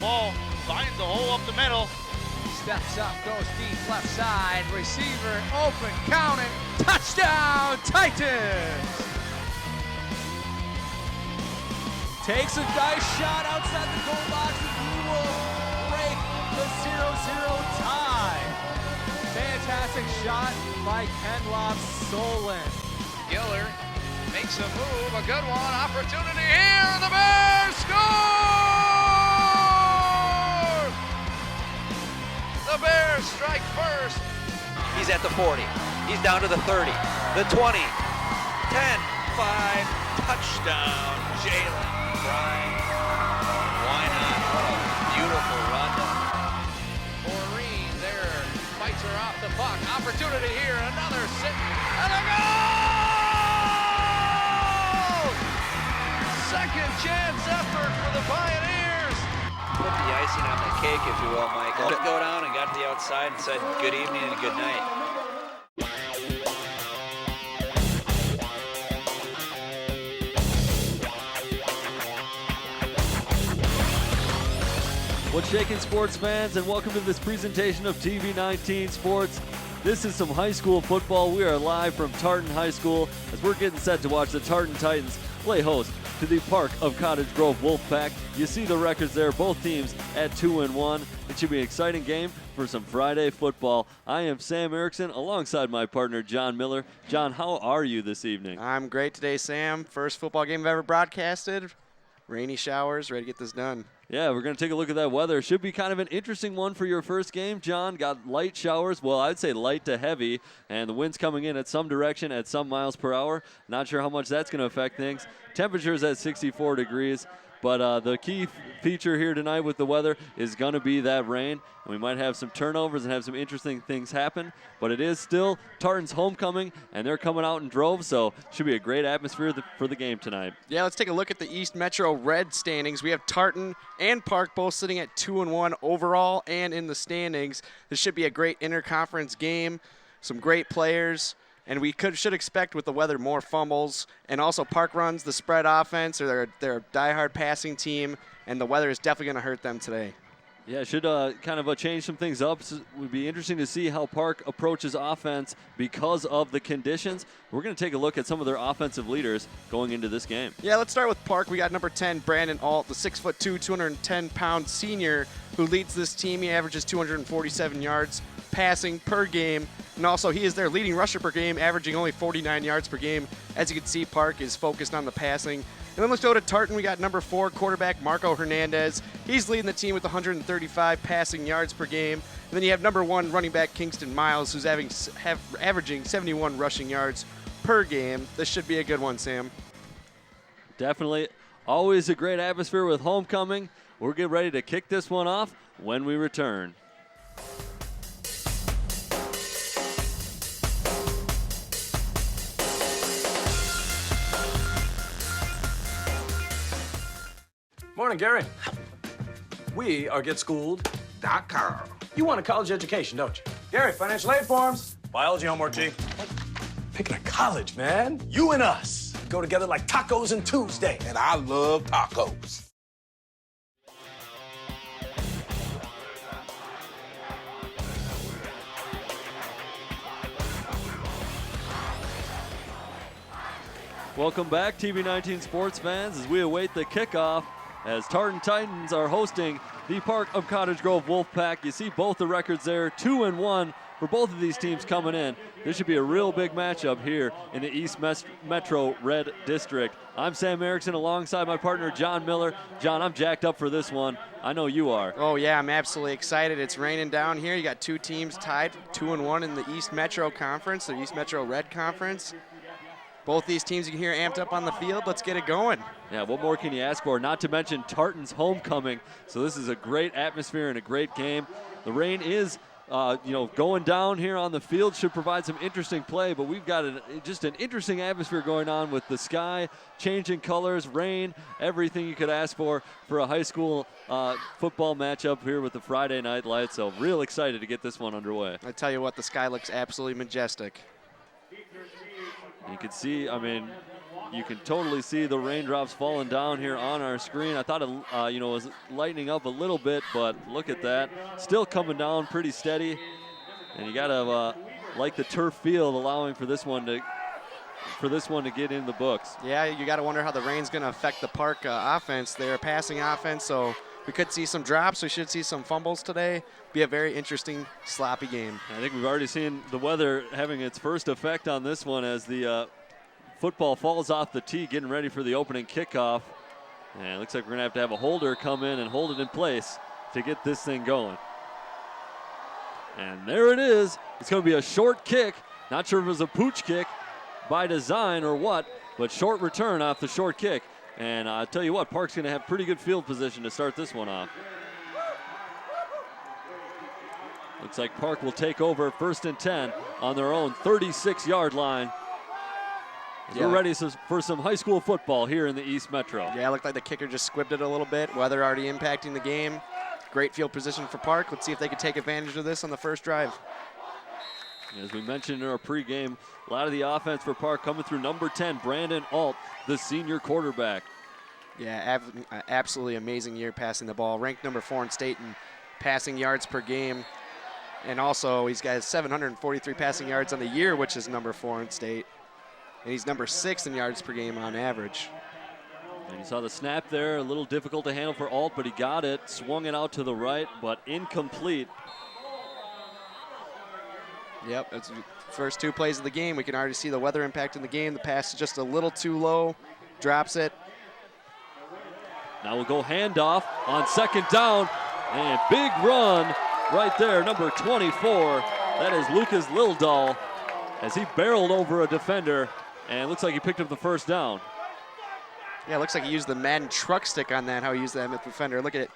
ball finds a hole up the middle. Steps up, goes deep, left side, receiver open, counting, touchdown, Titans! Takes a nice shot outside the goal box, and he will break the 0-0 tie. Fantastic shot by Kenloff Solon. Giller makes a move, a good one, opportunity here, the Bears score! The Bears strike first. He's at the 40, he's down to the 30, the 20, 10, 5, touchdown, Jalen Bryan. Why not? What a beautiful run. Maureen there, fights her off the puck, opportunity here, another sit, and a goal! Second chance effort for the Pioneers. Put the icing on the cake, if you will, Michael. Go down and got to the outside and said good evening and good night. What's shaking, sports fans, and welcome to this presentation of TV19 Sports. This is some high school football. We are live from Tartan High School as we're getting set to watch the Tartan Titans play host to the Park of Cottage Grove Wolfpack. You see the records there, both teams at 2-1. It should be an exciting game for some Friday football. I am Sam Erickson alongside my partner John Miller. John, how are you this evening? I'm great today, Sam. First football game I've ever broadcasted. Rainy showers, ready to get this done. Yeah, we're going to take a look at that weather. Should be kind of an interesting one for your first game, John. Got light showers. Well, I'd say light to heavy, and the wind's coming in at some direction at some miles per hour. Not sure how much that's going to affect things. Temperature's at 64 degrees. But the key feature here tonight with the weather is going to be that rain. And we might have some turnovers and have some interesting things happen. But it is still Tartan's homecoming, and they're coming out in droves. So should be a great atmosphere for the game tonight. Yeah, let's take a look at the East Metro Red standings. We have Tartan and Park both sitting at 2-1 overall and in the standings. This should be a great interconference game. Some great players. And we should expect with the weather more fumbles. And also Park runs the spread offense, or they're a diehard passing team, and the weather is definitely going to hurt them today. Yeah, it should kind of change some things up. So it would be interesting to see how Park approaches offense because of the conditions. We're going to take a look at some of their offensive leaders going into this game. Yeah, let's start with Park. We got number 10, Brandon Alt, the 6'2", 210-pound senior who leads this team. He averages 247 yards passing per game. And also, he is their leading rusher per game, averaging only 49 yards per game. As you can see, Park is focused on the passing. And then let's go to Tartan. We got number 4, quarterback Marco Hernandez. He's leading the team with 135 passing yards per game. And then you have number 1, running back Kingston Miles, who's averaging 71 rushing yards per game. This should be a good one, Sam. Definitely. Always a great atmosphere with homecoming. We'll get ready to kick this one off when we return. Morning, Gary. We are GetSchooled.com. You want a college education, don't you? Gary, financial aid forms. Biology homework, G. Picking a college, man. You and us go together like tacos and Tuesday. And I love tacos. Welcome back, TV19 sports fans, as we await the kickoff as Tartan Titans are hosting the Park of Cottage Grove Wolfpack. You see both the records there, 2-1 for both of these teams coming in. This should be a real big matchup here in the East Metro Red District. I'm Sam Erickson alongside my partner John Miller. John, I'm jacked up for this one. I know you are. Oh, yeah, I'm absolutely excited. It's raining down here. You got two teams tied 2-1 in the East Metro Conference, the East Metro Red Conference. Both these teams you can hear amped up on the field. Let's get it going. Yeah, what more can you ask for? Not to mention Tartan's homecoming. So this is a great atmosphere and a great game. The rain is, going down here on the field. Should provide some interesting play, but we've got just an interesting atmosphere going on with the sky changing colors, rain, everything you could ask for a high school football matchup here with the Friday night lights. So real excited to get this one underway. I tell you what, the sky looks absolutely majestic. You can see, You can totally see the raindrops falling down here on our screen. I thought it, was lightening up a little bit, but look at that. Still coming down pretty steady. And you gotta like the turf field, allowing for this one to get in the books. Yeah, you got to wonder how the rain's going to affect the Park offense. They're a passing offense, so we could see some drops. We should see some fumbles today. Be a very interesting, sloppy game. I think we've already seen the weather having its first effect on this one as the football falls off the tee, getting ready for the opening kickoff. And it looks like we're going to have a holder come in and hold it in place to get this thing going. And there it is. It's going to be a short kick. Not sure if it was a pooch kick by design or what, but short return off the short kick. And I'll tell you what, Park's going to have pretty good field position to start this one off. Looks like Park will take over 1st and 10 on their own 36-yard line. We're ready for some high school football here in the East Metro. Yeah, it looked like the kicker just squibbed it a little bit. Weather already impacting the game. Great field position for Park. Let's see if they can take advantage of this on the first drive. As we mentioned in our pregame, a lot of the offense for Park coming through number 10, Brandon Alt, the senior quarterback. Yeah, absolutely amazing year passing the ball. Ranked number 4 in state in passing yards per game. And also, he's got 743 passing yards on the year, which is number 4 in state. And he's number 6 in yards per game on average. And you saw the snap there, a little difficult to handle for Alt, but he got it, swung it out to the right, but incomplete. Yep, it's the first 2 plays of the game. We can already see the weather impact in the game. The pass is just a little too low, drops it. Now we'll go handoff on 2nd down, and big run right there, number 24. That is Lucas Lildahl as he barreled over a defender, and it looks like he picked up the 1st down. Yeah, it looks like he used the Madden truck stick on that, how he used that with the defender. Look at it.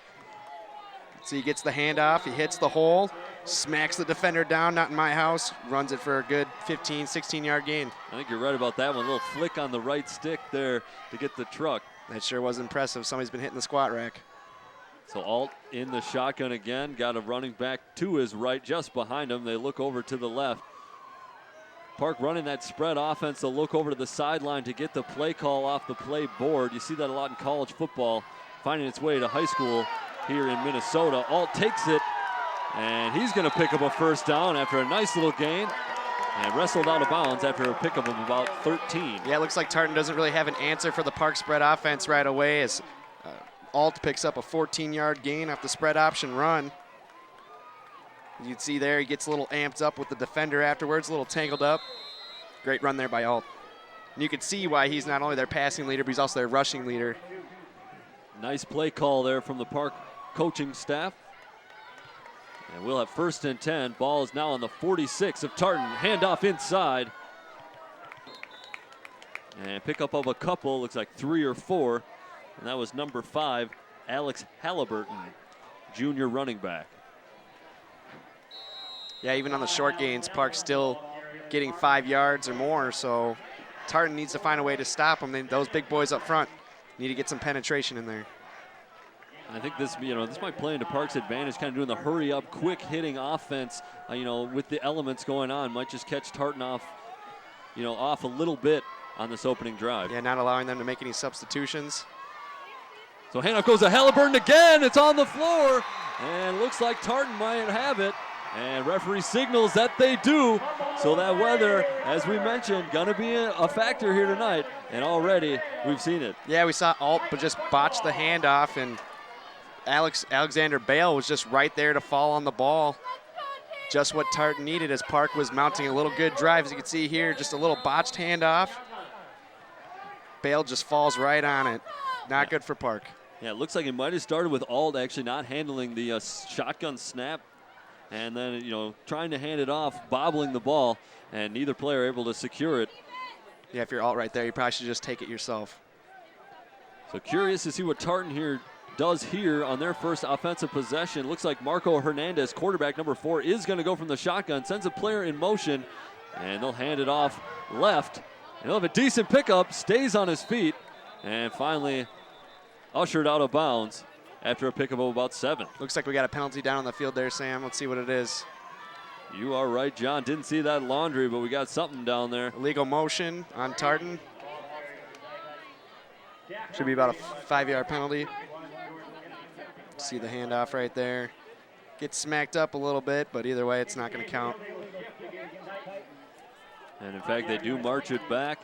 So he gets the handoff, he hits the hole, smacks the defender down, not in my house, runs it for a good 15, 16-yard gain. I think you're right about that one. A little flick on the right stick there to get the truck. That sure was impressive. Somebody's been hitting the squat rack. So Alt in the shotgun again, got a running back to his right, just behind him. They look over to the left. Park running that spread offense. They'll look over to the sideline to get the play call off the play board. You see that a lot in college football, finding its way to high school here in Minnesota. Alt takes it, and he's going to pick up a 1st down after a nice little gain, and wrestled out of bounds after a pickup of about 13. Yeah, it looks like Tartan doesn't really have an answer for the Park spread offense right away as Alt picks up a 14-yard gain off the spread option run. You'd see there he gets a little amped up with the defender afterwards, a little tangled up. Great run there by Alt. And you can see why he's not only their passing leader, but he's also their rushing leader. Nice play call there from the Park coaching staff. And we'll have 1st and 10. Ball is now on the 46 of Tartan. Handoff inside. And pickup of a couple, looks like 3 or 4. And that was number 5, Alex Halliburton, junior running back. Yeah, even on the short gains, Park's still getting 5 yards or more, so Tartan needs to find a way to stop them. Those big boys up front need to get some penetration in there. I think this might play into Park's advantage, kind of doing the hurry-up, quick-hitting offense, with the elements going on. Might just catch Tartan off a little bit on this opening drive. Yeah, not allowing them to make any substitutions. So handoff goes to Halliburton again. It's on the floor, and looks like Tartan might have it. And referee signals that they do. So that weather, as we mentioned, gonna be a factor here tonight. And already we've seen it. Yeah, we saw Alt but just botch the handoff, and Alexander Bale was just right there to fall on the ball. Just what Tartan needed as Park was mounting a little good drive. As you can see here, just a little botched handoff. Bale just falls right on it. Not good for Park. Yeah, it looks like it might have started with Alt actually not handling the shotgun snap. And then, trying to hand it off, bobbling the ball, and neither player able to secure it. Yeah, if you're Alt right there, you probably should just take it yourself. So curious to see what Tartan does here on their first offensive possession. Looks like Marco Hernandez, quarterback number 4, is going to go from the shotgun, sends a player in motion, and they'll hand it off left. And he'll have a decent pickup, stays on his feet, and finally ushered out of bounds after a pickup of about 7. Looks like we got a penalty down on the field there, Sam. Let's see what it is. You are right, John. Didn't see that laundry, but we got something down there. Illegal motion on Tartan. Should be about a 5-yard penalty. See the handoff right there. Gets smacked up a little bit, but either way, it's not going to count. And in fact, they do march it back.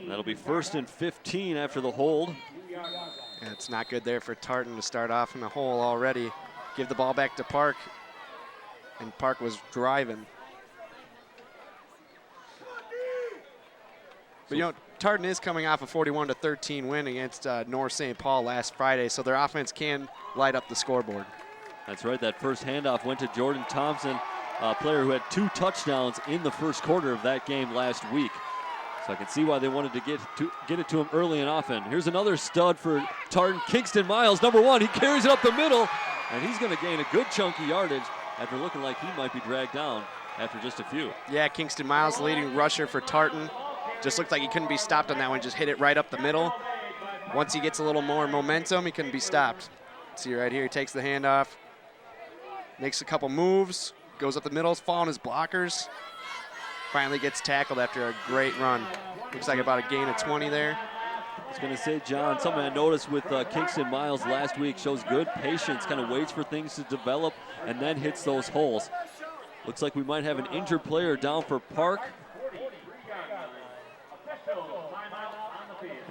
That'll be 1st and 15 after the hold. And it's not good there for Tartan to start off in the hole already. Give the ball back to Park. And Park was driving. But you know, Tartan is coming off a 41-13 win against North St. Paul last Friday, so their offense can light up the scoreboard. That's right, that first handoff went to Jordan Thompson, a player who had 2 touchdowns in the first quarter of that game last week. So I can see why they wanted to get it to him early and often. Here's another stud for Tartan, Kingston Miles, number 1. He carries it up the middle, and he's going to gain a good chunky yardage after looking like he might be dragged down after just a few. Yeah, Kingston Miles, leading rusher for Tartan. Just looked like he couldn't be stopped on that one, just hit it right up the middle. Once he gets a little more momentum, he couldn't be stopped. See right here, he takes the handoff, makes a couple moves, goes up the middle, following his blockers. Finally gets tackled after a great run. Looks like about a gain of 20 there. I was going to say, John, something I noticed with Kingston Miles last week, shows good patience, kind of waits for things to develop and then hits those holes. Looks like we might have an injured player down for Park.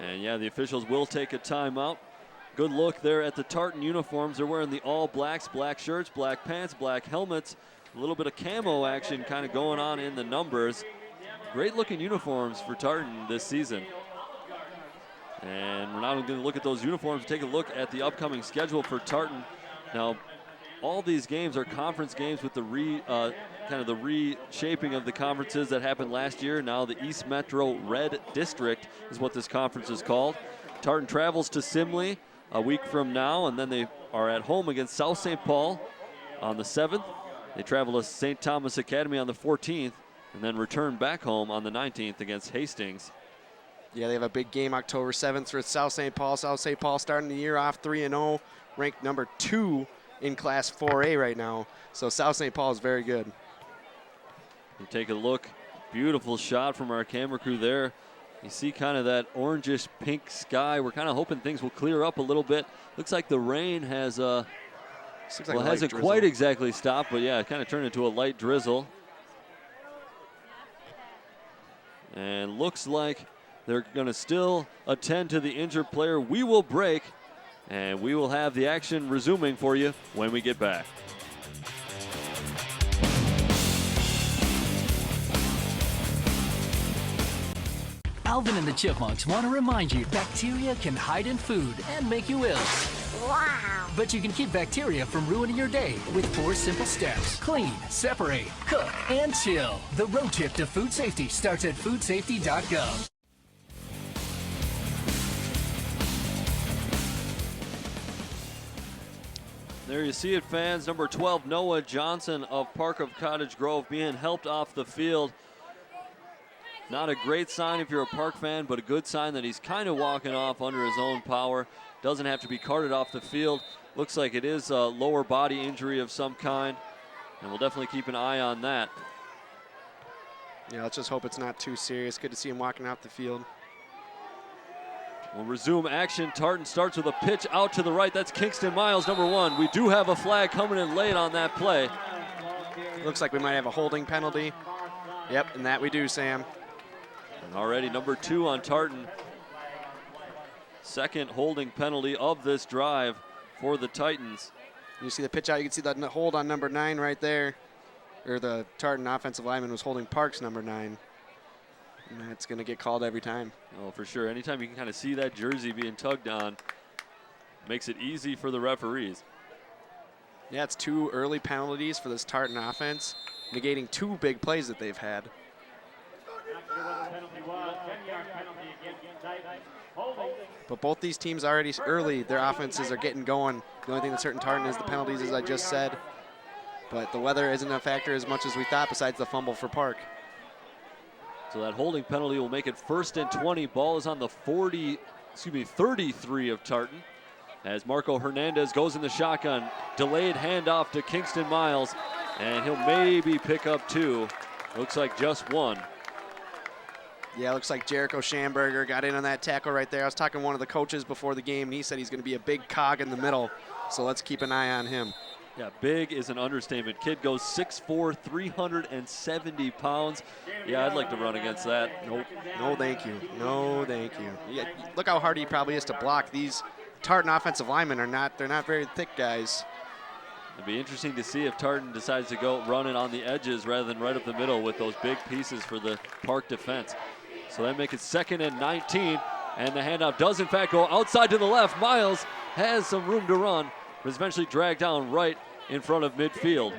And yeah, the officials will take a timeout. Good look there at the Tartan uniforms. They're wearing the all blacks, black shirts, black pants, black helmets. A little bit of camo action kind of going on in the numbers. Great looking uniforms for Tartan this season. And we're now going to look at those uniforms and take a look at the upcoming schedule for Tartan. Now, all these games are conference games with the reshaping of the conferences that happened last year. Now the East Metro Red District is what this conference is called. Tartan travels to Simley a week from now, and then they are at home against South St. Paul on the 7th. They travel to St. Thomas Academy on the 14th, and then return back home on the 19th against Hastings. Yeah, they have a big game October 7th for South St. Paul. South St. Paul starting the year off 3-0, ranked number 2 in Class 4A right now. So South St. Paul is very good. You take a look, beautiful shot from our camera crew there. You see kind of that orangish pink sky. We're kind of hoping things will clear up a little bit. Looks like the rain has hasn't quite exactly stopped, but yeah, it kind of turned into a light drizzle. And looks like they're going to still attend to the injured player. We will break, and we will have the action resuming for you when we get back. Alvin and the Chipmunks want to remind you bacteria can hide in food and make you ill. Wow. But you can keep bacteria from ruining your day with 4 simple steps. Clean, separate, cook, and chill. The road trip to food safety starts at foodsafety.gov. There you see it, fans. Number 12, Noah Johnson of Park of Cottage Grove being helped off the field. Not a great sign if you're a Park fan, but a good sign that he's kind of walking off under his own power. Doesn't have to be carted off the field. Looks like it is a lower body injury of some kind, and we'll definitely keep an eye on that. Yeah, let's just hope it's not too serious. Good to see him walking off the field. We'll resume action. Tartan starts with a pitch out to the right. That's Kingston Miles, number 1. We do have a flag coming in late on that play. Looks like we might have a holding penalty. Yep, and that we do, Sam. And already number 2 on Tartan. Second holding penalty of this drive for the Titans. You see the pitch out, you can see that hold on number 9 right there. Or the Tartan offensive lineman was holding Parks number 9. And that's going to get called every time. Oh, for sure. Anytime you can kind of see that jersey being tugged on, makes it easy for the referees. Yeah, it's 2 early penalties for this Tartan offense, negating 2 big plays that they've had. But both these teams already early, their offenses are getting going. The only thing that's hurting Tartan is the penalties, as I just said. But the weather isn't a factor as much as we thought, besides the fumble for Park. So that holding penalty will make it 1st and 20. Ball is on the 33 of Tartan. As Marco Hernandez goes in the shotgun. Delayed handoff to Kingston Miles, and he'll maybe pick up 2. Looks like just 1. Yeah, looks like Jericho Schamberger got in on that tackle right there. I was talking to one of the coaches before the game, and he said he's going to be a big cog in the middle. So let's keep an eye on him. Yeah, big is an understatement. Kid goes 6'4", 370 pounds. Yeah, I'd like to run against that. Nope. No, thank you. No, thank you. Yeah, look how hard he probably is to block. These Tartan offensive linemen they're not very thick guys. It'd be interesting to see if Tartan decides to go run it on the edges rather than right up the middle with those big pieces for the Park defense. So that make it 2nd and 19, and the handoff does in fact go outside to the left. Miles has some room to run, but is eventually dragged down right in front of midfield.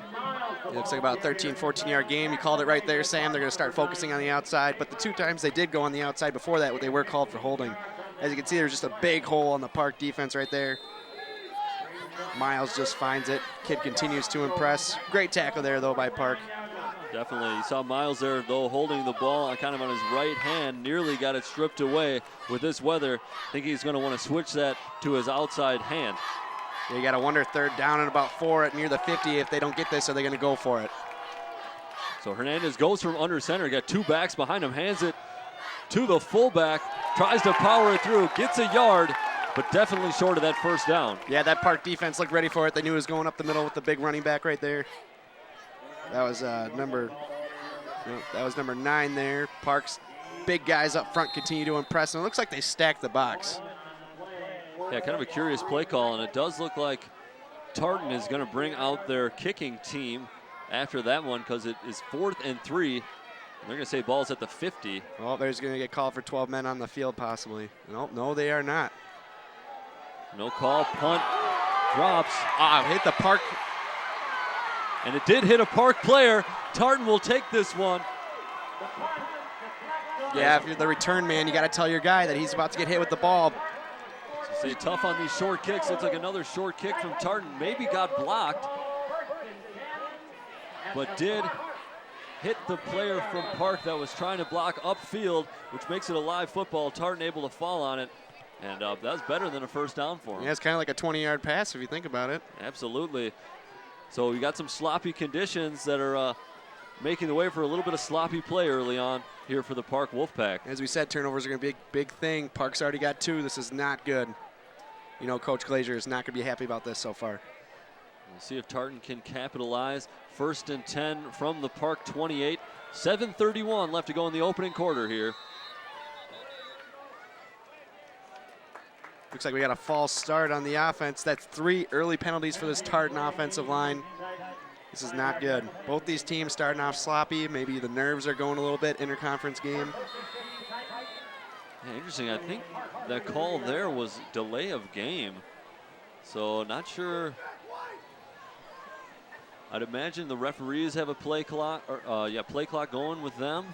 It looks like about a 13, 14-yard game. You called it right there, Sam. They're going to start focusing on the outside, but the 2 times they did go on the outside before that, they were called for holding. As you can see, there's just a big hole on the Park defense right there. Miles just finds it. Kid continues to impress. Great tackle there, though, by Park. Definitely. You saw Miles there, though, holding the ball kind of on his right hand. Nearly got it stripped away with this weather. I think he's going to want to switch that to his outside hand. You got to wonder 3rd down and about 4 at near the 50. If they don't get this, are they going to go for it? So Hernandez goes from under center. Got 2 backs behind him. Hands it to the fullback. Tries to power it through. Gets a yard, but definitely short of that 1st down. Yeah, that Park defense looked ready for it. They knew it was going up the middle with the big running back right there. That was number 9 there. Park's big guys up front continue to impress, and it looks like they stacked the box. Yeah, kind of a curious play call, and it does look like Tartan is going to bring out their kicking team after that one because it is 4th and 3. They're going to say ball's at the 50. Well, there's going to get called for 12 men on the field possibly. No, they are not. No call, punt, drops. Hit the Park. And it did hit a Park player. Tartan will take this one. Yeah, if you're the return man, you got to tell your guy that he's about to get hit with the ball. So say tough on these short kicks. Looks like another short kick from Tartan. Maybe got blocked, but did hit the player from Park that was trying to block upfield, which makes it a live football. Tartan able to fall on it. And that was better than a 1st down for him. Yeah, it's kind of like a 20-yard pass if you think about it. Absolutely. So we got some sloppy conditions that are making the way for a little bit of sloppy play early on here for the Park Wolfpack. As we said, turnovers are going to be a big thing. Park's already got 2. This is not good. You know, Coach Glazier is not going to be happy about this so far. We'll see if Tartan can capitalize. 1st and 10 from the Park 28. 7:31 left to go in the opening quarter here. Looks like we got a false start on the offense. That's 3 early penalties for this Tartan offensive line. This is not good. Both these teams starting off sloppy. Maybe the nerves are going a little bit, interconference game. Yeah, interesting. I think that call there was delay of game. So not sure. I'd imagine the referees have a play clock, play clock going with them.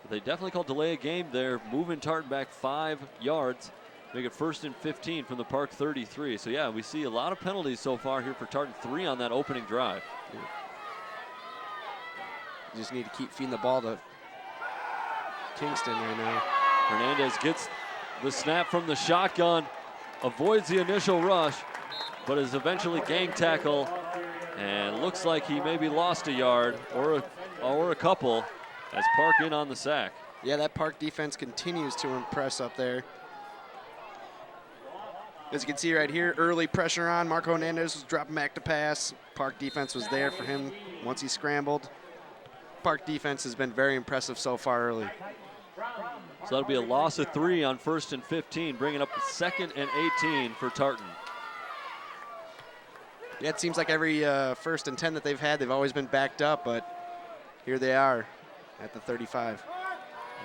But they definitely called delay of game there, moving Tartan back 5 yards. Make it 1st and 15 from the Park 33. So yeah, we see a lot of penalties so far here for Tartan. 3 on that opening drive. Yeah. You just need to keep feeding the ball to Kingston right now. Hernandez gets the snap from the shotgun, avoids the initial rush, but is eventually gang tackled, and looks like he maybe lost a yard or a couple as Park in on the sack. Yeah, that Park defense continues to impress up there. As you can see right here, early pressure on. Marco Hernandez was dropping back to pass. Park defense was there for him once he scrambled. Park defense has been very impressive so far early. So that'll be a loss of 3 on 1st and 15, bringing up 2nd and 18 for Tartan. Yeah, it seems like every 1st and 10 that they've had, they've always been backed up, but here they are at the 35.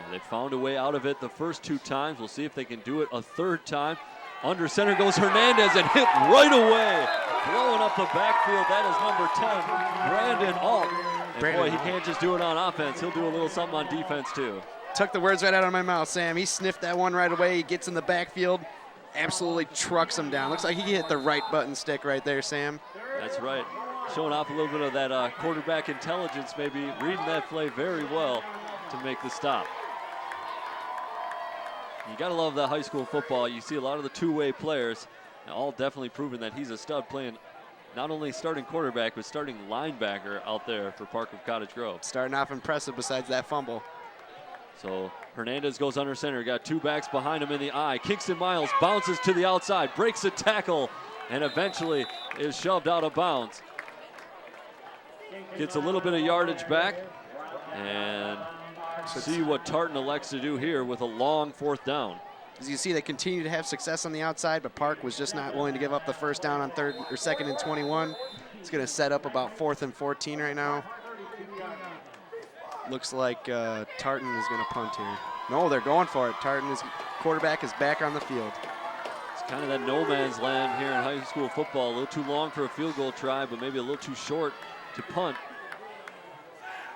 And they found a way out of it the first 2 times. We'll see if they can do it a 3rd time. Under center goes Hernandez and hit right away. Blowing up the backfield, that is number 10, Brandon Alt. And boy, he can't just do it on offense. He'll do a little something on defense too. Took the words right out of my mouth, Sam. He sniffed that one right away. He gets in the backfield, absolutely trucks him down. Looks like he hit the right button stick right there, Sam. That's right. Showing off a little bit of that quarterback intelligence, maybe reading that play very well to make the stop. You got to love that high school football. You see a lot of the two-way players, all definitely proving that he's a stud playing not only starting quarterback, but starting linebacker out there for Park of Cottage Grove. Starting off impressive besides that fumble. So Hernandez goes under center, got two backs behind him in the eye. Kingston Miles bounces to the outside, breaks a tackle, and eventually is shoved out of bounds. Gets a little bit of yardage back, and see what Tartan elects to do here with a long 4th down. As you see, they continue to have success on the outside, but Park was just not willing to give up the first down on 2nd and 21. It's going to set up about 4th and 14 right now. Looks like Tartan is going to punt here. No, they're going for it. Quarterback is back on the field. It's kind of that no man's land here in high school football. A little too long for a field goal try, but maybe a little too short to punt.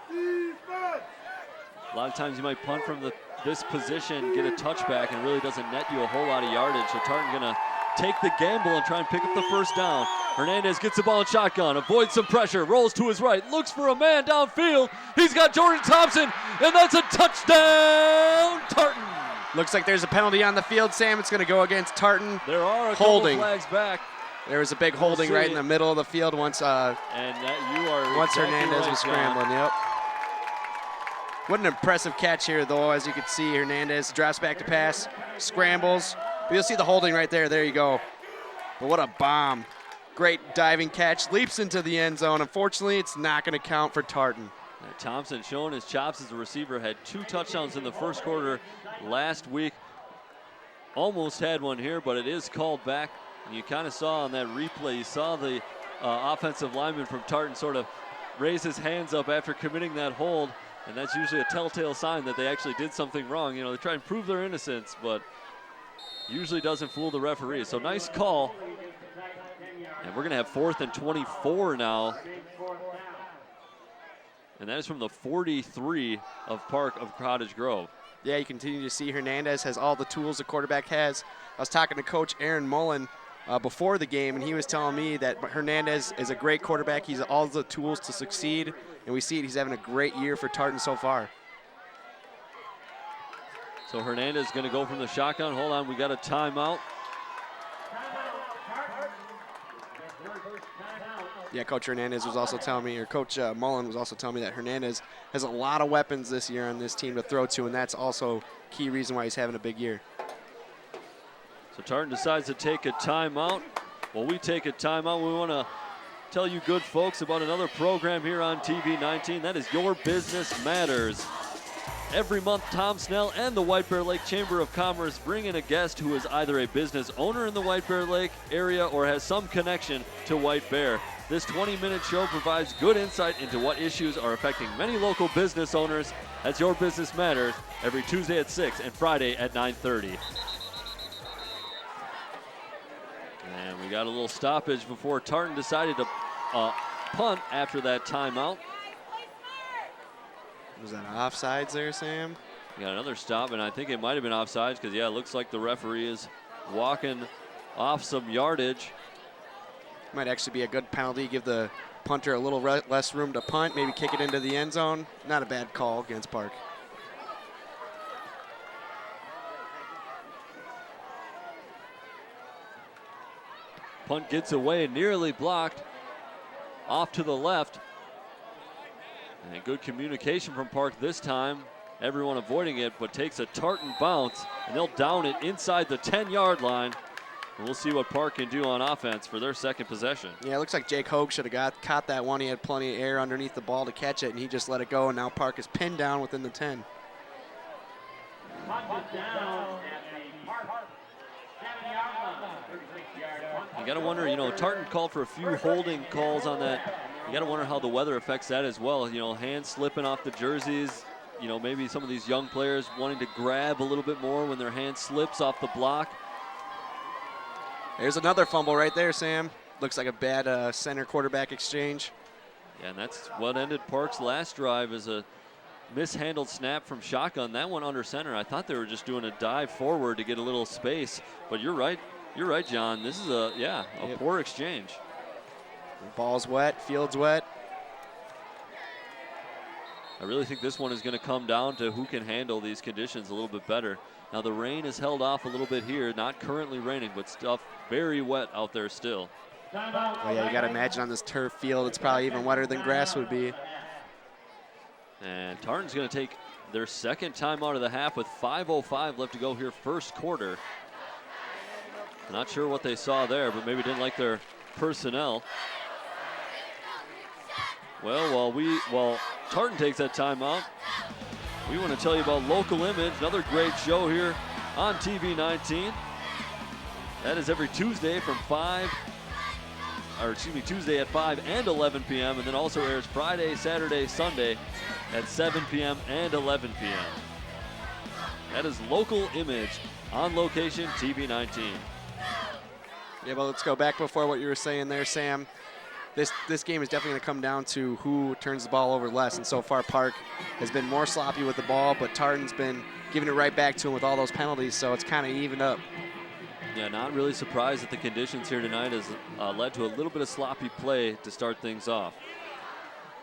A lot of times you might punt from this position, get a touchback, and it really doesn't net you a whole lot of yardage. So Tartan going to take the gamble and try and pick up the first down. Hernandez gets the ball in shotgun, avoids some pressure, rolls to his right, looks for a man downfield. He's got Jordan Thompson, and that's a touchdown, Tartan. Looks like there's a penalty on the field, Sam. It's going to go against Tartan. There are a holding. couple flags back. There was a big holding right in the middle of the field once exactly Hernandez right, was scrambling. Yep. What an impressive catch here, though. As you can see, Hernandez drops back to pass, scrambles. But you'll see the holding right there. There you go. But what a bomb. Great diving catch, leaps into the end zone. Unfortunately, it's not going to count for Tartan. Thompson showing his chops as a receiver, had 2 touchdowns in the first quarter last week. Almost had one here, but it is called back. And you kind of saw on that replay, you saw the offensive lineman from Tartan sort of raise his hands up after committing that hold. And that's usually a telltale sign that they actually did something wrong. You know, they try and prove their innocence, but usually doesn't fool the referee. So nice call. And we're going to have 4th and 24 now. And that is from the 43 of Cottage Grove. Yeah, you continue to see Hernandez has all the tools a quarterback has. I was talking to Coach Aaron Mullen before the game, and he was telling me that Hernandez is a great quarterback. He's all the tools to succeed, and we see it. He's having a great year for Tartan so far. So Hernandez is going to go from the shotgun. Hold on, we got a timeout. Yeah, Coach Hernandez was also telling me, or Coach Mullen was also telling me that Hernandez has a lot of weapons this year on this team to throw to, and that's also key reason why he's having a big year. So Tartan decides to take a timeout. Well, we take a timeout. We want to tell you good folks about another program here on TV 19. That is Your Business Matters. Every month, Tom Snell and the White Bear Lake Chamber of Commerce bring in a guest who is either a business owner in the White Bear Lake area or has some connection to White Bear. This 20-minute show provides good insight into what issues are affecting many local business owners. That's Your Business Matters, every Tuesday at 6 and Friday at 9:30. And we got a little stoppage before Tartan decided to punt after that timeout. Was that offsides there, Sam? We got another stop, and I think it might have been offsides because, yeah, it looks like the referee is walking off some yardage. Might actually be a good penalty. Give the punter a little less room to punt, maybe kick it into the end zone. Not a bad call against Park. Punt gets away, nearly blocked. Off to the left. And good communication from Park this time. Everyone avoiding it, but takes a Tartan bounce, and they'll down it inside the 10-yard line. And we'll see what Park can do on offense for their second possession. Yeah, it looks like Jake Hogue should have caught that one. He had plenty of air underneath the ball to catch it, and he just let it go, and now Park is pinned down within the 10. You got to wonder, you know, Tartan called for a few holding calls on that. You got to wonder how the weather affects that as well. You know, hands slipping off the jerseys. You know, maybe some of these young players wanting to grab a little bit more when their hand slips off the block. There's another fumble right there, Sam. Looks like a bad center quarterback exchange. Yeah, and that's what ended Park's last drive, is a mishandled snap from shotgun. That one under center. I thought they were just doing a dive forward to get a little space, but you're right. You're right, John. This is a poor exchange. The ball's wet, field's wet. I really think this one is going to come down to who can handle these conditions a little bit better. Now the rain is held off a little bit here. Not currently raining, but stuff very wet out there still. Oh yeah, you got to imagine on this turf field, it's probably even wetter than grass would be. And Tartan's going to take their second timeout of the half with 5:05 left to go here, first quarter. Not sure what they saw there, but maybe didn't like their personnel. Well, while Tartan takes that timeout, we want to tell you about Local Image, another great show here on TV 19. That is every Tuesday from Tuesday at 5 and 11 p.m. and then also airs Friday, Saturday, Sunday at 7 p.m. and 11 p.m. That is Local Image on location TV 19. Yeah, but let's go back before what you were saying there, Sam. This game is definitely going to come down to who turns the ball over less, and so far Park has been more sloppy with the ball, but Tartan's been giving it right back to him with all those penalties, so it's kind of evened up. Yeah, not really surprised that the conditions here tonight has led to a little bit of sloppy play to start things off.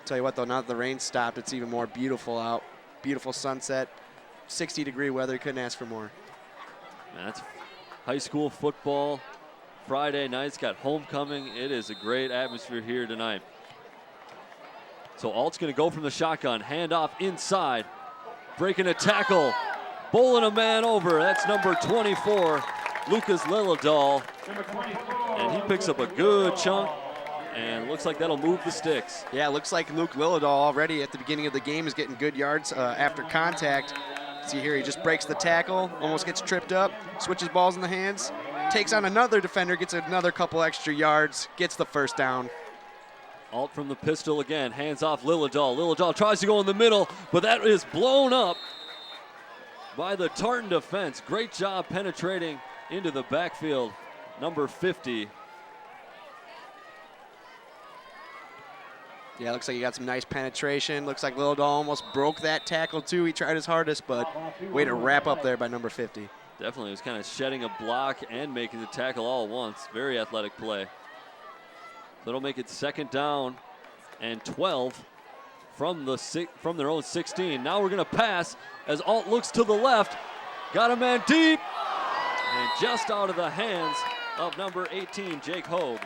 Tell you what, though, now that the rain stopped, it's even more beautiful out. Beautiful sunset, 60-degree weather. Couldn't ask for more. That's high school football. Friday night's got homecoming. It is a great atmosphere here tonight. So Alt's going to go from the shotgun, hand off inside, breaking a tackle, bowling a man over. That's number 24, Lucas Lillidahl. And he picks up a good chunk, and looks like that'll move the sticks. Yeah, it looks like Luke Lillidahl already at the beginning of the game is getting good yards after contact. See here, he just breaks the tackle, almost gets tripped up, switches balls in the hands, takes on another defender, gets another couple extra yards, gets the first down. Alt from the pistol again, hands off Lillidahl. Lillidahl tries to go in the middle, but that is blown up by the Tartan defense. Great job penetrating into the backfield, number 50. Yeah, looks like he got some nice penetration. Looks like Lillidahl almost broke that tackle too. He tried his hardest, but way to wrap up there by number 50. Definitely was kind of shedding a block and making the tackle all at once. Very athletic play. So it'll make it second down and 12 from their own 16. Now we're going to pass as Alt looks to the left. Got a man deep and just out of the hands of number 18, Jake Hogue.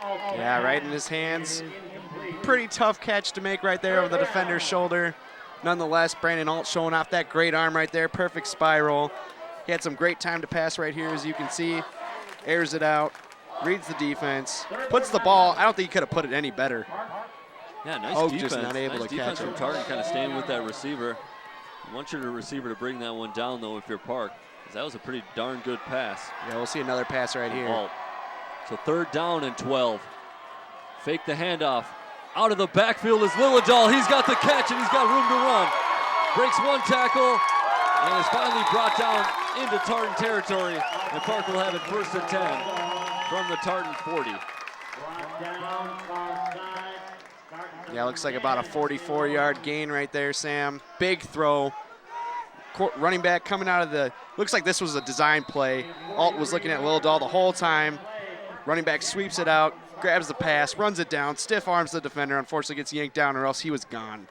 Yeah, right in his hands. Pretty tough catch to make right there over the defender's shoulder. Nonetheless, Brandon Alt showing off that great arm right there. Perfect spiral. He had some great time to pass right here, as you can see. Airs it out, reads the defense, puts the ball. I don't think he could have put it any better. Yeah, nice Hogue defense. just not able nice to defense catch from it. Tartan, kind of staying with that receiver. You want your receiver to bring that one down, though, if you're Park, because that was a pretty darn good pass. Yeah, we'll see another pass right here. Alt. So third down and 12. Fake the handoff. Out of the backfield is Lillidahl. He's got the catch and he's got room to run. Breaks one tackle and is finally brought down into Tartan territory. And Park will have it first and 10 from the Tartan 40. Yeah, looks like about a 44-yard gain right there, Sam. Big throw. Running back coming out of the, looks like this was a design play. Alt was looking at Lillidahl the whole time. Running back sweeps it out, grabs the pass, runs it down, stiff arms the defender, unfortunately gets yanked down or else he was gone.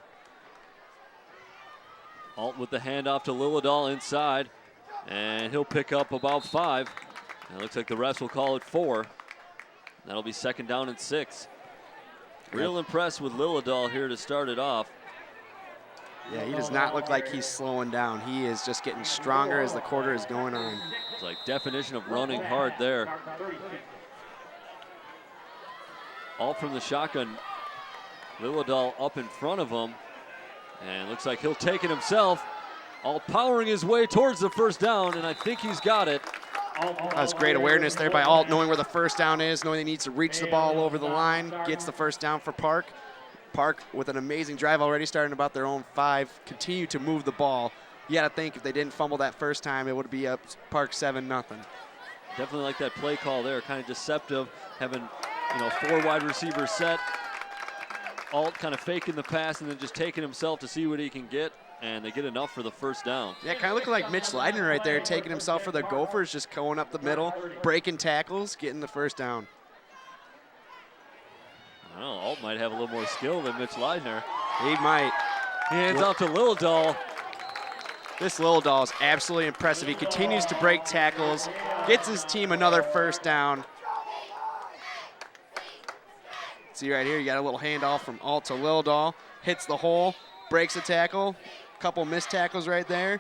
Alt with the handoff to Lillidahl inside, and he'll pick up about 5. And it looks like the refs will call it 4. That'll be second down and 6. Real impressed with Lillidahl here to start it off. Yeah, he does not look like he's slowing down. He is just getting stronger as the quarter is going on. It's like definition of running hard there. Alt from the shotgun. Lillidahl up in front of him. And looks like he'll take it himself. Alt powering his way towards the first down, and I think he's got it. That's great awareness there by Alt, knowing where the first down is, knowing he needs to reach the ball over the line, gets the first down for Park. Park with an amazing drive already starting about their own 5, continue to move the ball. You got to think if they didn't fumble that first time, it would be up Park 7-0. Definitely like that play call there, kind of deceptive, having 4 wide receivers set. Alt kind of faking the pass and then just taking himself to see what he can get, and they get enough for the first down. Yeah, kind of looking like Mitch Leidner right there, taking himself for the Gophers, just going up the middle, breaking tackles, getting the first down. I don't know, Alt might have a little more skill than Mitch Leidner. He might. Hands off to Lillidahl. This Lillidahl is absolutely impressive. He continues to break tackles, gets his team another first down. See right here, you got a little handoff from Alt to Lillidahl, hits the hole, breaks a tackle, Couple missed tackles right there.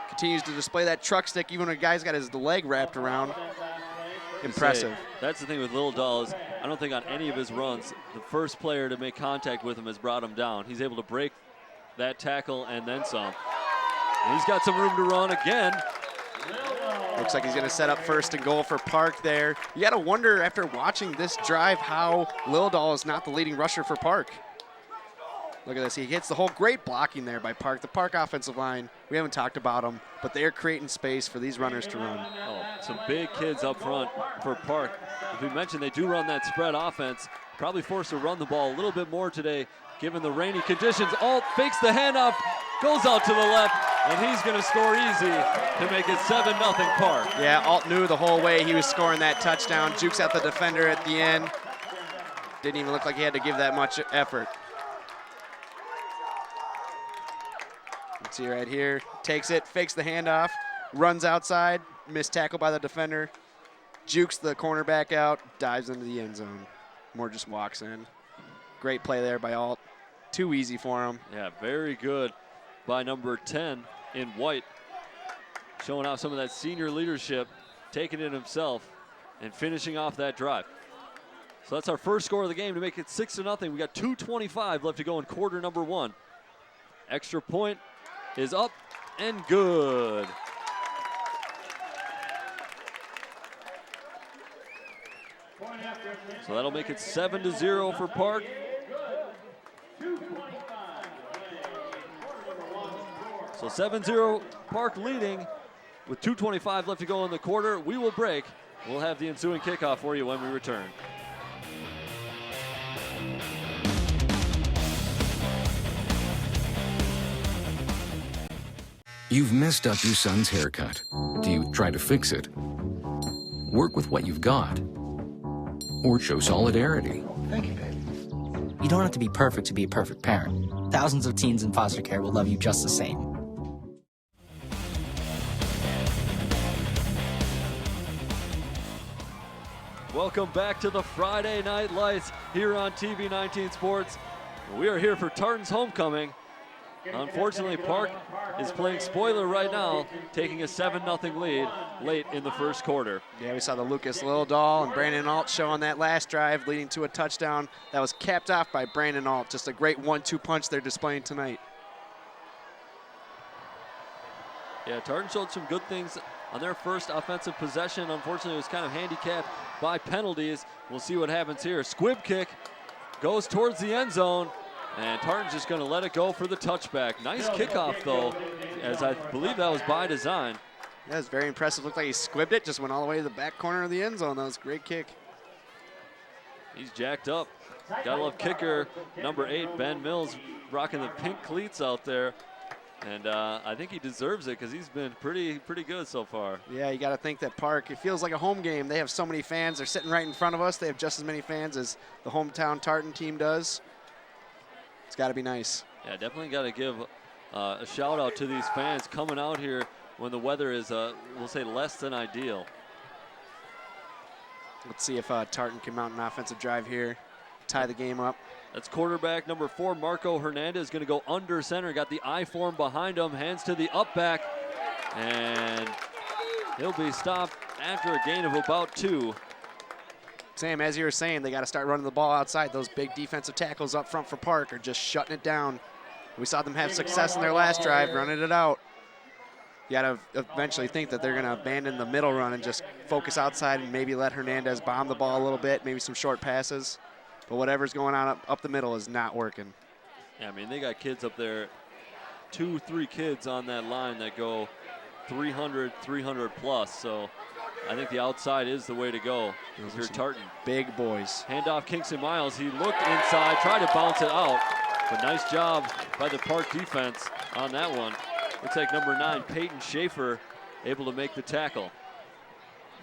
Continues to display that truck stick even when a guy's got his leg wrapped around. Impressive. That's the thing with Little Doll is I don't think on any of his runs, the first player to make contact with him has brought him down. He's able to break that tackle and then some. And he's got some room to run again. Looks like he's going to set up first and goal for Park there. You got to wonder after watching this drive how Lildahl is not the leading rusher for Park. Look at this. He hits the hole. Great blocking there by Park. The Park offensive line, we haven't talked about them, but they're creating space for these runners to run. Oh, some big kids up front for Park. As we mentioned, they do run that spread offense. Probably forced to run the ball a little bit more today, given the rainy conditions. Alt fakes the handoff, goes out to the left, and he's going to score easy to make it 7-0 Park. Yeah, Alt knew the whole way he was scoring that touchdown. Jukes out the defender at the end. Didn't even look like he had to give that much effort. Let's see right here. Takes it, fakes the handoff, runs outside, missed tackle by the defender, jukes the cornerback out, dives into the end zone. Moore just walks in. Great play there by Alt. Too easy for him. Yeah, very good by number 10 in white. Showing off some of that senior leadership, taking it himself, and finishing off that drive. So that's our first score of the game to make it 6-0. We got 2:25 left to go in quarter number 1. Extra point is up and good. So that'll make it 7-0 for Park. So 7-0 Park leading with 2:25 left to go in the quarter. We will break. We'll have the ensuing kickoff for you when we return. You've messed up your son's haircut. Do you try to fix it? Work with what you've got? Or show solidarity? Thank you, babe. You don't have to be perfect to be a perfect parent. Thousands of teens in foster care will love you just the same. Welcome back to the Friday Night Lights here on TV 19 Sports. We are here for Tartan's homecoming. Unfortunately, Park is playing spoiler right now, taking a 7-0 lead late in the first quarter. Yeah, we saw the Lucas Lildahl and Brandon Alt show on that last drive, leading to a touchdown that was capped off by Brandon Alt. Just a great 1-2 punch they're displaying tonight. Yeah, Tartan showed some good things on their first offensive possession. Unfortunately, it was kind of handicapped by penalties. We'll see what happens here. Squib kick goes towards the end zone. And Tartan's just going to let it go for the touchback. Nice kickoff, though, as I believe that was by design. That was very impressive. Looked like he squibbed it, just went all the way to the back corner of the end zone. That was a great kick. He's jacked up. Gotta love kicker number 8, Ben Mills, rocking the pink cleats out there. And I think he deserves it because he's been pretty good so far. Yeah, you got to think that Park, it feels like a home game. They have so many fans. They're sitting right in front of us. They have just as many fans as the hometown Tartan team does. It's got to be nice. Yeah, definitely got to give a shout out to these fans coming out here when the weather is, we'll say, less than ideal. Let's see if Tartan can mount an offensive drive here, tie the game up. That's quarterback number 4, Marco Hernandez, going to go under center. Got the I form behind him, hands to the up back, and he'll be stopped after a gain of about 2. Sam, as you were saying, they got to start running the ball outside. Those big defensive tackles up front for Park are just shutting it down. We saw them have success in their last drive, running it out. You got to eventually think that they're going to abandon the middle run and just focus outside and maybe let Hernandez bomb the ball a little bit, maybe some short passes. But whatever's going on up the middle is not working. Yeah, I mean, they got kids up there, 2-3 kids on that line that go 300 plus. So I think the outside is the way to go if you're Tartan. Big boys. Handoff Kingston Miles. He looked inside, tried to bounce it out, but nice job by the Park defense on that one. Looks like number 9, Peyton Schaefer, able to make the tackle.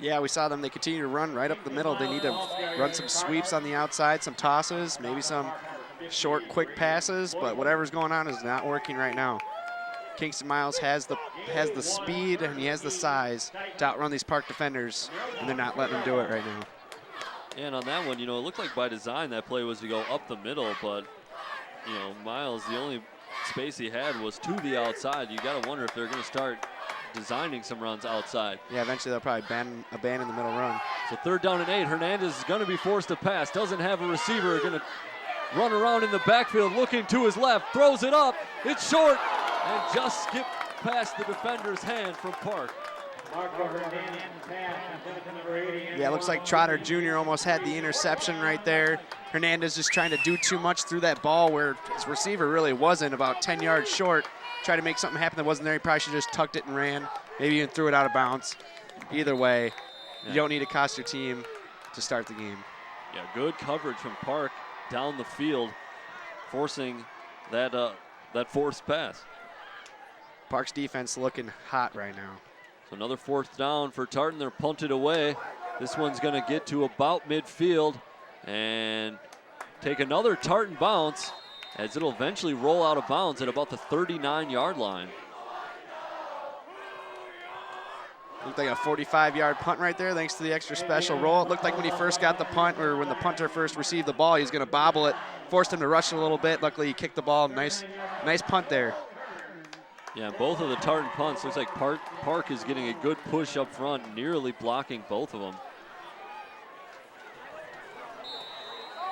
Yeah, we saw them. They continue to run right up the middle. They need to run some sweeps on the outside, some tosses, maybe some short, quick passes, but whatever's going on is not working right now. Kingston Miles has the speed and he has the size to outrun these Park defenders, and they're not letting him do it right now. And on that one, it looked like by design that play was to go up the middle, but, Miles, the only space he had was to the outside. You got to wonder if they're going to start designing some runs outside. Yeah, eventually they'll probably abandon the middle run. So 3rd down and 8. Hernandez is going to be forced to pass. Doesn't have a receiver. Going to run around in the backfield, looking to his left. Throws it up. It's short and just skipped past the defender's hand from Park. Yeah, it looks like Trotter Jr. almost had the interception right there. Hernandez just trying to do too much through that ball where his receiver really wasn't, about 10 yards short. Tried to make something happen that wasn't there. He probably should have just tucked it and ran. Maybe even threw it out of bounds. Either way, you don't need to cost your team to start the game. Yeah, good coverage from Park down the field, forcing that forced pass. Park's defense looking hot right now. So another 4th down for Tartan. They're punted away. This one's going to get to about midfield and take another Tartan bounce as it'll eventually roll out of bounds at about the 39-yard line. Looked like a 45-yard punt right there thanks to the extra special roll. It looked like when he first got the punt, or when the punter first received the ball, he was going to bobble it. Forced him to rush it a little bit. Luckily, he kicked the ball. Nice punt there. Yeah, both of the Tartan punts, looks like Park is getting a good push up front, nearly blocking both of them.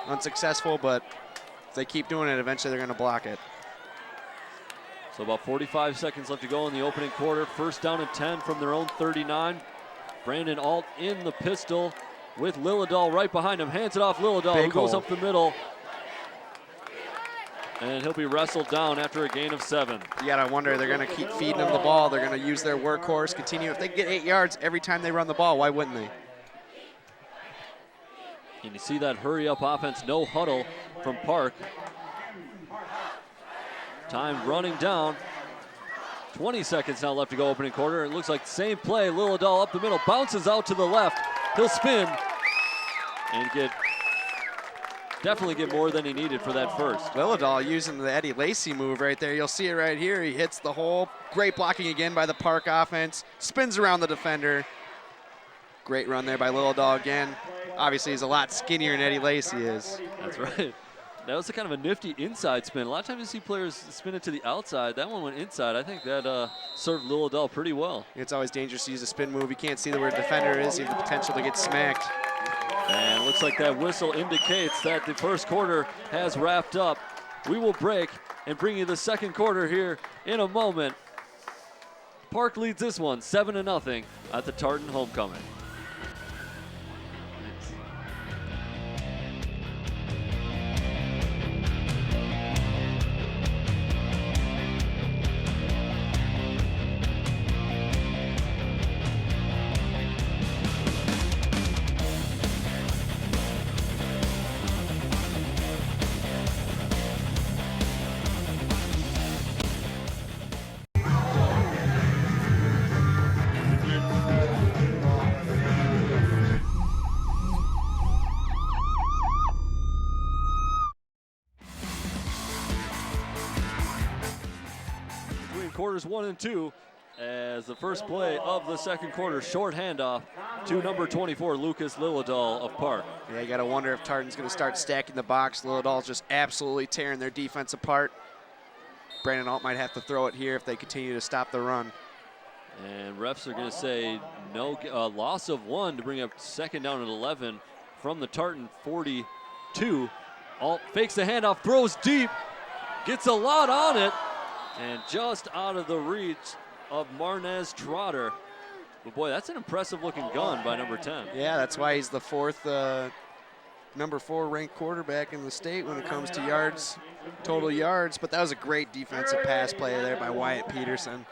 Unsuccessful, but if they keep doing it, eventually they're going to block it. So about 45 seconds left to go in the opening quarter. 1st down and 10 from their own 39. Brandon Alt in the pistol with Lillidahl right behind him. Hands it off Lillidahl, who goes up the middle. And he'll be wrestled down after a gain of 7. You gotta wonder, they're gonna keep feeding him the ball. They're gonna use their workhorse, continue. If they get 8 yards every time they run the ball, why wouldn't they? And you see that hurry-up offense, no huddle from Park. Time running down. 20 seconds now left to go opening quarter. It looks like the same play. Lillidahl up the middle, bounces out to the left. He'll spin and definitely get more than he needed for that first. Lillidahl using the Eddie Lacy move right there. You'll see it right here. He hits the hole. Great blocking again by the Park offense. Spins around the defender. Great run there by Lillidahl again. Obviously, he's a lot skinnier than Eddie Lacy is. That's right. That was a kind of a nifty inside spin. A lot of times you see players spin it to the outside. That one went inside. I think that served Lillidahl pretty well. It's always dangerous to use a spin move. You can't see where the defender is. You have the potential to get smacked. And it looks like that whistle indicates that the first quarter has wrapped up. We will break and bring you the second quarter here in a moment. Park leads this one 7-0 at the Tartan homecoming. Quarters 1 and 2 as the first play of the second quarter, short handoff to number 24, Lucas Lillidahl of Park. Yeah, you got to wonder if Tartan's going to start stacking the box. Lillidahl's just absolutely tearing their defense apart. Brandon Alt might have to throw it here if they continue to stop the run. And refs are going to say no, loss of 1 to bring up 2nd down and 11 from the Tartan 42. Alt fakes the handoff, throws deep, gets a lot on it, and just out of the reach of Marnez Trotter. But boy, that's an impressive looking gun by number 10. Yeah, that's why he's the number 4 ranked quarterback in the state when it comes to yards, total yards. But that was a great defensive pass play there by Wyatt Peterson.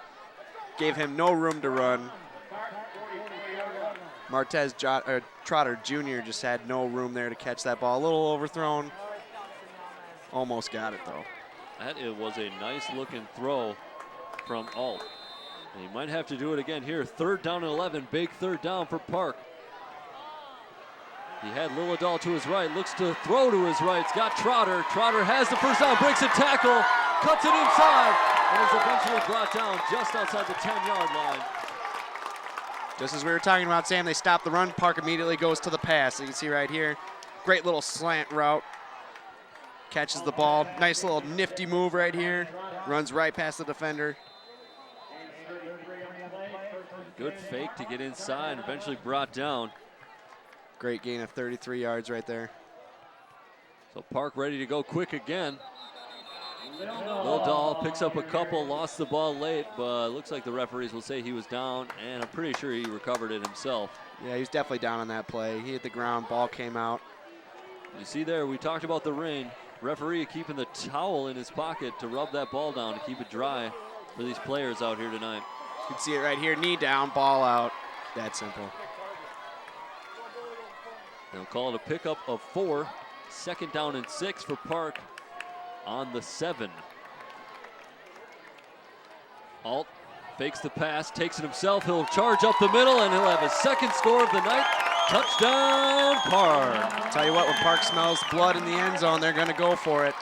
Gave him no room to run. Trotter Jr. just had no room there to catch that ball. A little overthrown. Almost got it though. It was a nice looking throw from Alt. And he might have to do it again here. 3rd down and 11, big 3rd down for Park. He had Lillidahl to his right, looks to throw to his right. It's got Trotter. Trotter has the first down, breaks a tackle, cuts it inside, and is eventually brought down just outside the 10-yard line. Just as we were talking about, Sam, they stop the run. Park immediately goes to the pass. You can see right here, great little slant route. Catches the ball. Nice little nifty move right here. Runs right past the defender. Good fake to get inside, eventually brought down. Great gain of 33 yards right there. So Park ready to go quick again. Lil Dahl picks up a couple, lost the ball late, but looks like the referees will say he was down, and I'm pretty sure he recovered it himself. Yeah, he was definitely down on that play. He hit the ground, ball came out. You see there, we talked about the rain. Referee keeping the towel in his pocket to rub that ball down to keep it dry for these players out here tonight. You can see it right here, knee down, ball out. That simple. They'll call it a pickup of 4. 2nd down and 6 for Park on the 7. Alt fakes the pass, takes it himself. He'll charge up the middle, and he'll have his 2nd score of the night. Touchdown, Park. Tell you what, when Park smells blood in the end zone, they're going to go for it.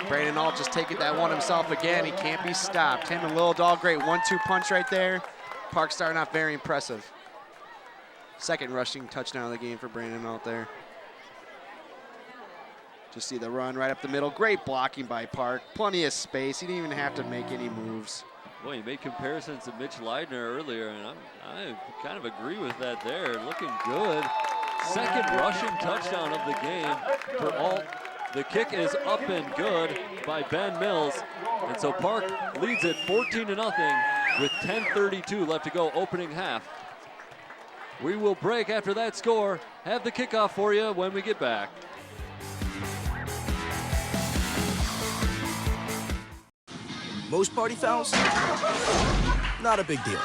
Brandon Alt just taking that one himself again. He can't be stopped. Him and Lil Dahl, great 1-2 punch right there. Park starting off very impressive. 2nd rushing touchdown of the game for Brandon Alt there. Just see the run right up the middle. Great blocking by Park. Plenty of space. He didn't even have to make any moves. Boy, you made comparisons to Mitch Leidner earlier, and I kind of agree with that there. Looking good. 2nd rushing touchdown of the game for Alt. The kick is up and good by Ben Mills. And so Park leads it 14-0 with 10:32 left to go, opening half. We will break after that score. Have the kickoff for you when we get back. Most party fouls? Not a big deal.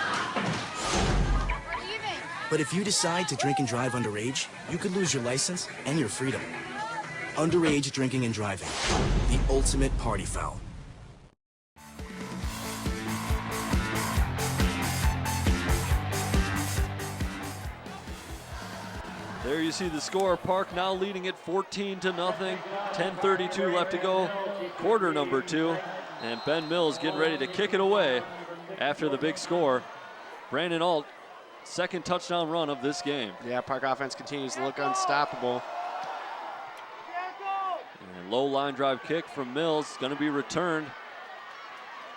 But if you decide to drink and drive underage, you could lose your license and your freedom. Underage drinking and driving. The ultimate party foul. There you see the score. Park now leading it 14-0. 10:32 left to go. Quarter number 2. And Ben Mills getting ready to kick it away after the big score. Brandon Alt, 2nd touchdown run of this game. Yeah, Park offense continues to look unstoppable. And low line drive kick from Mills, going to be returned.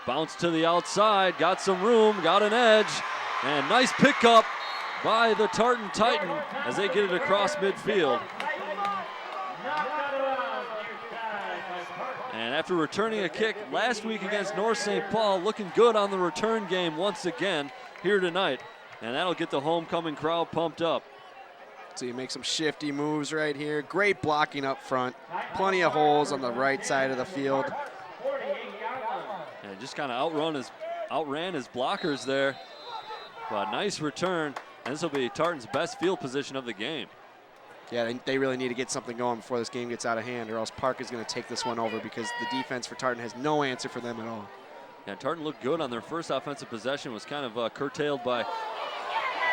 Bounce to the outside, got some room, got an edge, and nice pickup by the Tartan Titan as they get it across midfield. And after returning a kick last week against North St. Paul, looking good on the return game once again here tonight. And that'll get the homecoming crowd pumped up. So you make some shifty moves right here. Great blocking up front. Plenty of holes on the right side of the field. And just kind of outran his blockers there. But nice return. And this will be Tartan's best field position of the game. Yeah, they really need to get something going before this game gets out of hand, or else Park is going to take this one over because the defense for Tartan has no answer for them at all. Yeah, Tartan looked good on their first offensive possession, was kind of curtailed by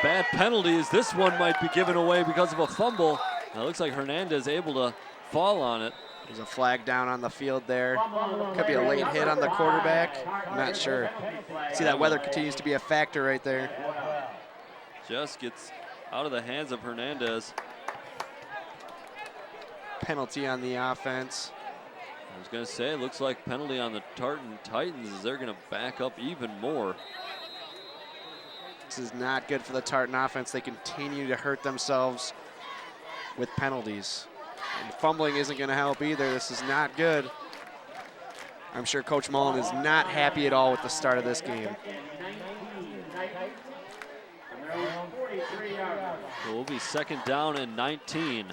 bad penalties. This one might be given away because of a fumble. Now, it looks like Hernandez able to fall on it. There's a flag down on the field there. Could be a late hit on the quarterback. I'm not sure. See, that weather continues to be a factor right there. Just gets out of the hands of Hernandez. Penalty on the offense. I was going to say, it looks like penalty on the Tartan Titans as they're going to back up even more. This is not good for the Tartan offense. They continue to hurt themselves with penalties. And fumbling isn't going to help either. This is not good. I'm sure Coach Mullen is not happy at all with the start of this game. So we'll be 2nd down and 19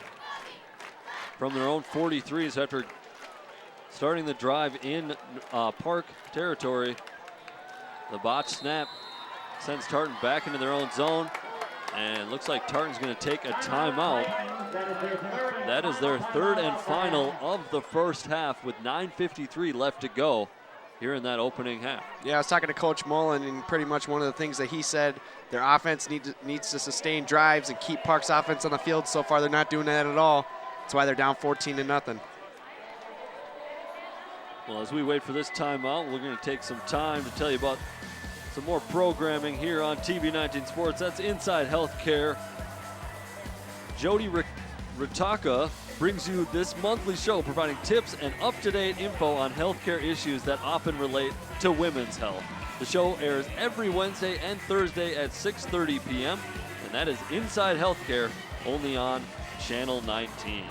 from their own 43s after starting the drive in Park territory. The botch snap sends Tartan back into their own zone, and looks like Tartan's going to take a timeout. That is their 3rd and final of the first half with 9:53 left to go here in that opening half. Yeah, I was talking to Coach Mullen, and pretty much one of the things that he said, their offense needs to sustain drives and keep Park's offense on the field. So far, they're not doing that at all. That's why they're down 14-0. Well, as we wait for this timeout, we're going to take some time to tell you about some more programming here on TV19 Sports. That's Inside Healthcare. Jody Ritaka brings you this monthly show providing tips and up-to-date info on healthcare issues that often relate to women's health. The show airs every Wednesday and Thursday at 6:30 p.m., and that is Inside Healthcare, only on Channel 19.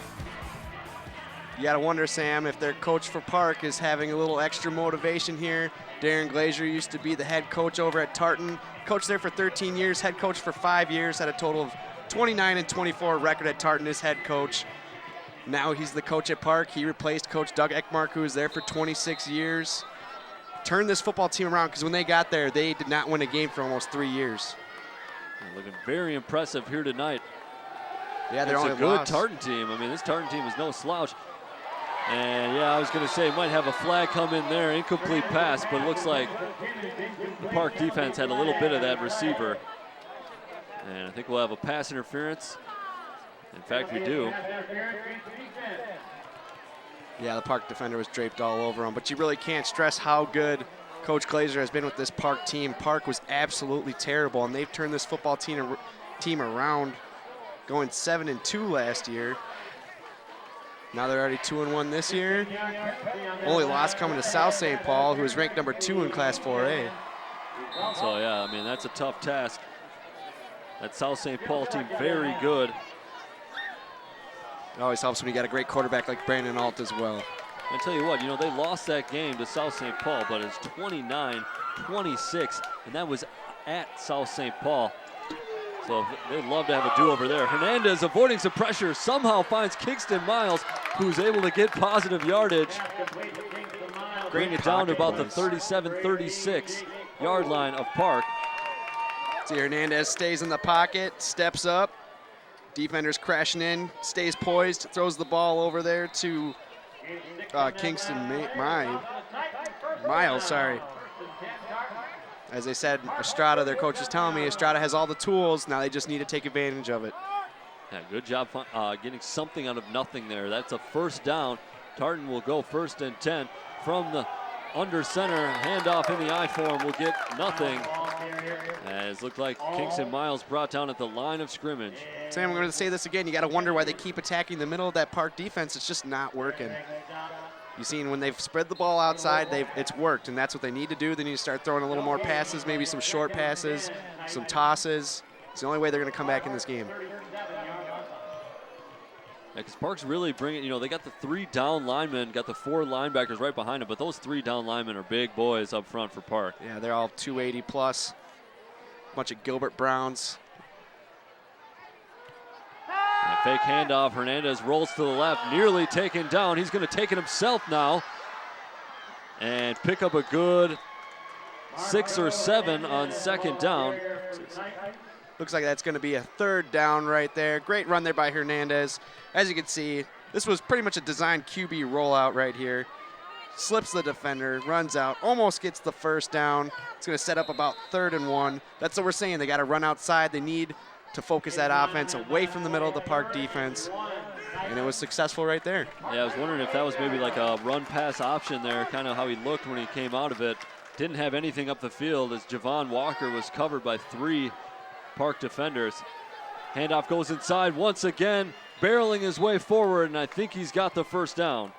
You got to wonder, Sam, if their coach for Park is having a little extra motivation here. Darren Glazier used to be the head coach over at Tartan. Coached there for 13 years, head coach for 5 years, had a total of 29-24 record at Tartan as head coach. Now he's the coach at Park. He replaced Coach Doug Ekmark, who was there for 26 years. Turned this football team around because when they got there, they did not win a game for almost 3 years. Looking very impressive here tonight. Yeah, they're it's only a good lost. Tartan team. I mean, this Tartan team is no slouch. And yeah, I was going to say, might have a flag come in there, incomplete pass, but it looks like the Park defense had a little bit of that receiver. And I think we'll have a pass interference. In fact, we do. Yeah, the Park defender was draped all over him, but you really can't stress how good Coach Glazier has been with this Park team. Park was absolutely terrible, and they've turned this football team around, going 7-2 last year. Now they're already 2-1 this year. Only loss coming to South St. Paul, who is ranked number 2 in Class 4A. So yeah, I mean, that's a tough task. That South St. Paul team, very good. It always helps when you got a great quarterback like Brandon Alt as well. I tell you what, you know, they lost that game to South St. Paul, but it's 29-26, and that was at South St. Paul. So they'd love to have a do-over there. Hernandez avoiding some pressure, somehow finds Kingston Miles, who's able to get positive yardage. Bring it down to about the 37-36 yard line of Park. See, Hernandez stays in the pocket, steps up. Defender's crashing in, stays poised, throws the ball over there to Kingston Miles, sorry. As I said, Estrada, their coach is telling me, Estrada has all the tools. Now they just need to take advantage of it. Yeah, good job getting something out of nothing there. That's a first down. Tartan will go 1st and 10 from the under center. Handoff in the I form will get nothing. As looked like Kingston Miles brought down at the line of scrimmage. Sam, I'm going to say this again. You got to wonder why they keep attacking the middle of that Park defense. It's just not working. You've seen when they've spread the ball outside, it's worked, and that's what they need to do. They need to start throwing a little more passes, maybe some short passes, some tosses. It's the only way they're going to come back in this game. Yeah, because Park's really bringing, you know, they got the 3 down linemen, got the 4 linebackers right behind them, but those 3 down linemen are big boys up front for Park. Yeah, they're all 280 plus. Bunch of Gilbert Browns. And fake handoff. Hernandez rolls to the left, nearly taken down. He's going to take it himself now and pick up a good 6 or 7 on 2nd down. Looks like that's going to be a 3rd down right there. Great run there by Hernandez. As you can see, this was pretty much a designed QB rollout right here. Slips the defender, runs out, almost gets the 1st down. It's going to set up about 3rd and 1. That's what we're saying. They got to run outside. They need to focus that offense away from the middle of the Park defense. And it was successful right there. Yeah, I was wondering if that was maybe like a run-pass option there, kind of how he looked when he came out of it. Didn't have anything up the field as Javon Walker was covered by 3 Park defenders. Handoff goes inside once again, barreling his way forward, and I think he's got the 1st down.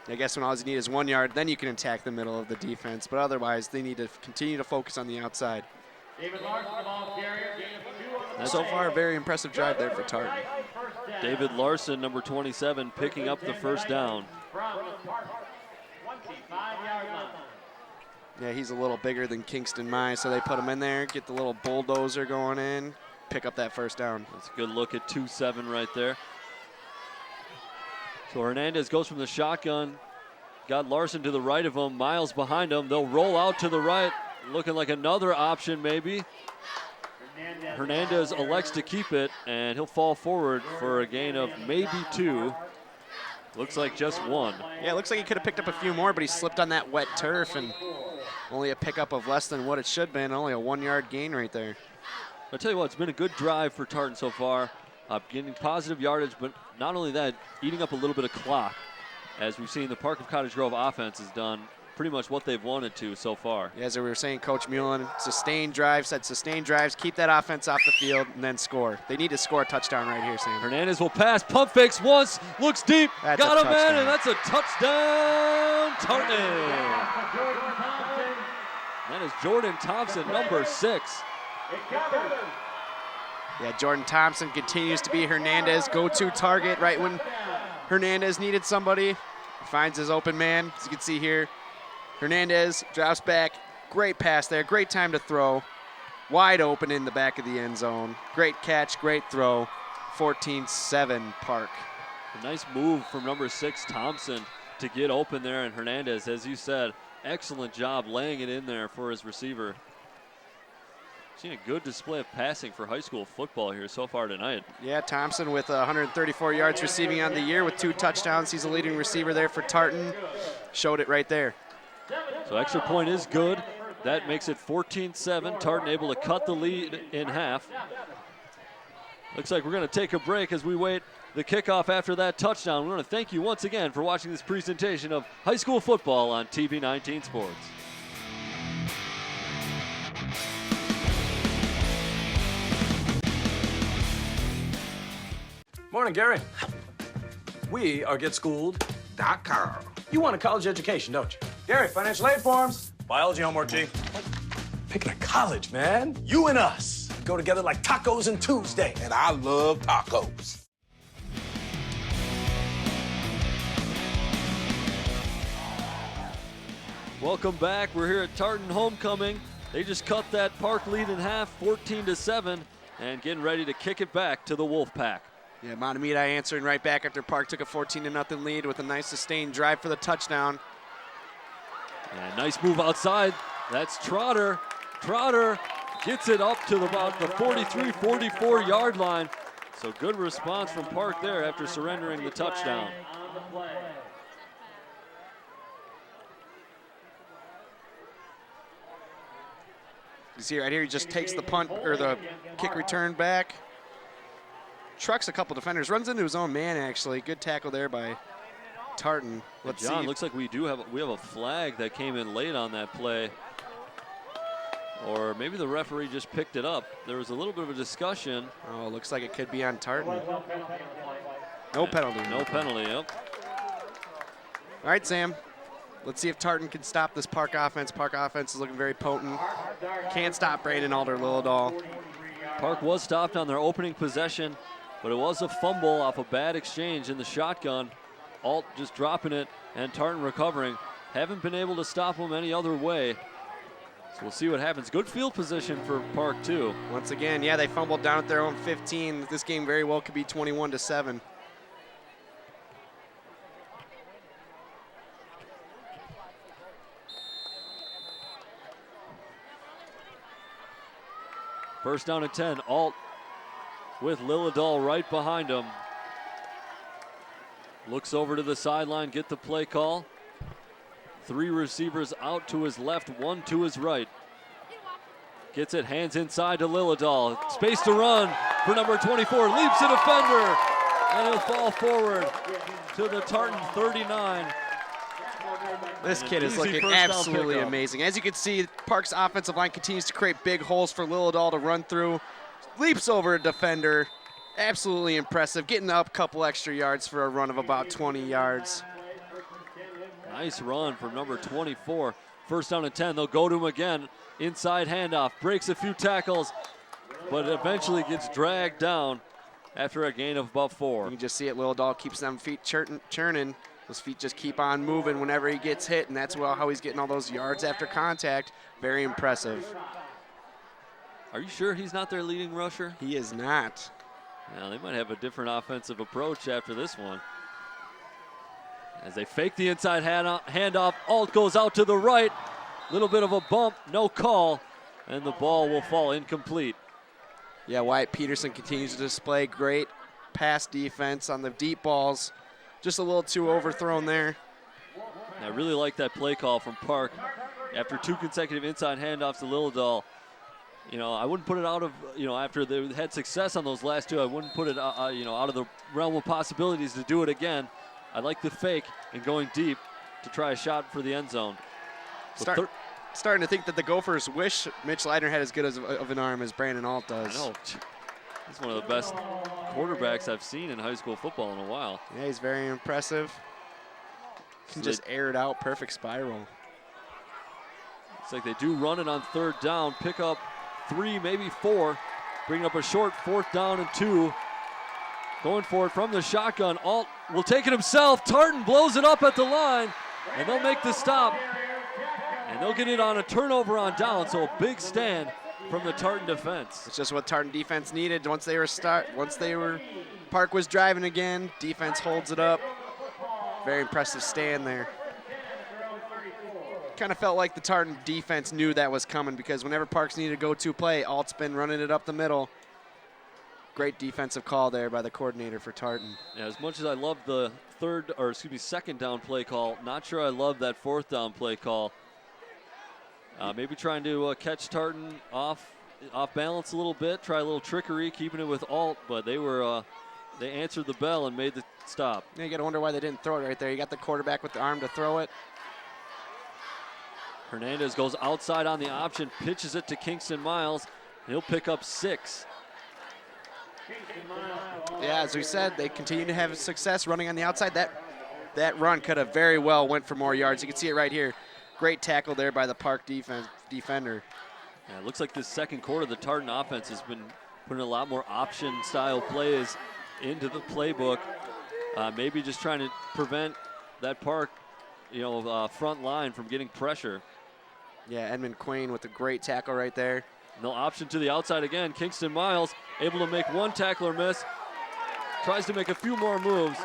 I guess when all you need is 1 yard, then you can attack the middle of the defense. But otherwise, they need to continue to focus on the outside. So far, a very impressive drive there for Tartan. David Larson, number 27, picking up the 1st down. Yeah, he's a little bigger than Kingston Mize, so they put him in there, get the little bulldozer going in, pick up that 1st down. That's a good look at 2-7 right there. So Hernandez goes from the shotgun, got Larson to the right of him, Miles behind him. They'll roll out to the right, looking like another option maybe. Hernandez elects to keep it, and he'll fall forward for a gain of maybe 2. Looks like just 1. Yeah, it looks like he could have picked up a few more, but he slipped on that wet turf, and only a pickup of less than what it should have been, only a 1 yard gain right there. I'll tell you what, it's been a good drive for Tartan so far, getting positive yardage, but not only that, eating up a little bit of clock, as we've seen the Park of Cottage Grove offense has done pretty much what they've wanted to so far. As we were saying, Coach Mullen, sustained drives, keep that offense off the field, and then score. They need to score a touchdown right here, Sam. Hernandez will pass, pump fakes once, looks deep, That's got a a man, touchdown. and that's a touchdown, Tartan. That is Jordan Thompson, number 6. Yeah, Jordan Thompson continues to be Hernandez' go-to target right when Hernandez needed somebody. Finds his open man, as you can see here. Hernandez drops back. Great pass there. Great time to throw. Wide open in the back of the end zone. Great catch, great throw. 14-7 Park. A nice move from number 6, Thompson, to get open there. And Hernandez, as you said, excellent job laying it in there for his receiver. Seen a good display of passing for high school football here so far tonight. Yeah, Thompson with 134 yards receiving on the year with 2 touchdowns. He's a leading receiver there for Tartan. Showed it right there. So extra point is good. That makes it 14-7. Tartan able to cut the lead in half. Looks like we're going to take a break as we wait the kickoff after that touchdown. We want to thank you once again for watching this presentation of high school football on TV 19 Sports. Morning, Gary. We are GetSchooled.com. You want a college education, don't you? Gary, financial aid forms. Biology homework, G. Picking a college, man. You and us. We go together like tacos and Tuesday. And I love tacos. Welcome back. We're here at Tartan Homecoming. They just cut that Park lead in half, 14-7, and getting ready to kick it back to the Wolfpack. Yeah, Montemita answering right back after Park took a 14-0 lead with a nice sustained drive for the touchdown. And nice move outside. That's Trotter. Trotter gets it up to about the 43, 44 yard line. So good response from Park there after surrendering the touchdown. You see right here, he just takes the punt or the kick return back. Trucks a couple defenders, runs into his own man actually. Good tackle there by Tartan. Let's John, see. looks like we have a flag that came in late on that play. Or maybe the referee just picked it up. There was a little bit of a discussion. Oh, looks like it could be on Tartan. No penalty. No penalty, yep. All right, Sam. Let's see if Tartan can stop this Park offense. Park offense is looking very potent. Can't stop Brandon Alder-Lillidahl. Park was stopped on their opening possession, but it was a fumble off a bad exchange in the shotgun. Alt just dropping it and Tartan recovering. Haven't been able to stop him any other way. So we'll see what happens. Good field position for Park too. Once again, yeah, they fumbled down at their own 15. This game very well could be 21-7. First down and 10. Alt with Lillidahl right behind him. Looks over to the sideline, get the play call. 3 receivers out to his left, 1 to his right. Gets it, hands inside to Lillidahl. Space to run for number 24. Leaps a defender, and he'll fall forward to the Tartan 39. This kid is looking absolutely amazing. As you can see, Park's offensive line continues to create big holes for Lillidahl to run through. Leaps over a defender. Absolutely impressive. Getting up a couple extra yards for a run of about 20 yards. Nice run from number 24. First down and 10. They'll go to him again. Inside handoff. Breaks a few tackles, but eventually gets dragged down after a gain of about 4. You can just see it. Lillidahl keeps them feet churning. Those feet just keep on moving whenever he gets hit, and that's how he's getting all those yards after contact. Very impressive. Are you sure he's not their leading rusher? He is not. Now, they might have a different offensive approach after this one. As they fake the inside handoff, Alt goes out to the right. Little bit of a bump, no call, and the ball will fall incomplete. Yeah, Wyatt Peterson continues to display great pass defense on the deep balls. Just a little too overthrown there. I really like that play call from Park. After 2 consecutive inside handoffs to Lillidahl, you know, I wouldn't put it out of, you know, after they had success on those last 2, I wouldn't put it, you know, out of the realm of possibilities to do it again. I like the fake and going deep to try a shot for the end zone. Starting to think that the Gophers wish Mitch Leitner had as good of an arm as Brandon Alt does. I know. He's one of the best quarterbacks I've seen in high school football in a while. Yeah, he's very impressive. Can just air it out, perfect spiral. It's like they do run it on 3rd down, pick up 3, maybe 4, bring up a short 4th down and 2. Going for it from the shotgun. Alt will take it himself. Tartan blows it up at the line, and they'll make the stop. And they'll get it on a turnover on down, so a big stand from the Tartan defense. It's just what Tartan defense needed. Once Park was driving again, defense holds it up. Very impressive stand there. Kind of felt like the Tartan defense knew that was coming, because whenever Parks needed a go-to play, Alt's been running it up the middle. Great defensive call there by the coordinator for Tartan. Yeah, as much as I love the 2nd down play call, not sure I love that 4th down play call. Maybe trying to catch Tartan off balance a little bit, try a little trickery, keeping it with Alt, but they answered the bell and made the stop. Yeah, you got to wonder why they didn't throw it right there. You got the quarterback with the arm to throw it. Hernandez goes outside on the option, pitches it to Kingston Miles. He'll pick up 6. Yeah, as we said, they continue to have success running on the outside. That run could have very well went for more yards. You can see it right here. Great tackle there by the Park defender. Yeah, it looks like this second quarter, the Tartan offense has been putting a lot more option-style plays into the playbook. Maybe just trying to prevent that Park, front line from getting pressure. Yeah, Edmund Quain with a great tackle right there. No option to the outside again. Kingston Miles able to make 1 tackler miss. Tries to make a few more moves,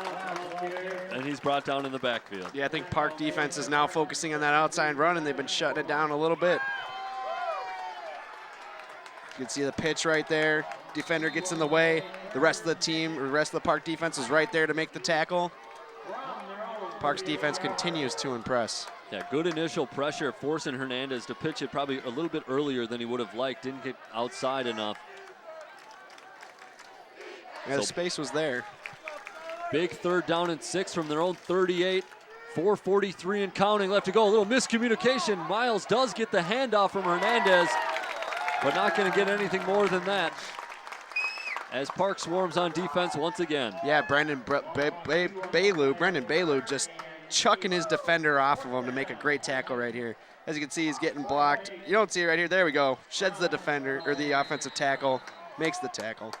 and he's brought down in the backfield. Yeah, I think Park defense is now focusing on that outside run, and they've been shutting it down a little bit. You can see the pitch right there. Defender gets in the way. The rest of the team, or the rest of the Park defense is right there to make the tackle. Park's defense continues to impress. Yeah, good initial pressure, forcing Hernandez to pitch it probably a little bit earlier than he would have liked. Didn't get outside enough. Yeah, the space was there. Big 3rd down and 6 from their own 38. 4:43 and counting left to go. A little miscommunication. Miles does get the handoff from Hernandez, but not going to get anything more than that, as Park swarms on defense once again. Yeah, Brendan Bailu just chucking his defender off of him to make a great tackle right here. As you can see, he's getting blocked. You don't see it right here. There we go. Sheds the defender, or the offensive tackle, makes the tackle.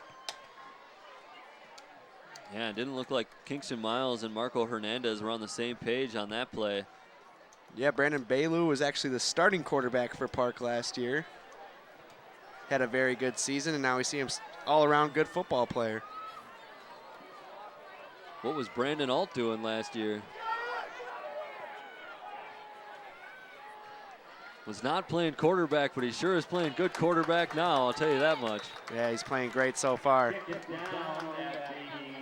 Yeah, it didn't look like Kingston Miles and Marco Hernandez were on the same page on that play. Yeah, Brandon Bailu was actually the starting quarterback for Park last year. Had a very good season, and now we see him all-around good football player. What was Brandon Alt doing last year? Was not playing quarterback, but he sure is playing good quarterback now, I'll tell you that much. Yeah, he's playing great so far.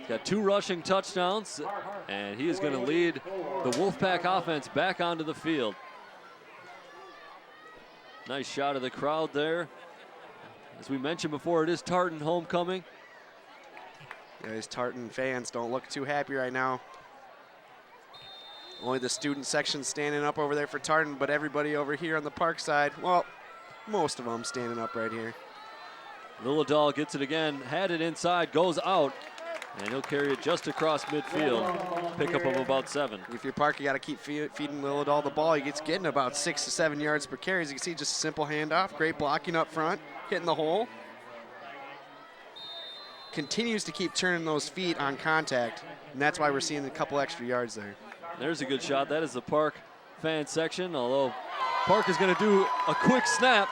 Got 2 rushing touchdowns, and he is going to lead the Wolfpack offense back onto the field. Nice shot of the crowd there. As we mentioned before, it is Tartan homecoming. Yeah, these Tartan fans don't look too happy right now. Only the student section standing up over there for Tartan, but everybody over here on the Park side, well, most of them standing up right here. Lillidahl gets it again, had it inside, goes out, and he'll carry it just across midfield. Pickup of about 7. If you're Park, you got to keep feeding Lillidahl the ball. He gets getting about 6 to 7 yards per carry. As you can see, just a simple handoff. Great blocking up front, hitting the hole. Continues to keep turning those feet on contact, and that's why we're seeing a couple extra yards there. There's a good shot. That is the Park fan section, although Park is going to do a quick snap,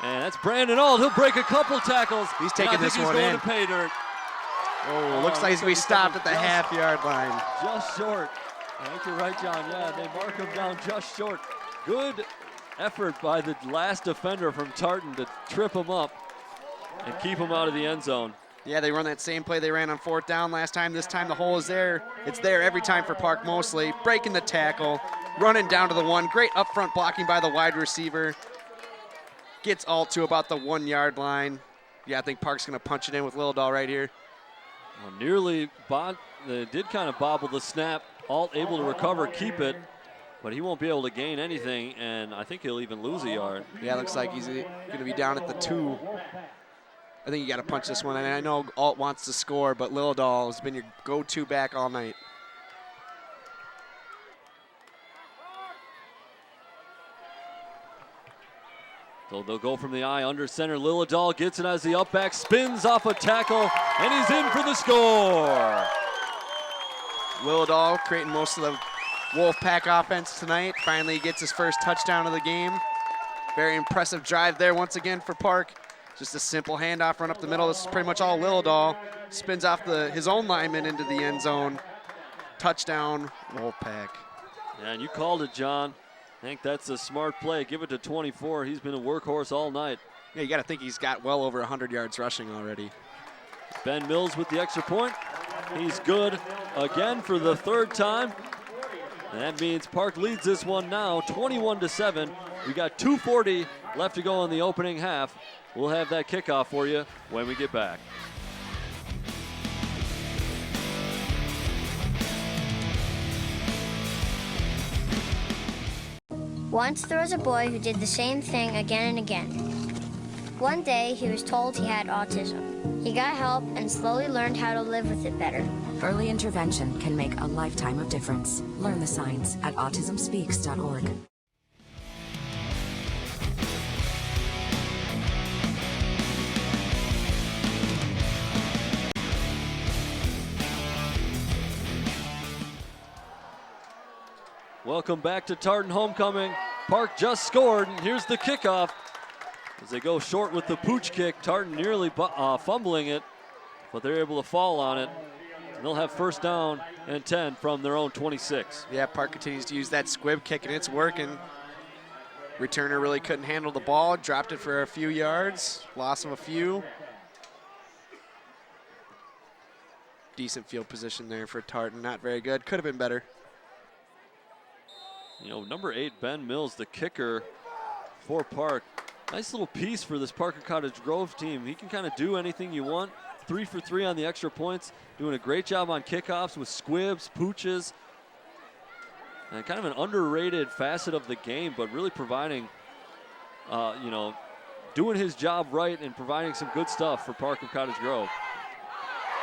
and that's Brandon Alt. He'll break a couple tackles. He's taking this one in. He's going to pay dirt. Oh, looks like he's going to be stopped at the half-yard line. Just short. I think you're right, John. Yeah, they mark him down just short. Good effort by the last defender from Tartan to trip him up and keep him out of the end zone. Yeah, they run that same play they ran on 4th down last time. This time the hole is there. It's there every time for Park mostly. Breaking the tackle, running down to the 1. Great up-front blocking by the wide receiver. Gets Alt to about the 1-yard line. Yeah, I think Park's going to punch it in with Lillidahl right here. Well, they did kind of bobble the snap. Alt able to recover, keep it. but he won't be able to gain anything, and I think he'll even lose a yard. Yeah, looks like he's going to be down at the 2. I think you got to punch this one. And I know Alt wants to score, but Lillidahl has been your go-to back all night. So they'll go from the eye under center. Lillidahl gets it as the up back, spins off a tackle, and he's in for the score. Lillidahl creating most of the Wolfpack offense tonight. Finally gets his first touchdown of the game. Very impressive drive there once again for Park. Just a simple handoff, run up the middle. This is pretty much all Lillidahl. Spins off his own lineman into the end zone. Touchdown, Wolfpack. Yeah, and you called it, John. I think that's a smart play. Give it to 24. He's been a workhorse all night. Yeah, you got to think he's got well over 100 yards rushing already. Ben Mills with the extra point. He's good again for the 3rd time. And that means Park leads this one now, 21-7. We got 2:40 left to go in the opening half. We'll have that kickoff for you when we get back. Once there was a boy who did the same thing again and again. One day, he was told he had autism. He got help and slowly learned how to live with it better. Early intervention can make a lifetime of difference. Learn the signs at autismspeaks.org. Welcome back to Tartan Homecoming. Park just scored, and here's the kickoff. As they go short with the pooch kick, Tartan nearly fumbling it, but they're able to fall on it. And they'll have 1st down and 10 from their own 26. Yeah, Park continues to use that squib kick, and it's working. Returner really couldn't handle the ball, dropped it for a few yards, loss of a few. Decent field position there for Tartan, not very good, could have been better. You know, number 8, Ben Mills, the kicker for Park. Nice little piece for this Parker Cottage Grove team. He can kind of do anything you want. 3 for 3 on the extra points. Doing a great job on kickoffs with squibs, pooches. And kind of an underrated facet of the game, but really providing, you know, doing his job right and providing some good stuff for Parker Cottage Grove.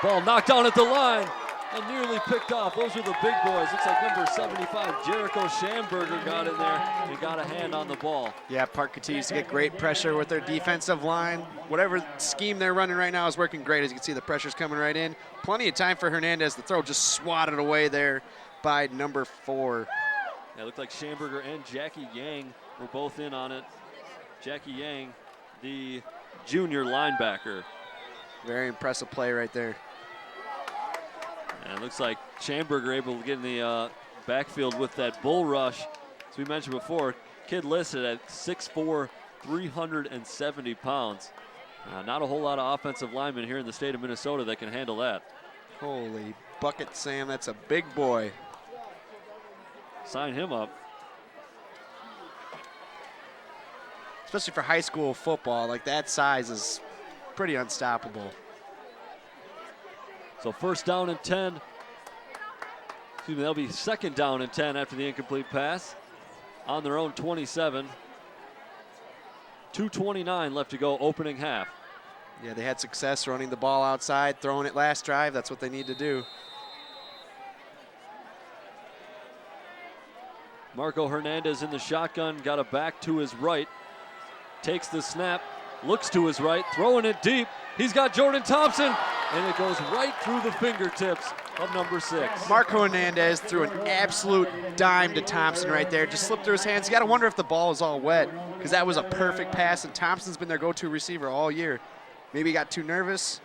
Ball knocked down at the line. And nearly picked off. Those are the big boys. Looks like number 75, Jericho Schamberger, got in there and got a hand on the ball. Yeah, Park continues to get great pressure with their defensive line. Whatever scheme they're running right now is working great. As you can see, the pressure's coming right in. Plenty of time for Hernandez to throw, just swatted away there by number 4. Yeah, it looked like Schamberger and Jackie Yang were both in on it. Jackie Yang, the junior linebacker. Very impressive play right there. And it looks like Schamberger able to get in the backfield with that bull rush. As we mentioned before, kid listed at 6'4", 370 pounds. Not a whole lot of offensive linemen here in the state of Minnesota that can handle that. Holy bucket, Sam, that's a big boy. Sign him up. Especially for high school football, like that size is pretty unstoppable. So 1st down and 10. Excuse me, that'll be 2nd down and 10 after the incomplete pass. On their own 27. 2:29 left to go, opening half. Yeah, they had success running the ball outside, throwing it last drive. That's what they need to do. Marco Hernandez in the shotgun, got a back to his right. Takes the snap, looks to his right, throwing it deep. He's got Jordan Thompson, and it goes right through the fingertips of number 6. Marco Hernandez threw an absolute dime to Thompson right there. Just slipped through his hands. You got to wonder if the ball was all wet, because that was a perfect pass, and Thompson's been their go-to receiver all year. Maybe he got too nervous.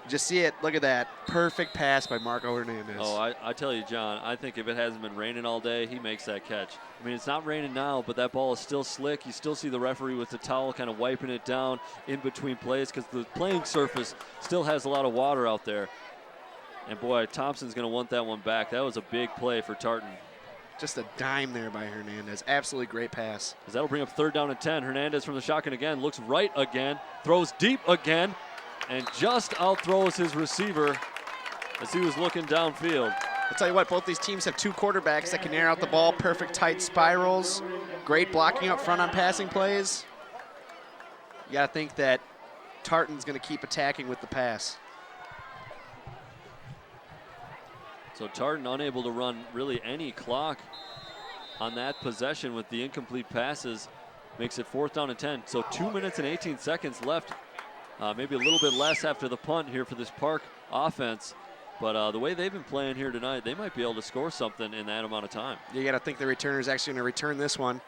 Just see it. Look at that. Perfect pass by Marco Hernandez. Oh, I tell you, John, I think if it hasn't been raining all day, he makes that catch. I mean, it's not raining now, but that ball is still slick. You still see the referee with the towel kind of wiping it down in between plays because the playing surface still has a lot of water out there. And, boy, Thompson's going to want that one back. That was a big play for Tartan. Just a dime there by Hernandez. Absolutely great pass. Because that'll bring up 3rd down and 10. Hernandez from the shotgun again, looks right again, throws deep again, and just outthrows his receiver as he was looking downfield. I'll tell you what, both these teams have two quarterbacks that can air out the ball, perfect tight spirals, great blocking up front on passing plays. You got to think that Tartan's going to keep attacking with the pass. So Tartan unable to run really any clock on that possession with the incomplete passes. Makes it 4th down and 10. So 2 minutes and 18 seconds left. Maybe a little bit less after the punt here for this Park offense. But the way they've been playing here tonight, they might be able to score something in that amount of time. You got to think the returner is actually going to return this one.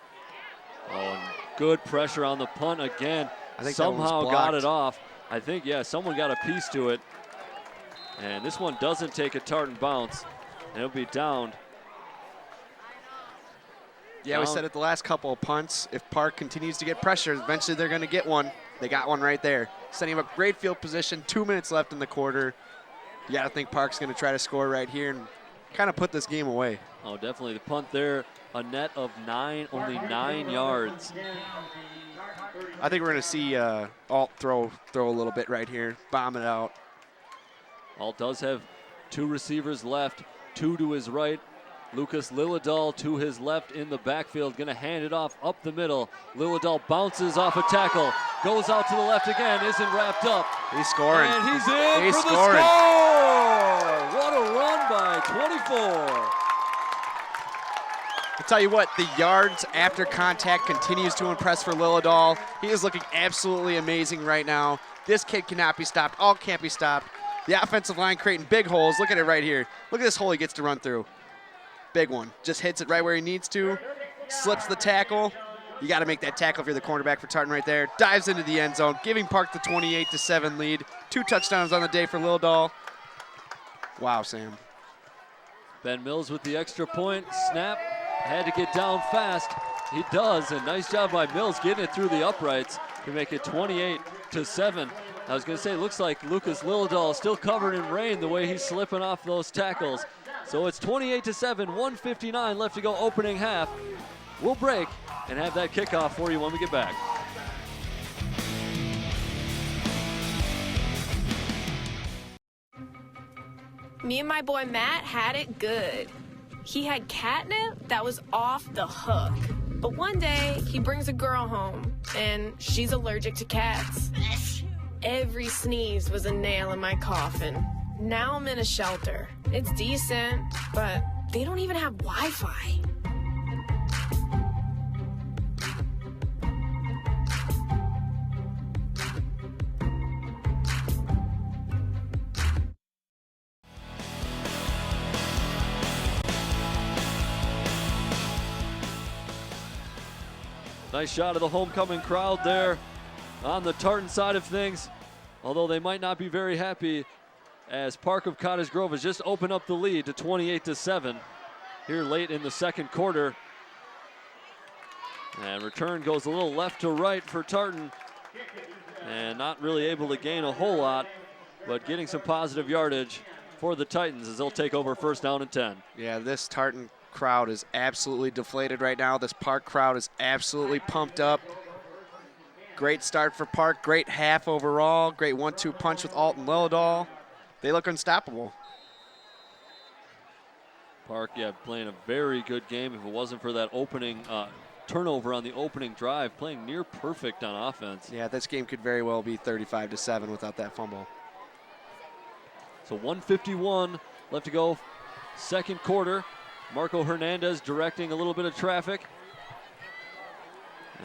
Oh, and good pressure on the punt again. I think somehow got it off. I think, yeah, someone got a piece to it. And this one doesn't take a Tartan bounce. And it'll be downed. Yeah, we said it the last couple of punts. If Park continues to get pressure, eventually they're going to get one. They got one right there. Setting up great field position, 2 minutes left in the quarter. You got to think Park's going to try to score right here and kind of put this game away. Oh, definitely. The punt there, a net of 9, only 9 yards. I think we're going to see Alt throw a little bit right here, bomb it out. Alt does have 2 receivers left, 2 to his right. Lucas Lillidahl to his left in the backfield, going to hand it off up the middle. Lillidahl bounces off a tackle, goes out to the left again, isn't wrapped up. He's scoring. And he's in he's for the scoring. score! What a run by 24. I'll tell you what, the yards after contact continues to impress for Lillidahl. He is looking absolutely amazing right now. This kid cannot be stopped. All can't be stopped. The offensive line creating big holes. Look at it right here. Look at this hole he gets to run through. Big one. Just hits it right where he needs to. Slips the tackle. You got to make that tackle if you're the cornerback for Tartan right there. Dives into the end zone, giving Park the 28-7 lead. 2 touchdowns on the day for Lillidahl. Wow, Sam. Ben Mills with the extra point. Snap. Had to get down fast. He does. And nice job by Mills getting it through the uprights to make it 28-7. I was going to say, it looks like Lucas Lillidahl is still covered in rain the way he's slipping off those tackles. So it's 28-7, 1:59 left to go opening half. We'll break and have that kickoff for you when we get back. Me and my boy Matt had it good. He had catnip that was off the hook. But one day, he brings a girl home, and she's allergic to cats. Every sneeze was a nail in my coffin. Now I'm in a shelter. It's decent, but they don't even have Wi-Fi. Nice shot of the homecoming crowd there on the Tartan side of things. Although they might not be very happy as Park of Cottage Grove has just opened up the lead to 28-7 here late in the second quarter. And return goes a little left to right for Tartan. And not really able to gain a whole lot, but getting some positive yardage for the Titans as they'll take over 1st down and 10. Yeah, this Tartan crowd is absolutely deflated right now. This Park crowd is absolutely pumped up. Great start for Park, great half overall, great 1-2 punch with Alt and Lillidahl. They look unstoppable. Park, yeah, playing a very good game. If it wasn't for that opening turnover on the opening drive, playing near perfect on offense. Yeah, this game could very well be 35-7 without that fumble. So 1:51 left to go, second quarter. Marco Hernandez directing a little bit of traffic.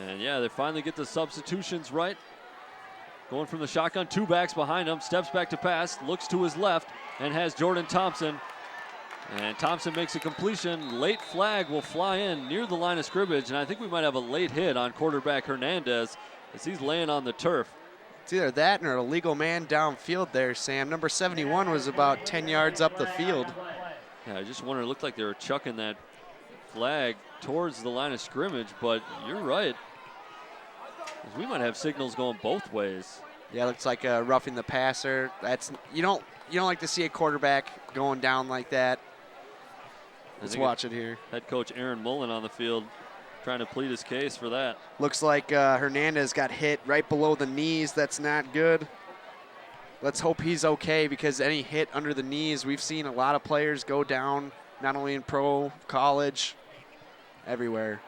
And yeah, they finally get the substitutions right. Going from the shotgun, 2 backs behind him, steps back to pass, looks to his left, and has Jordan Thompson. And Thompson makes a completion. Late flag will fly in near the line of scrimmage, and I think we might have a late hit on quarterback Hernandez as he's laying on the turf. It's either that or a legal man downfield there, Sam. Number 71 was about 10 yards up the field. Yeah, I just wondered, it looked like they were chucking that flag towards the line of scrimmage, but you're right. We might have signals going both ways. Yeah, looks like roughing the passer. That's you don't like to see a quarterback going down like that. Let's watch it here. Head coach Aaron Mullen on the field trying to plead his case for that. Looks like Hernandez got hit right below the knees. That's not good. let's hope he's okay, because any hit under the knees, we've seen a lot of players go down, not only in pro, college, everywhere.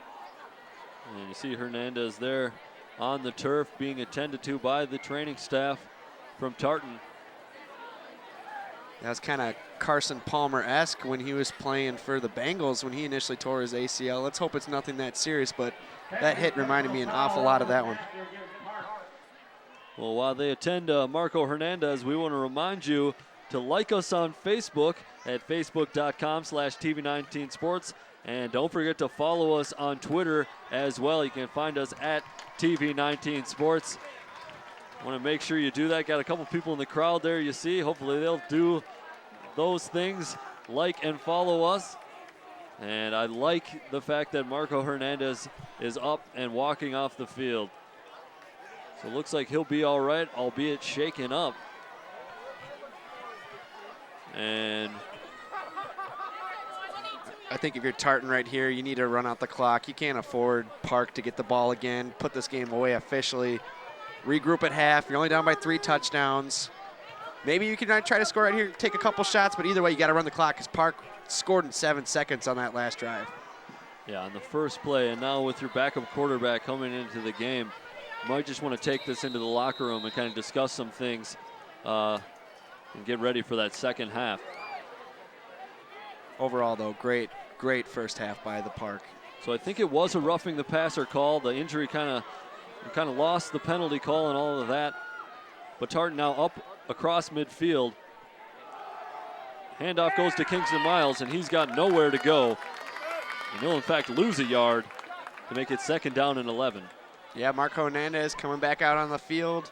And you see Hernandez there on the turf being attended to by the training staff from Tartan. That was kind of Carson Palmer-esque when he was playing for the Bengals when he initially tore his ACL. Let's hope it's nothing that serious, but that hit reminded me an awful lot of that one. Well, while they attend Marco Hernandez, we want to remind you to like us on Facebook at facebook.com/TV19 Sports. And don't forget to follow us on Twitter as well. You can find us at TV19 Sports. Want to make sure you do that. Got a couple people in the crowd there, you see. Hopefully they'll do those things, like and follow us. And I like the fact that Marco Hernandez is up and walking off the field. So it looks like he'll be all right, albeit shaken up. And I think if you're Tartan right here, you need to run out the clock. You can't afford Park to get the ball again, put this game away officially. Regroup at half. You're only down by 3 touchdowns. Maybe you can try to score right here, take a couple shots, but either way, you got to run the clock because Park scored in 7 seconds on that last drive. Yeah, on the first play, and now with your backup quarterback coming into the game, you might just want to take this into the locker room and kind of discuss some things and get ready for that second half. Overall, though, great first half by the Park. So I think it was a roughing the passer call. The injury kind of lost the penalty call and all of that. But Tartan now up across midfield. Handoff goes to Kingston Miles, and he's got nowhere to go. And he'll, in fact, lose a yard to make it 2nd down and 11. Yeah, Marco Hernandez coming back out on the field.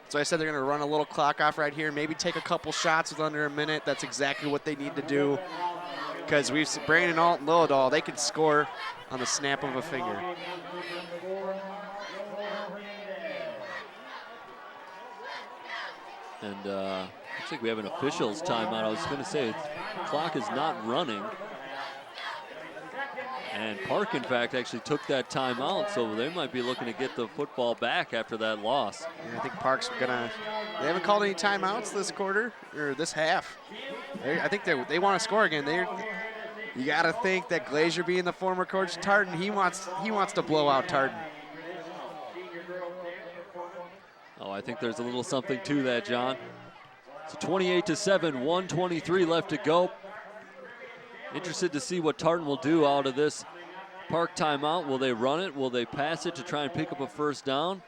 So I said they're going to run a little clock off right here, maybe take a couple shots with under a minute. That's exactly what they need to do. Because we've seen Brandon Alt and Lillidahl, they can score on the snap of a finger. And looks like we have an official's timeout. I was going to say, the clock is not running. And Park, in fact, actually took that timeout, so they might be looking to get the football back after that loss. Yeah, I think Park's gonna. They haven't called any timeouts this quarter or this half. I think they want to score again. You got to think that Glazier, being the former coach of Tartan, he wants to blow out Tartan. Oh, I think there's a little something to that, John. So 28-7, 1:23 left to go. Interested to see what Tartan will do out of this Park timeout. Will they run it? Will they pass it to try and pick up a first down?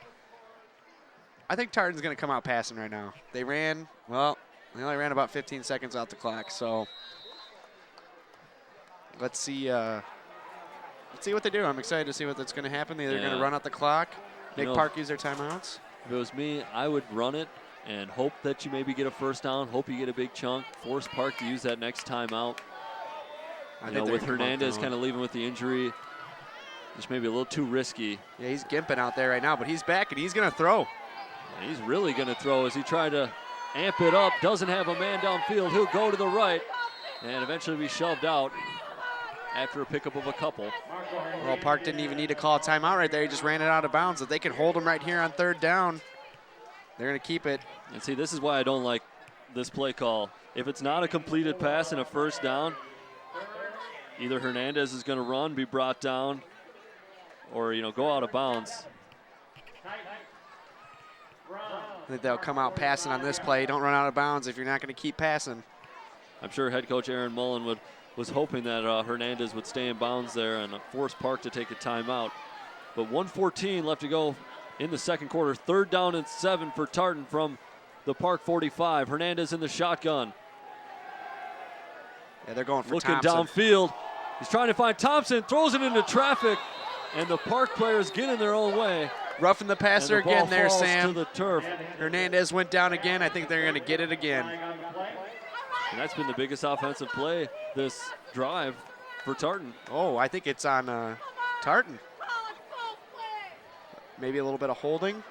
I think Tartan's going to come out passing right now. They only ran about 15 seconds out the clock, so let's see what they do. I'm excited to see what's going to happen. They're going to run out the clock, make Park use their timeouts. If it was me, I would run it and hope that you maybe get a first down, hope you get a big chunk, force Park to use that next timeout. With Hernandez kind of leaving with the injury, just maybe a little too risky. Yeah, he's gimping out there right now, but he's back and he's going to throw. And he's really going to throw as he tried to amp it up. Doesn't have a man downfield. He'll go to the right and eventually be shoved out after a pickup of a couple. Well, Park didn't even need to call a timeout right there. He just ran it out of bounds. If they can hold him right here on 3rd down, they're going to keep it. And see, this is why I don't like this play call. If it's not a completed pass and a first down, either Hernandez is going to run, be brought down, or, go out of bounds. I think they'll come out passing on this play. Don't run out of bounds if you're not going to keep passing. I'm sure head coach Aaron Mullen was hoping that Hernandez would stay in bounds there and force Park to take a timeout. But 1:14 left to go in the second quarter. 3rd down and 7 for Tartan from the Park 45. Hernandez in the shotgun. Yeah, they're going for Looking Thompson. downfield. He's trying to find Thompson, throws it into traffic, and the Park players get in their own way. Roughing the passer again there, Sam. To the turf. Hernandez went down again. I think they're going to get it again. And that's been the biggest offensive play this drive for Tartan. Oh, I think it's on Tartan. Maybe a little bit of holding.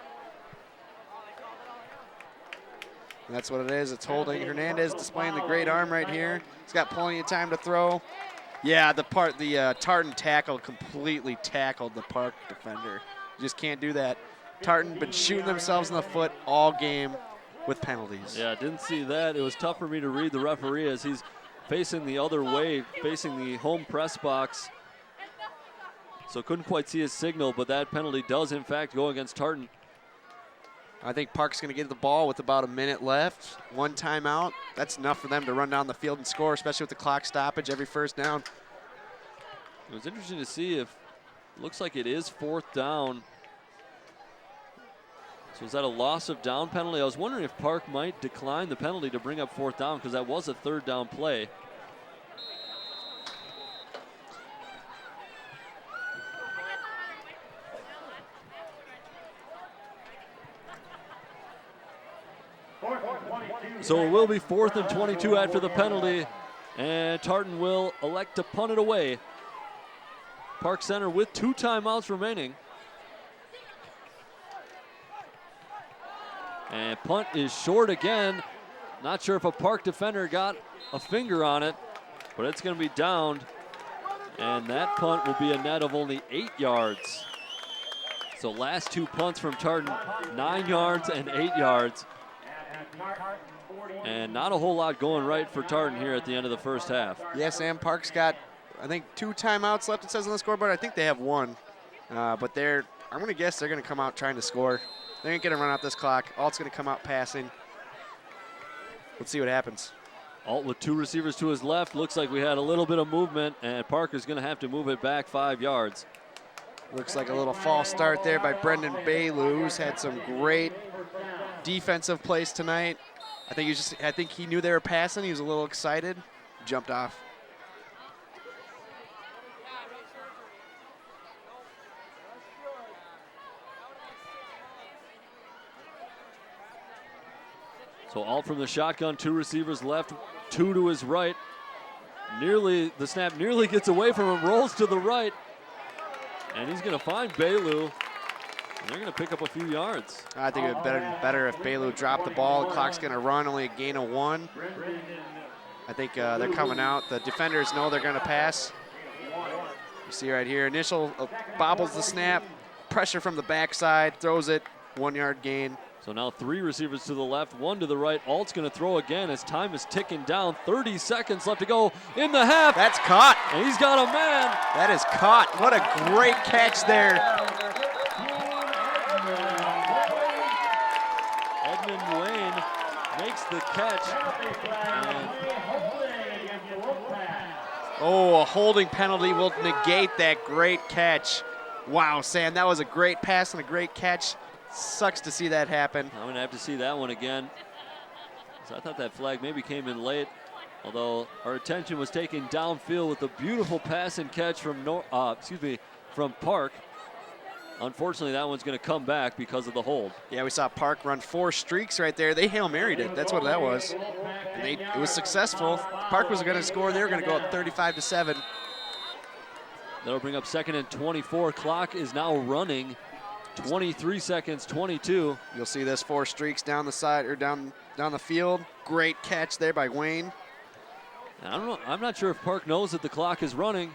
And that's what it is. It's holding. Hernandez displaying the great arm right here. He's got plenty of time to throw. Yeah, the Tartan tackle completely tackled the Park defender. You just can't do that. Tartan been shooting themselves in the foot all game. with penalties. Yeah, didn't see that. It was tough for me to read the referee as he's facing the other way, facing the home press box. So couldn't quite see his signal, but that penalty does in fact go against Tartan. I think Park's going to get the ball with about a minute left. One timeout. That's enough for them to run down the field and score, especially with the clock stoppage every first down. It was interesting to see if, looks like it is 4th down. So is that a loss of down penalty? I was wondering if Park might decline the penalty to bring up 4th down because that was a 3rd down play. So it will be 4th and 22 after the penalty, and Tartan will elect to punt it away. Park Center with 2 timeouts remaining. And punt is short again. Not sure if a Park defender got a finger on it, but it's going to be downed. And that punt will be a net of only 8 yards. So last 2 punts from Tartan, 9 yards and 8 yards. And not a whole lot going right for Tartan here at the end of the first half. Yeah, Sam, Park's got, I think, 2 timeouts left, it says on the scoreboard. I think they have 1. But I'm going to guess they're going to come out trying to score. They ain't going to run out this clock. Alt's going to come out passing. Let's see what happens. Alt with 2 receivers to his left. Looks like we had a little bit of movement, and Parker's going to have to move it back 5 yards. Looks like a little false start there by Brendan Bailu, who's had some great defensive plays tonight. I think he knew they were passing. He was a little excited. Jumped off. So Alt from the shotgun, 2 receivers left, 2 to his right. The snap nearly gets away from him, rolls to the right. And he's going to find Bailu. And they're going to pick up a few yards. I think it would be better if Bailu dropped the ball. The clock's going to run, only a gain of 1. I think they're coming out. The defenders know they're going to pass. You see right here, initial bobbles the snap, pressure from the backside, throws it, 1 yard gain. So now 3 receivers to the left, 1 to the right. Alt's going to throw again as time is ticking down. 30 seconds left to go in the half. That's caught. And he's got a man. That is caught. What a great catch there. Edmund Wayne makes the catch. Oh, a holding penalty will negate that great catch. Wow, Sam, that was a great pass and a great catch. Sucks to see that happen. I'm going to have to see that one again. So I thought that flag maybe came in late, although our attention was taken downfield with a beautiful pass and catch from Park. Unfortunately, that one's going to come back because of the hold. Yeah, we saw Park run 4 streaks right there. They Hail Married it. That's what that was. And it was successful. Park was going to score. They were going to go up 35-7. That'll bring up 2nd and 24. Clock is now running. 23 seconds, 22. You'll see this 4 streaks down the side or down the field. Great catch there by Wayne. I don't know. I'm not sure if Park knows that the clock is running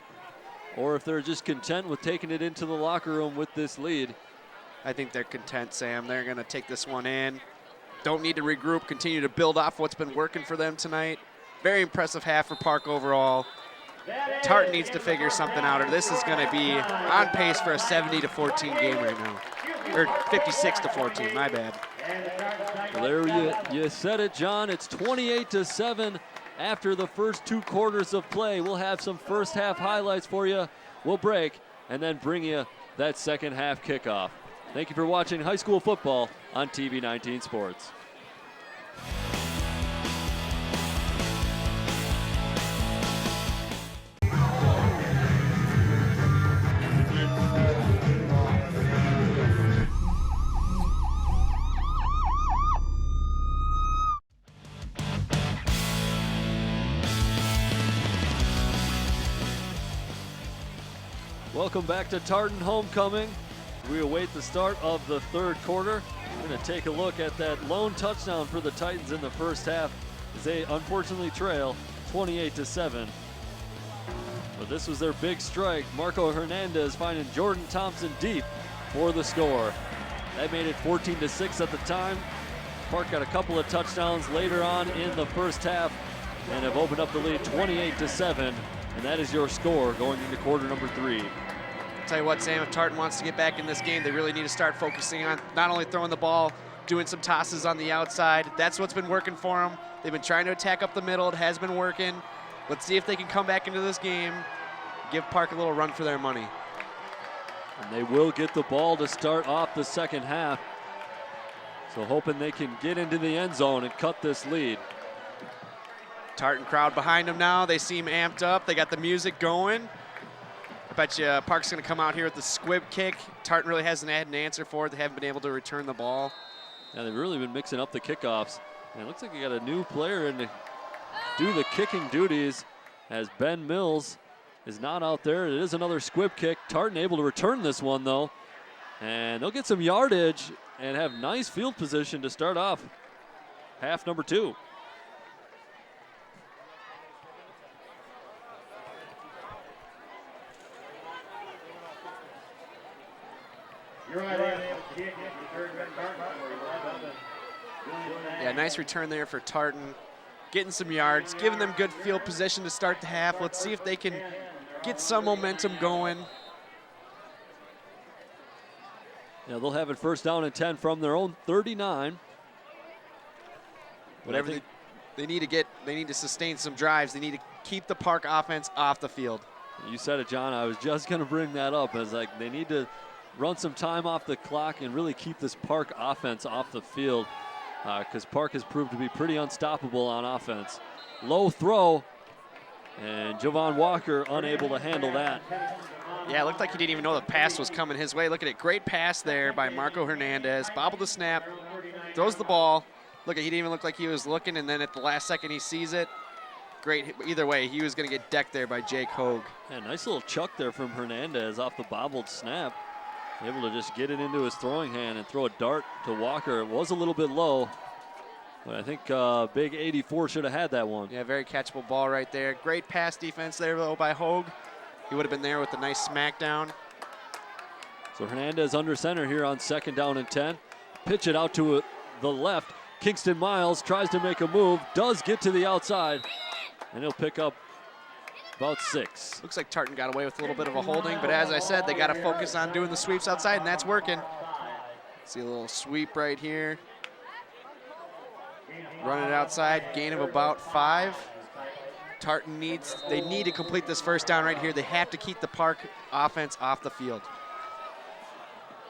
or if they're just content with taking it into the locker room with this lead. I think they're content, Sam. They're going to take this one in. Don't need to regroup, continue to build off what's been working for them tonight. Very impressive half for Park overall. Tartan needs to figure something out, or this is going to be on pace for a 70-14 game right now. Or 56-14, my bad. Well, there you said it, John. It's 28-7 after the first 2 quarters of play. We'll have some first half highlights for you. We'll break and then bring you that second half kickoff. Thank you for watching high school football on TV 19 Sports. Welcome back to Tartan Homecoming. We await the start of the 3rd quarter. We're going to take a look at that lone touchdown for the Titans in the first half as they unfortunately trail 28-7. But this was their big strike. Marco Hernandez finding Jordan Thompson deep for the score. That made it 14-6 at the time. Park got a couple of touchdowns later on in the first half and have opened up the lead 28-7. And that is your score going into quarter number 3. Tell you what, Sam, if Tartan wants to get back in this game, they really need to start focusing on not only throwing the ball, doing some tosses on the outside. That's what's been working for them. They've been trying to attack up the middle. It has been working. Let's see if they can come back into this game, give Park a little run for their money. And they will get the ball to start off the second half. So hoping they can get into the end zone and cut this lead. Tartan crowd behind them now. They seem amped up. They got the music going. I bet you Park's going to come out here with the squib kick. Tartan really hasn't had an answer for it. They haven't been able to return the ball. Yeah, they've really been mixing up the kickoffs. And it looks like they got a new player in to do the kicking duties as Ben Mills is not out there. It is another squib kick. Tartan able to return this one, though. And they'll get some yardage and have nice field position to start off half number 2. Yeah, nice return there for Tartan. Getting some yards, giving them good field position to start the half. Let's see if they can get some momentum going. Yeah, they'll have it first down and 10 from their own 39. Whatever they need to get, they need to sustain some drives. They need to keep the Park offense off the field. You said it, John. I was just going to bring that up. It's like they need to run some time off the clock and really keep this Park offense off the field because Park has proved to be pretty unstoppable on offense. Low throw, and Javon Walker unable to handle that. Yeah, it looked like he didn't even know the pass was coming his way. Look at it, great pass there by Marco Hernandez. Bobbled the snap, throws the ball. Look, he didn't even look like he was looking, and then at the last second he sees it. Great, either way, he was going to get decked there by Jake Hogue. Yeah, nice little chuck there from Hernandez off the bobbled snap. Able to just get it into his throwing hand and throw a dart to Walker. It was a little bit low, but I think big 84 should have had that one. Yeah, very catchable ball right there. Great pass defense there, though, by Hogue. He would have been there with a nice smackdown. So Hernandez under center here on second down and 10. Pitch it out to the left. Kingston Miles tries to make a move, does get to the outside, and he'll pick up about 6. Looks like Tartan got away with a little bit of a holding, but as I said, they got to focus on doing the sweeps outside, and that's working. See a little sweep right here. Run it outside, gain of about 5. Tartan they need to complete this first down right here. They have to keep the Park offense off the field.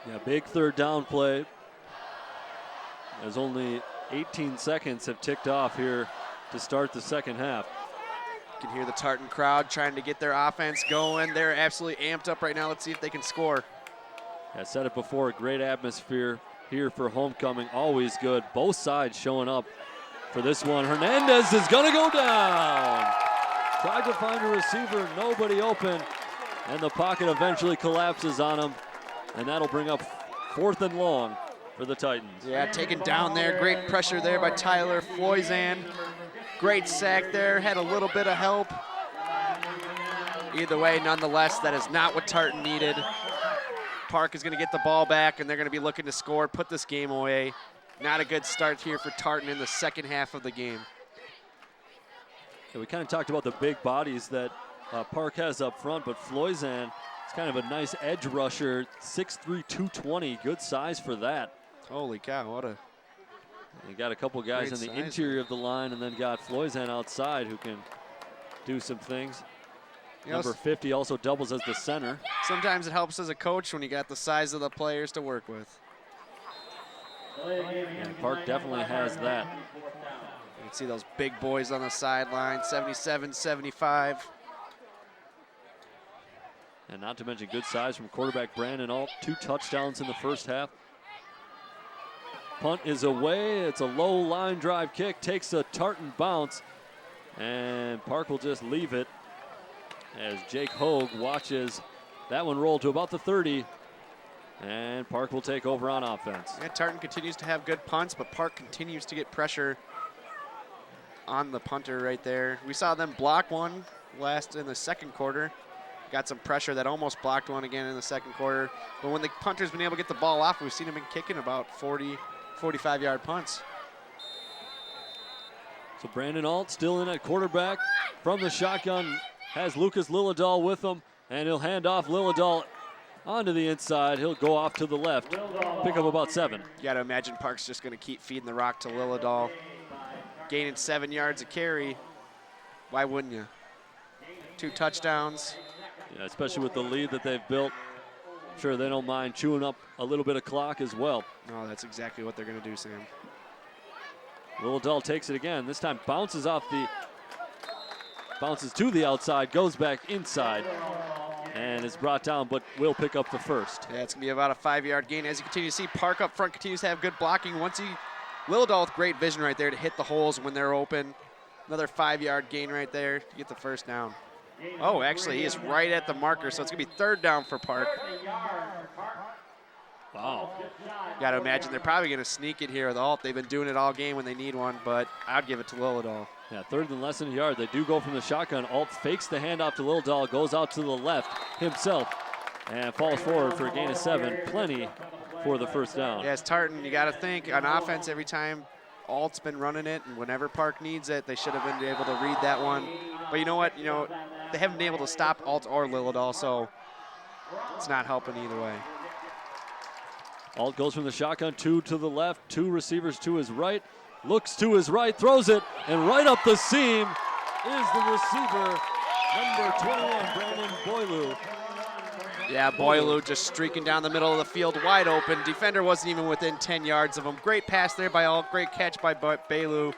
Yeah, big third down play. As only 18 seconds have ticked off here to start the second half. You can hear the Tartan crowd trying to get their offense going. They're absolutely amped up right now. Let's see if they can score. I said it before, great atmosphere here for homecoming. Always good. Both sides showing up for this one. Hernandez is going to go down. Tried to find a receiver, nobody open, and the pocket eventually collapses on him, and that'll bring up 4th and long for the Titans. Yeah, taken down there. Great pressure there by Tyler Floizan. Great sack there, had a little bit of help. Either way, nonetheless, that is not what Tartan needed. Park is going to get the ball back, and they're going to be looking to score, put this game away. Not a good start here for Tartan in the second half of the game. Yeah, we kind of talked about the big bodies that Park has up front, but Floizan is kind of a nice edge rusher, 6'3", 220, good size for that. Holy cow, what a... You got a couple guys in the interior of the line, and then got Floizan outside who can do some things. Number 50 also doubles as the center. Sometimes it helps as a coach when you got the size of the players to work with. And Park definitely has that. You can see those big boys on the sideline, 77, 75. And not to mention good size from quarterback Brandon Alt. 2 touchdowns in the first half. Punt is away. It's a low line drive kick. Takes a Tartan bounce. And Park will just leave it as Jake Hogue watches that one roll to about the 30. And Park will take over on offense. Yeah, Tartan continues to have good punts, but Park continues to get pressure on the punter right there. We saw them block one last in the second quarter. Got some pressure that almost blocked one again in the second quarter. But when the punter's been able to get the ball off, we've seen him been kicking about 40, 45-yard punts. So Brandon Alt still in at quarterback. From the shotgun, has Lucas Lillidahl with him, and he'll hand off Lillidahl onto the inside. He'll go off to the left, pick up about 7. You got to imagine Park's just going to keep feeding the rock to Lillidahl. Gaining 7 yards a carry. Why wouldn't you? 2 touchdowns. Yeah, especially with the lead that they've built. I'm sure they don't mind chewing up a little bit of clock as well. No, that's exactly what they're going to do, Sam. Lillidahl takes it again. This time bounces to the outside, goes back inside, and is brought down, but will pick up the first. Yeah, it's going to be about a 5-yard gain. As you continue to see, Park up front continues to have good blocking. Lillidahl with great vision right there to hit the holes when they're open. Another 5-yard gain right there to get the first down. Oh, actually, he is right at the marker, so it's going to be 3rd down for Park. Wow. Got to imagine they're probably going to sneak it here with Alt. They've been doing it all game when they need one, but I'd give it to Lillidahl. Yeah, 3rd and less than a yard. They do go from the shotgun. Alt fakes the handoff to Lillidahl, goes out to the left himself, and falls forward for a gain of 7. Plenty for the first down. Yeah, it's Tartan. You got to think on offense every time Alt's been running it, and whenever Park needs it, they should have been able to read that one. But you know what? They haven't been able to stop Alt or Lillidahl, so it's not helping either way. Alt goes from the shotgun, 2 to the left, 2 receivers to his right, looks to his right, throws it, and right up the seam is the receiver, number 21, Brandon Boileau. Yeah, Boileau just streaking down the middle of the field, wide open. Defender wasn't even within 10 yards of him. Great pass there by Alt, great catch by Boileau.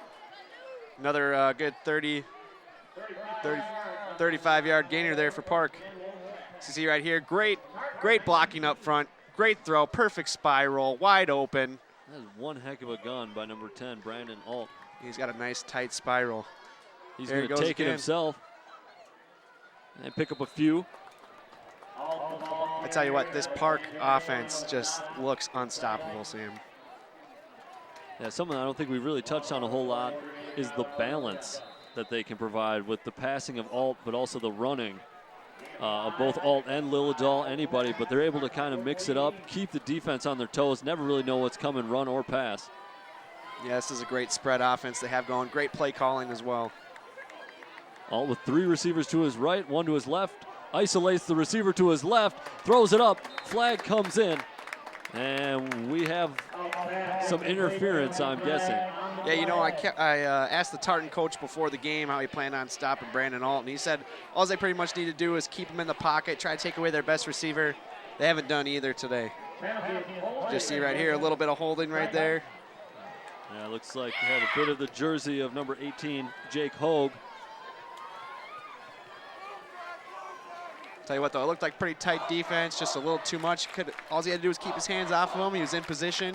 Another good 35-yard gainer there for Park. So you see right here, great blocking up front. Great throw, perfect spiral, wide open. That is one heck of a gun by number 10, Brandon Alt. He's got a nice tight spiral. He's going to take it himself and pick up a few. I tell you what, this Park offense just looks unstoppable, Sam. Yeah, something I don't think we've really touched on a whole lot is the balance that they can provide with the passing of Alt, but also the running of both Alt and Lillidahl, anybody, but they're able to kind of mix it up, keep the defense on their toes, never really know what's coming, run or pass. Yeah, this is a great spread offense they have going. Great play calling as well. Alt with 3 receivers to his right, 1 to his left, isolates the receiver to his left, throws it up, flag comes in, and we have some interference, I'm guessing. Yeah, I asked the Tartan coach before the game how he planned on stopping Brandon Alt, and he said all they pretty much need to do is keep him in the pocket, try to take away their best receiver. They haven't done either today. Just see right here, a little bit of holding right there. Yeah, looks like he had a bit of the jersey of number 18, Jake Hogue. Tell you what, though, it looked like pretty tight defense, just a little too much. All he had to do was keep his hands off of him. He was in position.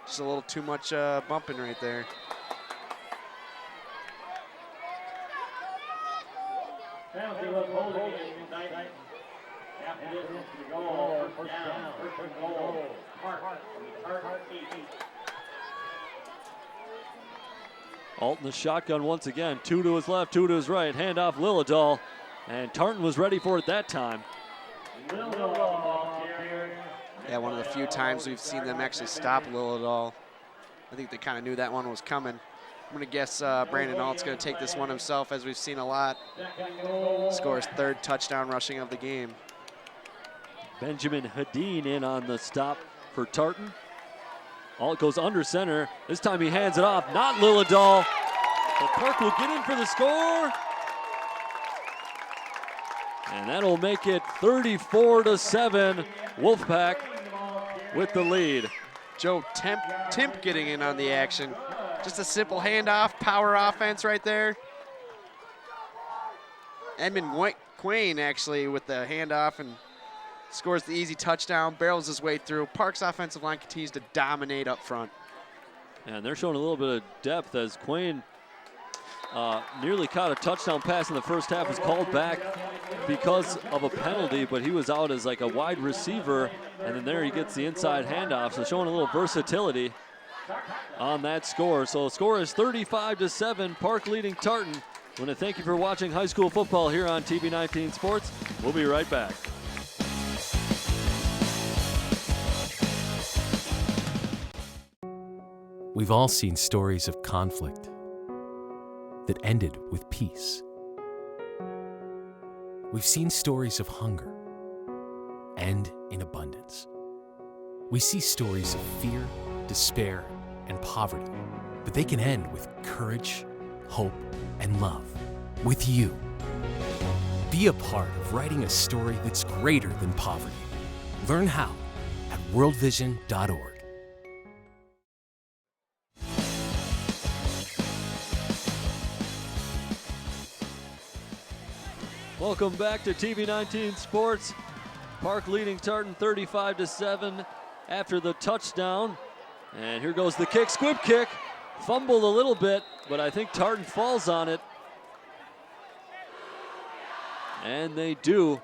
Just a little too much bumping right there. Alt in the shotgun once again. 2 to his left, 2 to his right. Handoff Lillidahl. And Tartan was ready for it that time. Yeah, one of the few times we've seen them actually stop Lillidahl. I think they kind of knew that one was coming. I'm going to guess Brandon Alt's going to take this one himself, as we've seen a lot. Scores 3rd touchdown rushing of the game. Benjamin Hadeen in on the stop for Tartan. Alt goes under center. This time he hands it off, not Lillidahl. But Park will get in for the score. And that'll make it 34-7. Wolfpack with the lead. Joe Timp getting in on the action. Just a simple handoff, power offense right there. Edmund Quain actually with the handoff and scores the easy touchdown, barrels his way through. Park's offensive line continues to dominate up front. And they're showing a little bit of depth as Quain nearly caught a touchdown pass in the first half, was called back because of a penalty, but he was out as like a wide receiver, and then there he gets the inside handoff, so showing a little versatility on that score. So the score is 35-7, Park leading Tartan. I want to thank you for watching high school football here on TV19 Sports. We'll be right back. We've all seen stories of conflict, that ended with peace. We've seen stories of hunger end in abundance. We see stories of fear, despair, and poverty, but they can end with courage, hope, and love. With you. Be a part of writing a story that's greater than poverty. Learn how at worldvision.org. Welcome back to TV19 Sports. Park leading Tartan 35-7 after the touchdown. And here goes the kick, squib kick. Fumbled a little bit, but I think Tartan falls on it. And they do.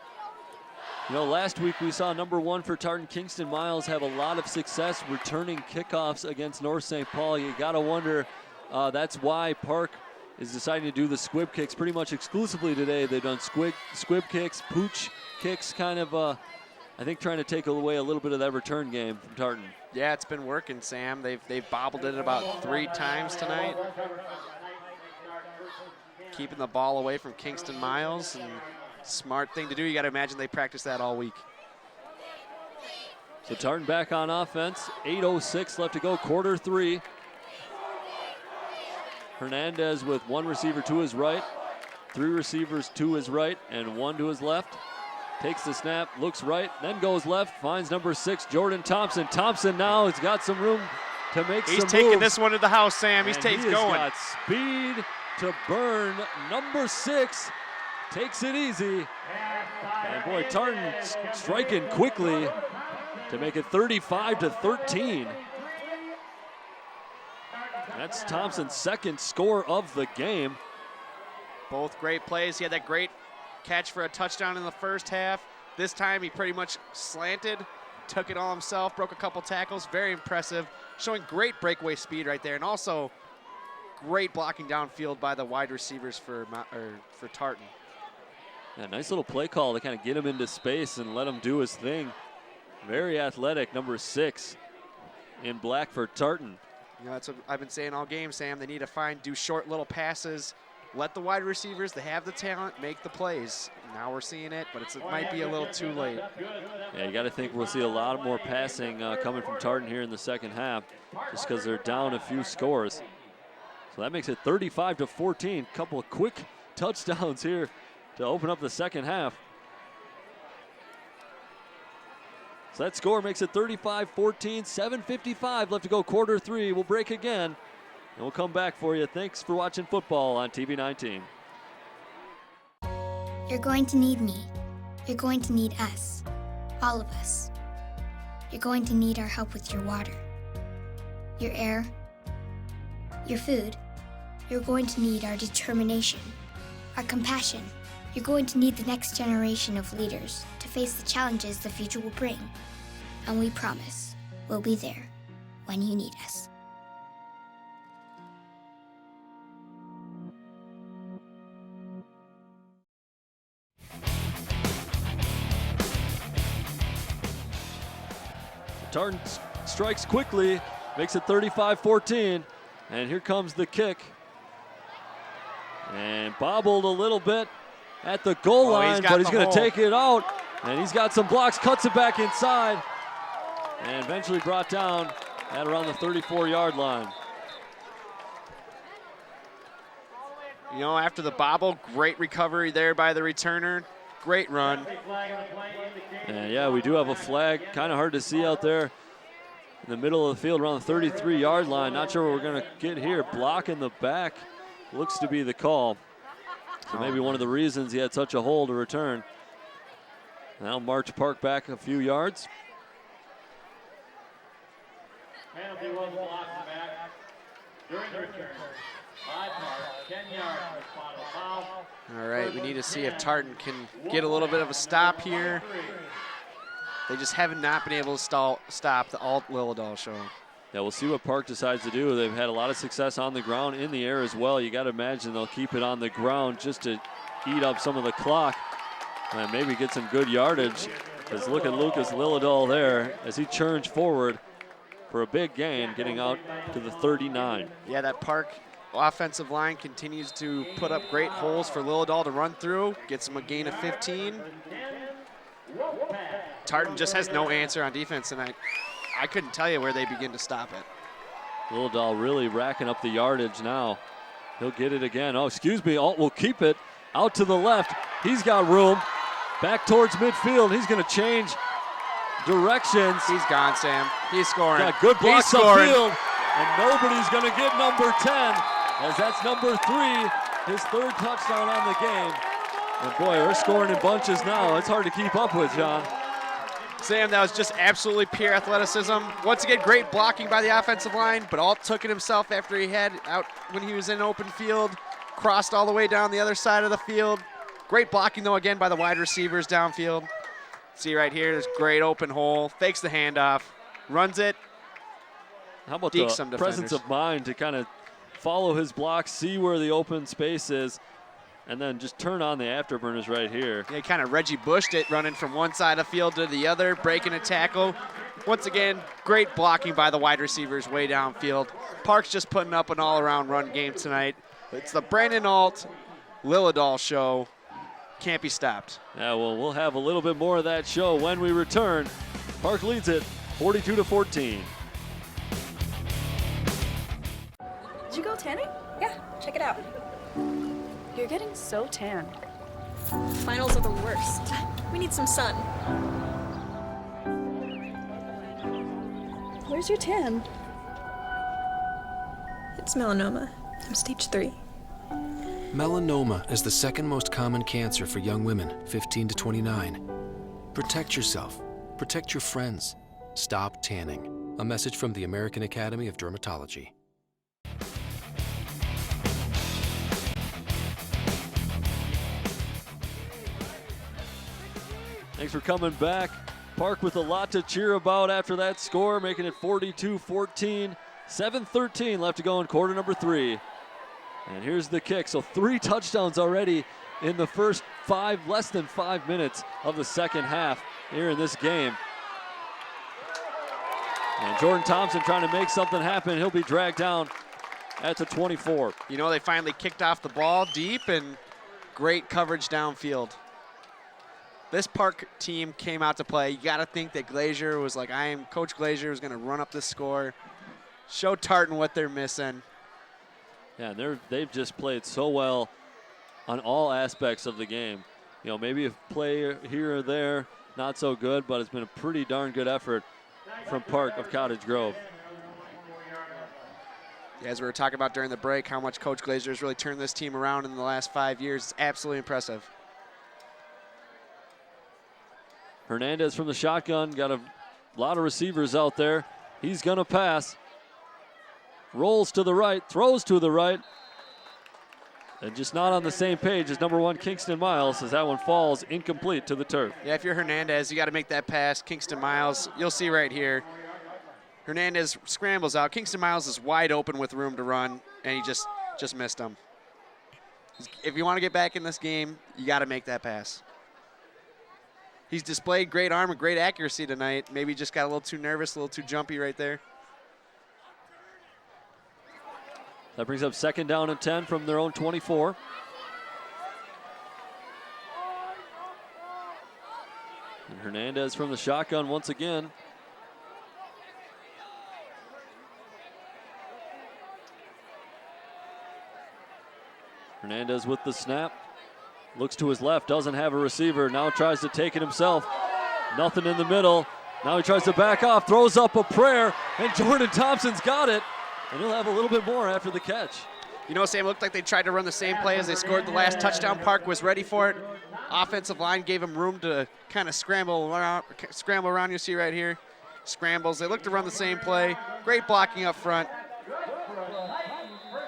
You know, last week we saw number 1 for Tartan, Kingston Miles, have a lot of success returning kickoffs against North St. Paul. You gotta wonder, that's why Park is deciding to do the squib kicks pretty much exclusively today. They've done squib kicks, pooch kicks, kind of, I think trying to take away a little bit of that return game from Tartan. Yeah, it's been working, Sam. They've bobbled it about 3 times tonight. Keeping the ball away from Kingston Miles, and smart thing to do. You got to imagine they practice that all week. So Tartan back on offense. 8:06 left to go, quarter 3. Hernandez with 1 receiver to his right, 3 receivers to his right, and 1 to his left. Takes the snap, looks right, then goes left, finds number 6, Jordan Thompson. Thompson now has got some room to make some moves. He's taking this one to the house, Sam. He's going. He's got speed to burn. Number 6 takes it easy. And boy, Tartan striking quickly to make it 35-13. That's Thompson's 2nd score of the game. Both great plays. He had that great catch for a touchdown in the first half. This time he pretty much slanted, took it all himself, broke a couple tackles. Very impressive, showing great breakaway speed right there, and also great blocking downfield by the wide receivers for Tartan. Yeah, nice little play call to kind of get him into space and let him do his thing. Very athletic, number 6 in black for Tartan. You know, that's what I've been saying all game, Sam. They need to do short little passes. Let the wide receivers, they have the talent, make the plays. Now we're seeing it, but it might be a little too late. Yeah, you got to think we'll see a lot more passing coming from Tartan here in the second half, just because they're down a few scores. So that makes it 35-14. Couple of quick touchdowns here to open up the second half. So that score makes it 35-14, 7:55 left to go, quarter 3. We'll break again, and we'll come back for you. Thanks for watching football on TV19. You're going to need me. You're going to need us. All of us. You're going to need our help with your water, your air, your food. You're going to need our determination, our compassion. You're going to need the next generation of leaders to face the challenges the future will bring. And we promise we'll be there when you need us. Tartan strikes quickly, makes it 35-14, and here comes the kick. And bobbled a little bit at the goal line, but he's going to take it out, and he's got some blocks, cuts it back inside, and eventually brought down at around the 34-yard line. You know, after the bobble, great recovery there by the returner. Great run. And yeah, we do have a flag. Kind of hard to see out there in the middle of the field around the 33-yard line. Not sure what we're going to get here. Block in the back looks to be the call. So maybe one of the reasons he had such a hole to return. Now march Park back a few yards. Penalty was blocked back during the return. By Park, 10 yards, final foul. All right, we need to see if Tartan can get a little bit of a stop here. They just have not been able to stop the Alt Lilladal show. Yeah, we'll see what Park decides to do. They've had a lot of success on the ground, in the air as well. You got to imagine they'll keep it on the ground just to eat up some of the clock and maybe get some good yardage. Because look at Lucas Lilladal there as he churns forward for a big gain, getting out to the 39. Yeah, that Park offensive line continues to put up great holes for Lillidahl to run through. Gets him a gain of 15. Tartan just has no answer on defense, and I couldn't tell you where they begin to stop it. Lillidahl really racking up the yardage now. He'll get it again. Oh, excuse me. Alt will keep it out to the left. He's got room. Back towards midfield. He's going to change directions. He's gone, Sam. He's scoring. Got good blocks upfield, and nobody's going to get number 10, as that's number 3, his 3rd touchdown on the game. And boy, they're scoring in bunches now. It's hard to keep up with, John. Sam, that was just absolutely pure athleticism. Once again, great blocking by the offensive line, but Alt took it himself after he had out when he was in open field, crossed all the way down the other side of the field. Great blocking, though, again, by the wide receivers downfield. See right here, there's great open hole, fakes the handoff, runs it. How about the presence of mind to kind of follow his block, see where the open space is, and then just turn on the afterburners right here. Yeah, he kind of Reggie Bushed it, running from one side of the field to the other, breaking a tackle. Once again, great blocking by the wide receivers way downfield. Park's just putting up an all-around run game tonight. It's the Brandon Alt Lillidahl show. Can't be stopped. Yeah, well, we'll have a little bit more of that show when we return. Park leads it 42-14. Did you go tanning? Yeah, check it out. You're getting so tan. Finals are the worst. We need some sun. Where's your tan? It's melanoma. I'm stage 3. Melanoma is the 2nd most common cancer for young women, 15 to 29. Protect yourself. Protect your friends. Stop tanning. A message from the American Academy of Dermatology. Thanks for coming back. Park with a lot to cheer about after that score, making it 42-14. 7:13 left to go in quarter number 3. And here's the kick. So 3 touchdowns already in the first less than 5 minutes of the second half here in this game. And Jordan Thompson trying to make something happen. He'll be dragged down at the 24. You know, they finally kicked off the ball deep and great coverage downfield. This Park team came out to play. You got to think that Glazier was like, Coach Glazier was going to run up the score, show Tartan what they're missing. Yeah, they've just played so well on all aspects of the game. You know, maybe a play here or there, not so good, but it's been a pretty darn good effort from Park of Cottage Grove. Yeah, as we were talking about during the break, how much Coach Glazier has really turned this team around in the last 5 years. It's absolutely impressive. Hernandez from the shotgun, got a lot of receivers out there. He's going to pass. Rolls to the right, throws to the right, and just not on the same page as number 1 Kingston Miles, as that one falls incomplete to the turf. Yeah, if you're Hernandez, you got to make that pass. Kingston Miles, you'll see right here. Hernandez scrambles out. Kingston Miles is wide open with room to run, and he just missed him. If you want to get back in this game, you got to make that pass. He's displayed great arm and great accuracy tonight. Maybe just got a little too nervous, a little too jumpy right there. That brings up 2nd down and 10 from their own 24. And Hernandez from the shotgun once again. Hernandez with the snap. Looks to his left, doesn't have a receiver. Now tries to take it himself. Nothing in the middle. Now he tries to back off, throws up a prayer, and Jordan Thompson's got it. And he'll have a little bit more after the catch. You know, Sam, it looked like they tried to run the same play as they scored the last touchdown. Park was ready for it. Offensive line gave him room to kind of scramble around. You see right here. Scrambles. They look to run the same play. Great blocking up front.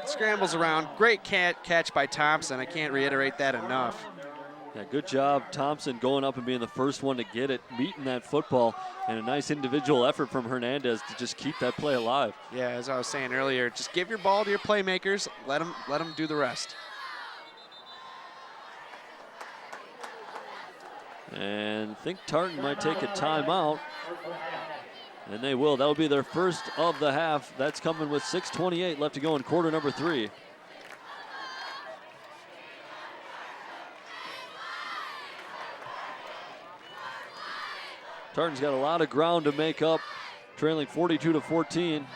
Scrambles around. Great catch by Thompson. I can't reiterate that enough. Yeah, good job, Thompson, going up and being the first one to get it, meeting that football, and a nice individual effort from Hernandez to just keep that play alive. Yeah, as I was saying earlier, just give your ball to your playmakers. Let them do the rest. And I think Tartan might take a timeout. And they will. That will be their first of the half. That's coming with 6:28 left to go in quarter number 3. Tartan's got a lot of ground to make up, trailing 42-14.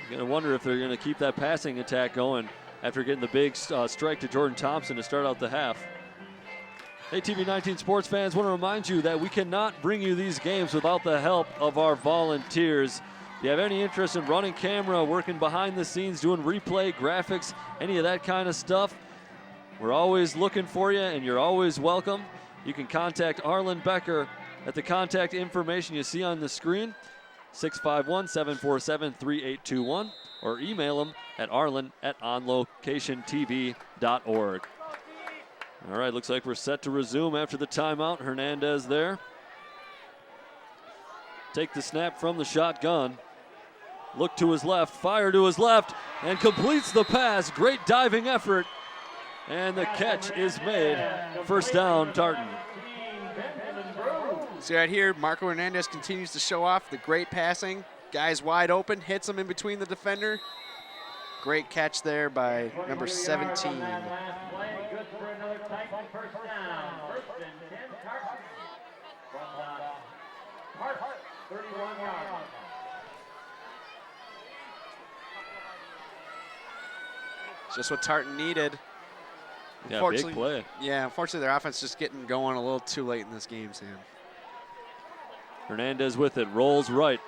You're gonna wonder if they're gonna keep that passing attack going after getting the big strike to Jordan Thompson to start out the half. Hey, TV19 sports fans, want to remind you that we cannot bring you these games without the help of our volunteers. If you have any interest in running camera, working behind the scenes, doing replay, graphics, any of that kind of stuff, we're always looking for you and you're always welcome. You can contact Arlen Becker at the contact information you see on the screen, 651-747-3821, or email him at arlen@onlocationtv.org. All right, looks like we're set to resume after the timeout. Hernandez there. Take the snap from the shotgun. Look to his left, fire to his left, and completes the pass. Great diving effort. And the catch is made. First down, Tartan. See right here, Marco Hernandez continues to show off the great passing. Guy's wide open, hits him in between the defender. Great catch there by number 17. Just what Tartan needed. Yeah, big play. Yeah, unfortunately their offense just getting going a little too late in this game, Sam. Hernandez with it, rolls right.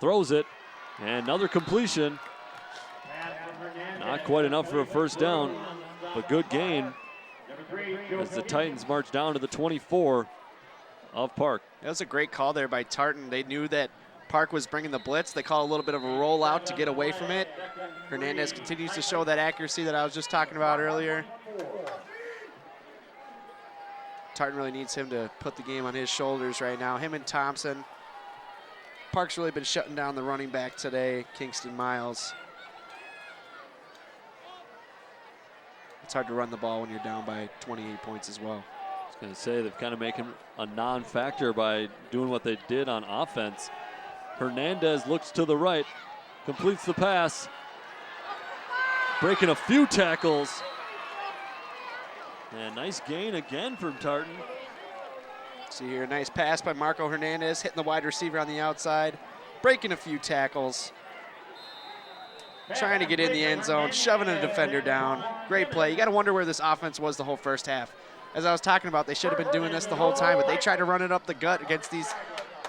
Throws it, and another completion. Not quite enough for a first down, but good gain as the Titans march down to the 24 of Park. That was a great call there by Tartan. They knew that Park was bringing the blitz. They call a little bit of a rollout to get away from it. Hernandez continues to show that accuracy that I was just talking about earlier. Tartan really needs him to put the game on his shoulders right now. Him and Thompson. Park's really been shutting down the running back today, Kingston Miles. It's hard to run the ball when you're down by 28 points as well. I was going to say, they've kind of made him a non-factor by doing what they did on offense. Hernandez looks to the right, completes the pass, breaking a few tackles. And nice gain again from Tartan. See here, nice pass by Marco Hernandez, hitting the wide receiver on the outside, breaking a few tackles, trying to get in the end zone, shoving a defender down. Great play. You got to wonder where this offense was the whole first half. As I was talking about, they should have been doing this the whole time, but they tried to run it up the gut against these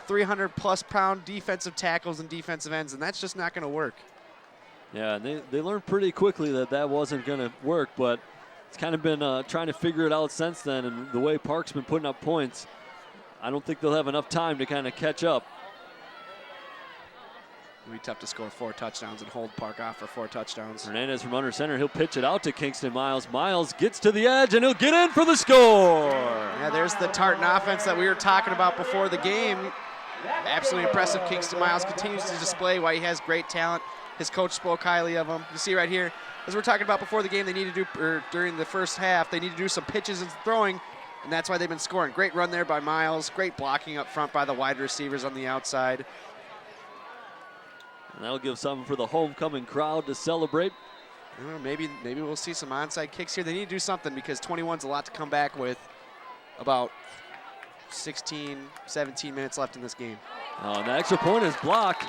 300-plus pound defensive tackles and defensive ends, and that's just not going to work. Yeah, and they learned pretty quickly that that wasn't going to work, but it's kind of been trying to figure it out since then, and the way Park's been putting up points, I don't think they'll have enough time to kind of catch up. It'll be tough to score 4 touchdowns and hold Park off for 4 touchdowns. Hernandez from under center. He'll pitch it out to Kingston Miles. Miles gets to the edge, and he'll get in for the score. Yeah, there's the Tartan offense that we were talking about before the game. Absolutely impressive. Kingston Miles continues to display why he has great talent. His coach spoke highly of him. You see right here, as we're talking about before the game, they need to do, or during the first half, they need to do some pitches and throwing, and that's why they've been scoring. Great run there by Miles. Great blocking up front by the wide receivers on the outside. And that'll give something for the homecoming crowd to celebrate. Maybe we'll see some onside kicks here. They need to do something because 21's a lot to come back with. About 16, 17 minutes left in this game. Oh, and the extra point is blocked,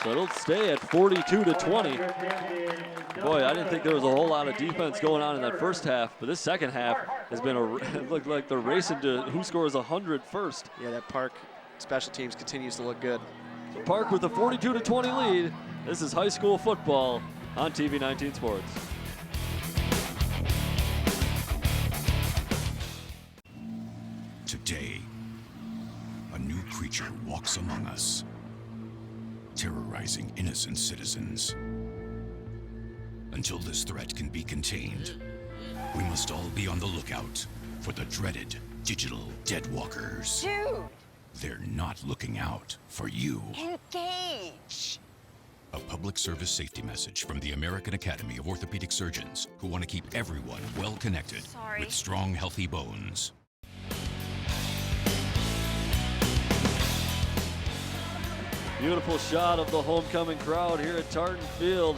so it'll stay at 42-20. Boy, I didn't think there was a whole lot of defense going on in that first half, but this second half has been it looked like they're racing to who scores 100 first. Yeah, that Park special teams continues to look good. So Park with a 42-20 lead. This is high school football on TV19 Sports. Today, a new creature walks among us, terrorizing innocent citizens. Until this threat can be contained, we must all be on the lookout for the dreaded digital deadwalkers. Dude! They're not looking out for you. Engage! A public service safety message from the American Academy of Orthopedic Surgeons, who want to keep everyone well connected with strong, healthy bones. Beautiful shot of the homecoming crowd here at Tartan Field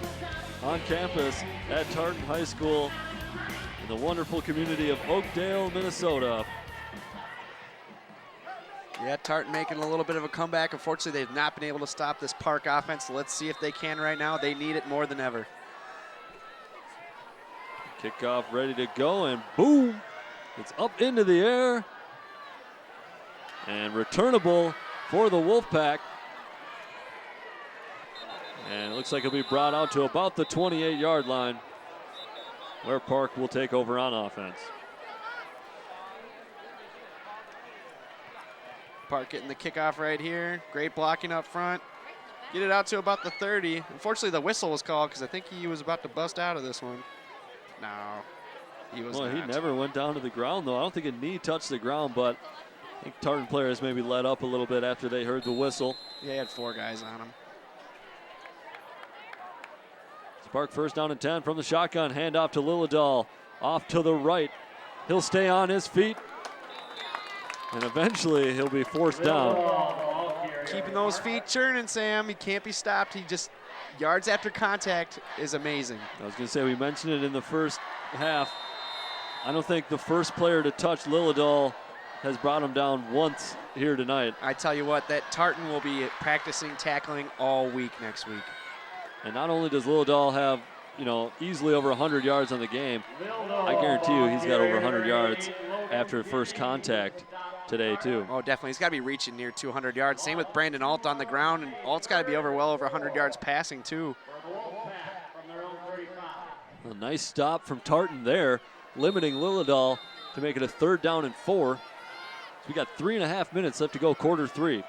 on campus at Tartan High School in the wonderful community of Oakdale, Minnesota. Yeah, Tartan making a little bit of a comeback. Unfortunately, they've not been able to stop this Park offense. So let's see if they can right now. They need it more than ever. Kickoff ready to go, and boom! It's up into the air. And returnable for the Wolfpack. And it looks like it'll be brought out to about the 28-yard line, where Park will take over on offense. Park getting the kickoff right here. Great blocking up front. Get it out to about the 30. Unfortunately, the whistle was called because I think he was about to bust out of this one. No, he was not. He never went down to the ground, though. I don't think a knee touched the ground, but I think Tartan players maybe let up a little bit after they heard the whistle. Yeah, he had 4 guys on him. Park first down and 10 from the shotgun. Handoff to Lillidahl. Off to the right. He'll stay on his feet. And eventually he'll be forced down. Keeping those feet churning, Sam. He can't be stopped. He just, yards after contact is amazing. I was going to say, we mentioned it in the first half. I don't think the first player to touch Lillidahl has brought him down once here tonight. I tell you what, that Tartan will be practicing tackling all week next week. And not only does Lillidahl have, easily over 100 yards on the game, I guarantee you he's got over 100 yards after first contact today, too. Oh, definitely. He's got to be reaching near 200 yards. Same with Brandon Alt on the ground, and Alt's got to be well over 100 yards passing, too. A nice stop from Tartan there, limiting Lillidahl to make it a 3rd down and 4. So we got 3.5 minutes left to go, quarter 3.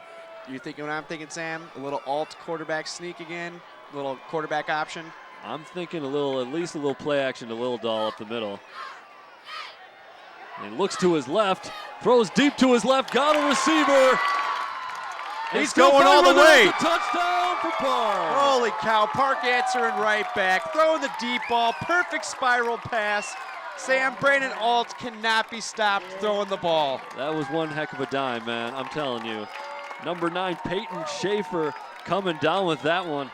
You thinking what I'm thinking, Sam? A little Alt quarterback sneak again? A little quarterback option? I'm thinking at least a little play action to Lillidahl up the middle. And looks to his left, throws deep to his left, got a receiver. He's going all the way. Touchdown for Park. Holy cow, Park answering right back, throwing the deep ball, perfect spiral pass. Sam, Brandon Alt cannot be stopped throwing the ball. That was one heck of a dime, man, I'm telling you. Number 9, Peyton Schaefer coming down with that one.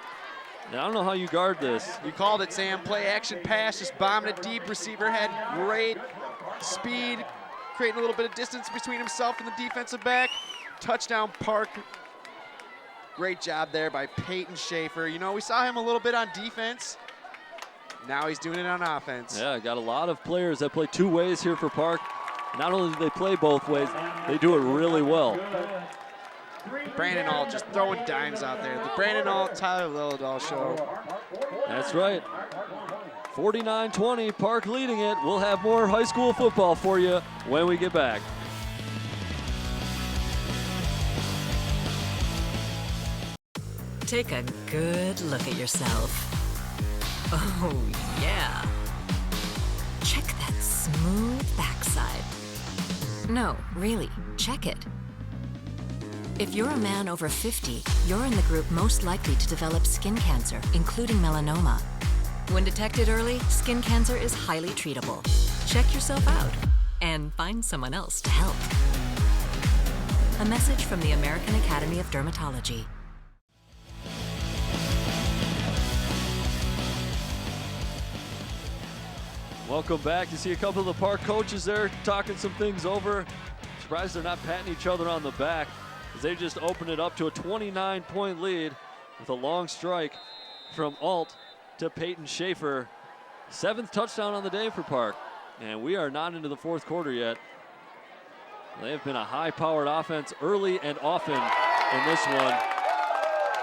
And I don't know how you guard this. You called it, Sam. Play action pass, just bombing it deep. Receiver had great speed, creating a little bit of distance between himself and the defensive back. Touchdown, Park. Great job there by Peyton Schaefer. We saw him a little bit on defense. Now he's doing it on offense. Yeah, got a lot of players that play 2 ways here for Park. Not only do they play both ways, they do it really well. Brandon Alt just throwing dimes out there. The Brandon Alt, Tyler Lillidahl show. That's right. 49-20, Park leading it. We'll have more high school football for you when we get back. Take a good look at yourself. Oh, yeah. Check that smooth backside. No, really, check it. If you're a man over 50, you're in the group most likely to develop skin cancer, including melanoma. When detected early, skin cancer is highly treatable. Check yourself out and find someone else to help. A message from the American Academy of Dermatology. Welcome back. You see a couple of the Park coaches there talking some things over. Surprised they're not patting each other on the back, as they just opened it up to a 29-point lead with a long strike from Alt to Peyton Schaefer. 7th touchdown on the day for Park, and we are not into the 4th quarter yet. They have been a high-powered offense early and often in this one.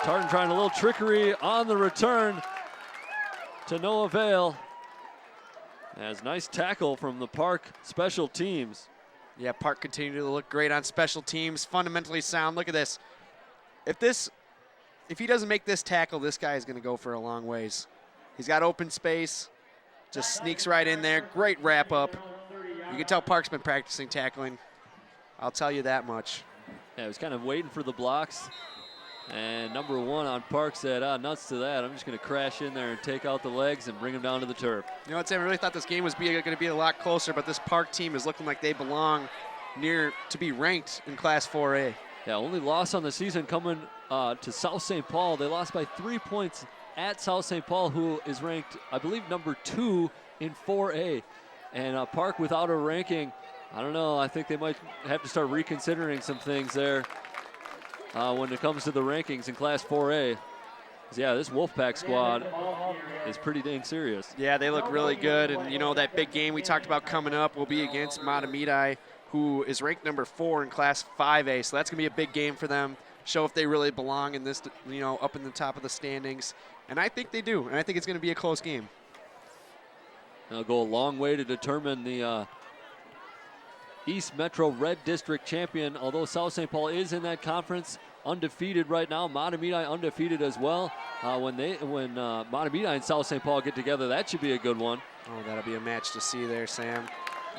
Tartan trying a little trickery on the return to no avail. As nice tackle from the Park special teams. Yeah, Park continued to look great on special teams, fundamentally sound. Look at this. If he doesn't make this tackle, this guy is going to go for a long ways. He's got open space, just sneaks right in there. Great wrap up. You can tell Park's been practicing tackling. I'll tell you that much. Yeah, he was kind of waiting for the blocks. And number 1 on Park said, nuts to that. I'm just going to crash in there and take out the legs and bring him down to the turf. You know what, Sam? I really thought this game was going to be a lot closer, but this Park team is looking like they belong near to be ranked in Class 4A. Yeah, only loss on the season coming to South St. Paul. They lost by 3 points at South St. Paul, who is ranked, I believe, number 2 in 4A. And Park, without a ranking, I don't know. I think they might have to start reconsidering some things there when it comes to the rankings in Class 4A. Yeah, this Wolfpack squad is pretty dang serious. Yeah, they look really good. And, that big game we talked about coming up will be against Matamidi, who is ranked number 4 in Class 5A. So that's going to be a big game for them. Show if they really belong in this, up in the top of the standings. And I think they do. And I think it's going to be a close game. It'll go a long way to determine the East Metro Red District champion. Although South St. Paul is in that conference, undefeated right now. Matamidi undefeated as well. When Matamidi and South St. Paul get together, that should be a good one. Oh, that'll be a match to see there, Sam.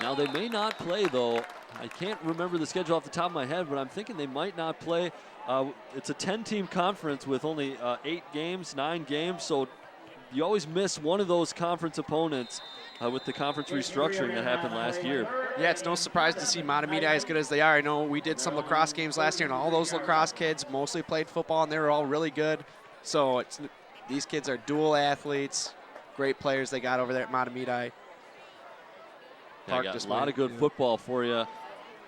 Now they may not play though. I can't remember the schedule off the top of my head, but I'm thinking they might not play. It's a 10-team conference with only 9 games, so you always miss one of those conference opponents with the conference restructuring that happened last year. Yeah, it's no surprise to see Matamidi as good as they are. I know we did some lacrosse games last year, and all those lacrosse kids mostly played football, and they were all really good. So these kids are dual athletes, great players they got over there at Matamidi. Yeah, got a lot of good football for you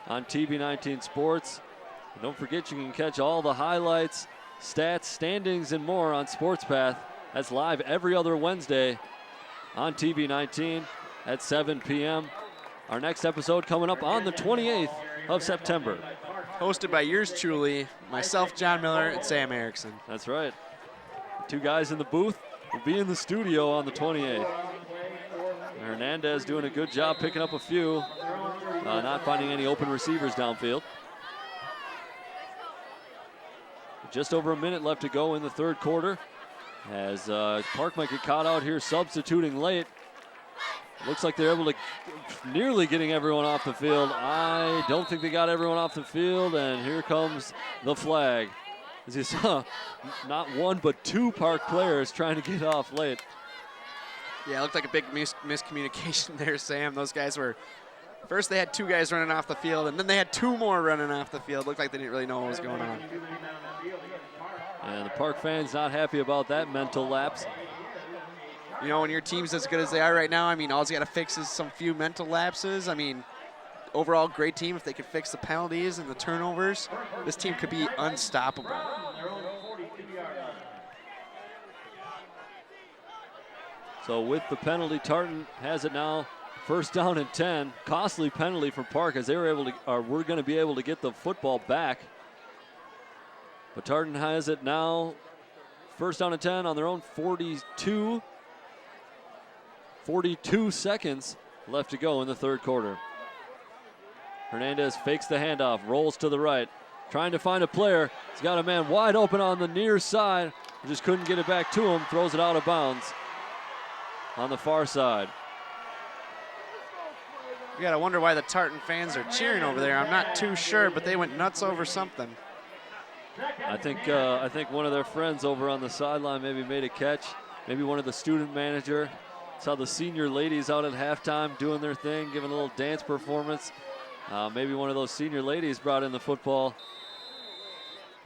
on TV19 Sports. And don't forget, you can catch all the highlights, stats, standings, and more on Sports Path. That's live every other Wednesday on TV19 at 7 p.m. Our next episode coming up on the 28th of September. Hosted by yours truly, myself, John Miller, and Sam Erickson. That's right. 2 guys in the booth will be in the studio on the 28th. Hernandez doing a good job picking up a few, not finding any open receivers downfield. Just over a minute left to go in the third quarter as Park might get caught out here substituting late. Looks like they're able to nearly getting everyone off the field. I don't think they got everyone off the field, and here comes the flag. As you saw, not one but 2 Park players trying to get off late. Yeah, it looked like a big miscommunication there, Sam. Those guys were, first they had 2 guys running off the field, and then they had 2 more running off the field. Looked like they didn't really know what was going on. And the Park fans not happy about that mental lapse. When your team's as good as they are right now, all you got to fix is some few mental lapses. Overall, great team. If they could fix the penalties and the turnovers, this team could be unstoppable. So with the penalty, Tartan has it now. First down and 10. Costly penalty for Park as they were able to, or we're going to be able to get the football back. But Tartan has it now. First down and 10 on their own 42. 42 seconds left to go in the third quarter. Hernandez fakes the handoff, rolls to the right, trying to find a player. He's got a man wide open on the near side. Just couldn't get it back to him. Throws it out of bounds on the far side. You gotta wonder why the Tartan fans are cheering over there. I'm not too sure, but they went nuts over something. I think one of their friends over on the sideline maybe made a catch. Maybe one of the student manager. Saw the senior ladies out at halftime doing their thing, giving a little dance performance. Maybe one of those senior ladies brought in the football.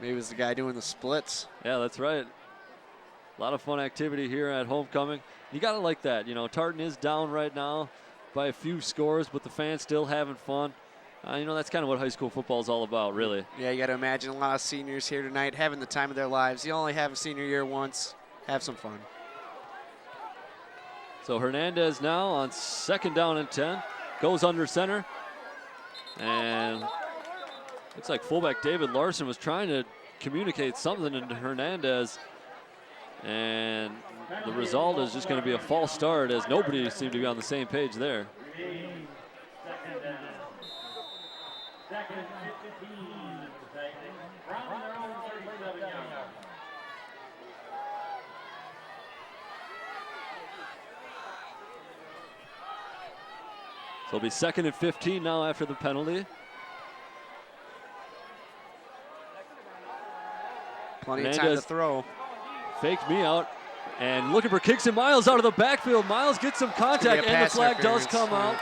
Maybe it was the guy doing the splits. Yeah, that's right. A lot of fun activity here at homecoming. You gotta like that. Tartan is down right now by a few scores, but the fans still having fun. That's kind of what high school football is all about, really. Yeah, you got to imagine a lot of seniors here tonight having the time of their lives. You only have a senior year once. Have some fun. So Hernandez now on second down and 10. Goes under center. And looks like fullback David Larson was trying to communicate something to Hernandez. And the result is just going to be a false start as nobody seemed to be on the same page there. Second and 15, from their own 37 yards. So it'll be second and 15 now after the penalty. Plenty of time to throw. Faked me out. And looking for Kingston Miles out of the backfield. Miles gets some contact, and the flag does come out.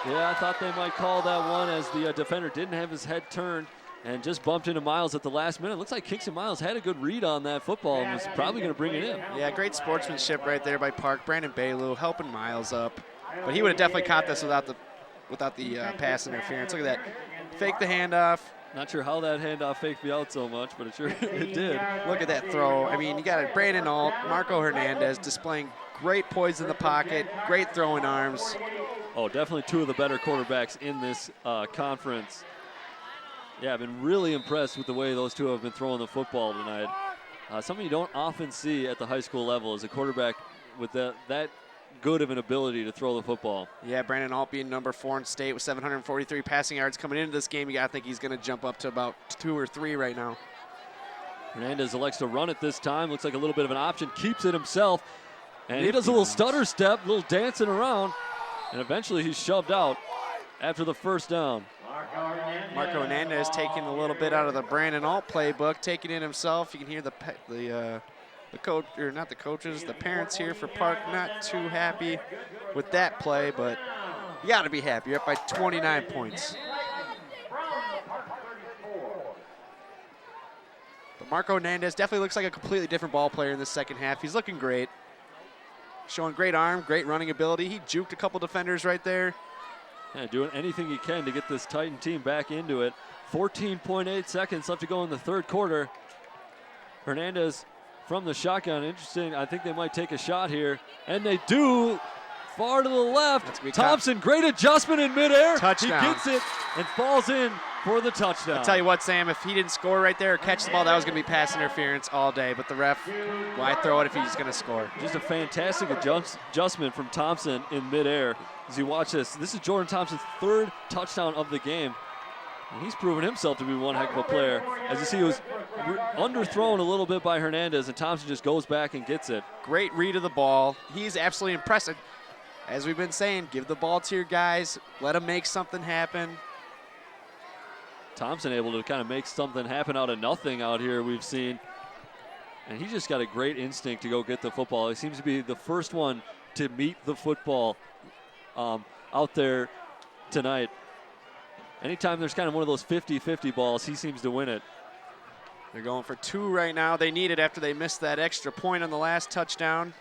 Yeah, I thought they might call that one as the defender didn't have his head turned and just bumped into Miles at the last minute. Looks like Kingston Miles had a good read on that football and was probably going to bring it in. Yeah, great sportsmanship right there by Park. Brandon Bailu helping Miles up. But he would have definitely caught this without without the pass interference. Look at that. Fake the handoff. Not sure how that handoff faked me out so much, but it sure it did. Look at that throw. I mean, you got Brandon Alt, Marco Hernandez displaying great poise in the pocket, great throwing arms. Oh, definitely two of the better quarterbacks in this conference. Yeah, I've been really impressed with the way those two have been throwing the football tonight. Something you don't often see at the high school level is a quarterback with that good of an ability to throw the football. Yeah, Brandon Alt being number 4 in state with 743 passing yards coming into this game. You got to think he's going to jump up to about 2 or 3 right now. Hernandez elects to run it this time. Looks like a little bit of an option. Keeps it himself. And he does a little stutter step, a little dancing around. And eventually he's shoved out after the first down. Marco Hernandez taking a little bit out of the Brandon Alt playbook, taking it himself. You can hear the coach, or not the coaches, the parents here for Park not too happy with that play, but you got to be happy. You're up by 29 points. But Marco Hernandez definitely looks like a completely different ball player in the second half. He's looking great. Showing great arm, great running ability. He juked a couple defenders right there. Yeah, doing anything he can to get this Titan team back into it. 14.8 seconds left to go in the third quarter. Hernandez from the shotgun. Interesting. I think they might take a shot here. And they do. Far to the left. Thompson, great adjustment in midair. Touchdown. He gets it and falls in for the touchdown. I'll tell you what, Sam, if he didn't score right there or catch the ball, that was going to be pass interference all day. But the ref, why throw it if he's going to score? Just a fantastic adjustment from Thompson in midair. As you watch this, this is Jordan Thompson's 3rd touchdown of the game. And he's proven himself to be one heck of a player. As you see, he was underthrown a little bit by Hernandez, and Thompson just goes back and gets it. Great read of the ball. He's absolutely impressive. As we've been saying, give the ball to your guys. Let them make something happen. Thompson able to kind of make something happen out of nothing out here, we've seen. And he's just got a great instinct to go get the football. He seems to be the first one to meet the football out there tonight. Anytime there's kind of one of those 50-50 balls, he seems to win it. They're going for 2 right now. They need it after they missed that extra point on the last touchdown.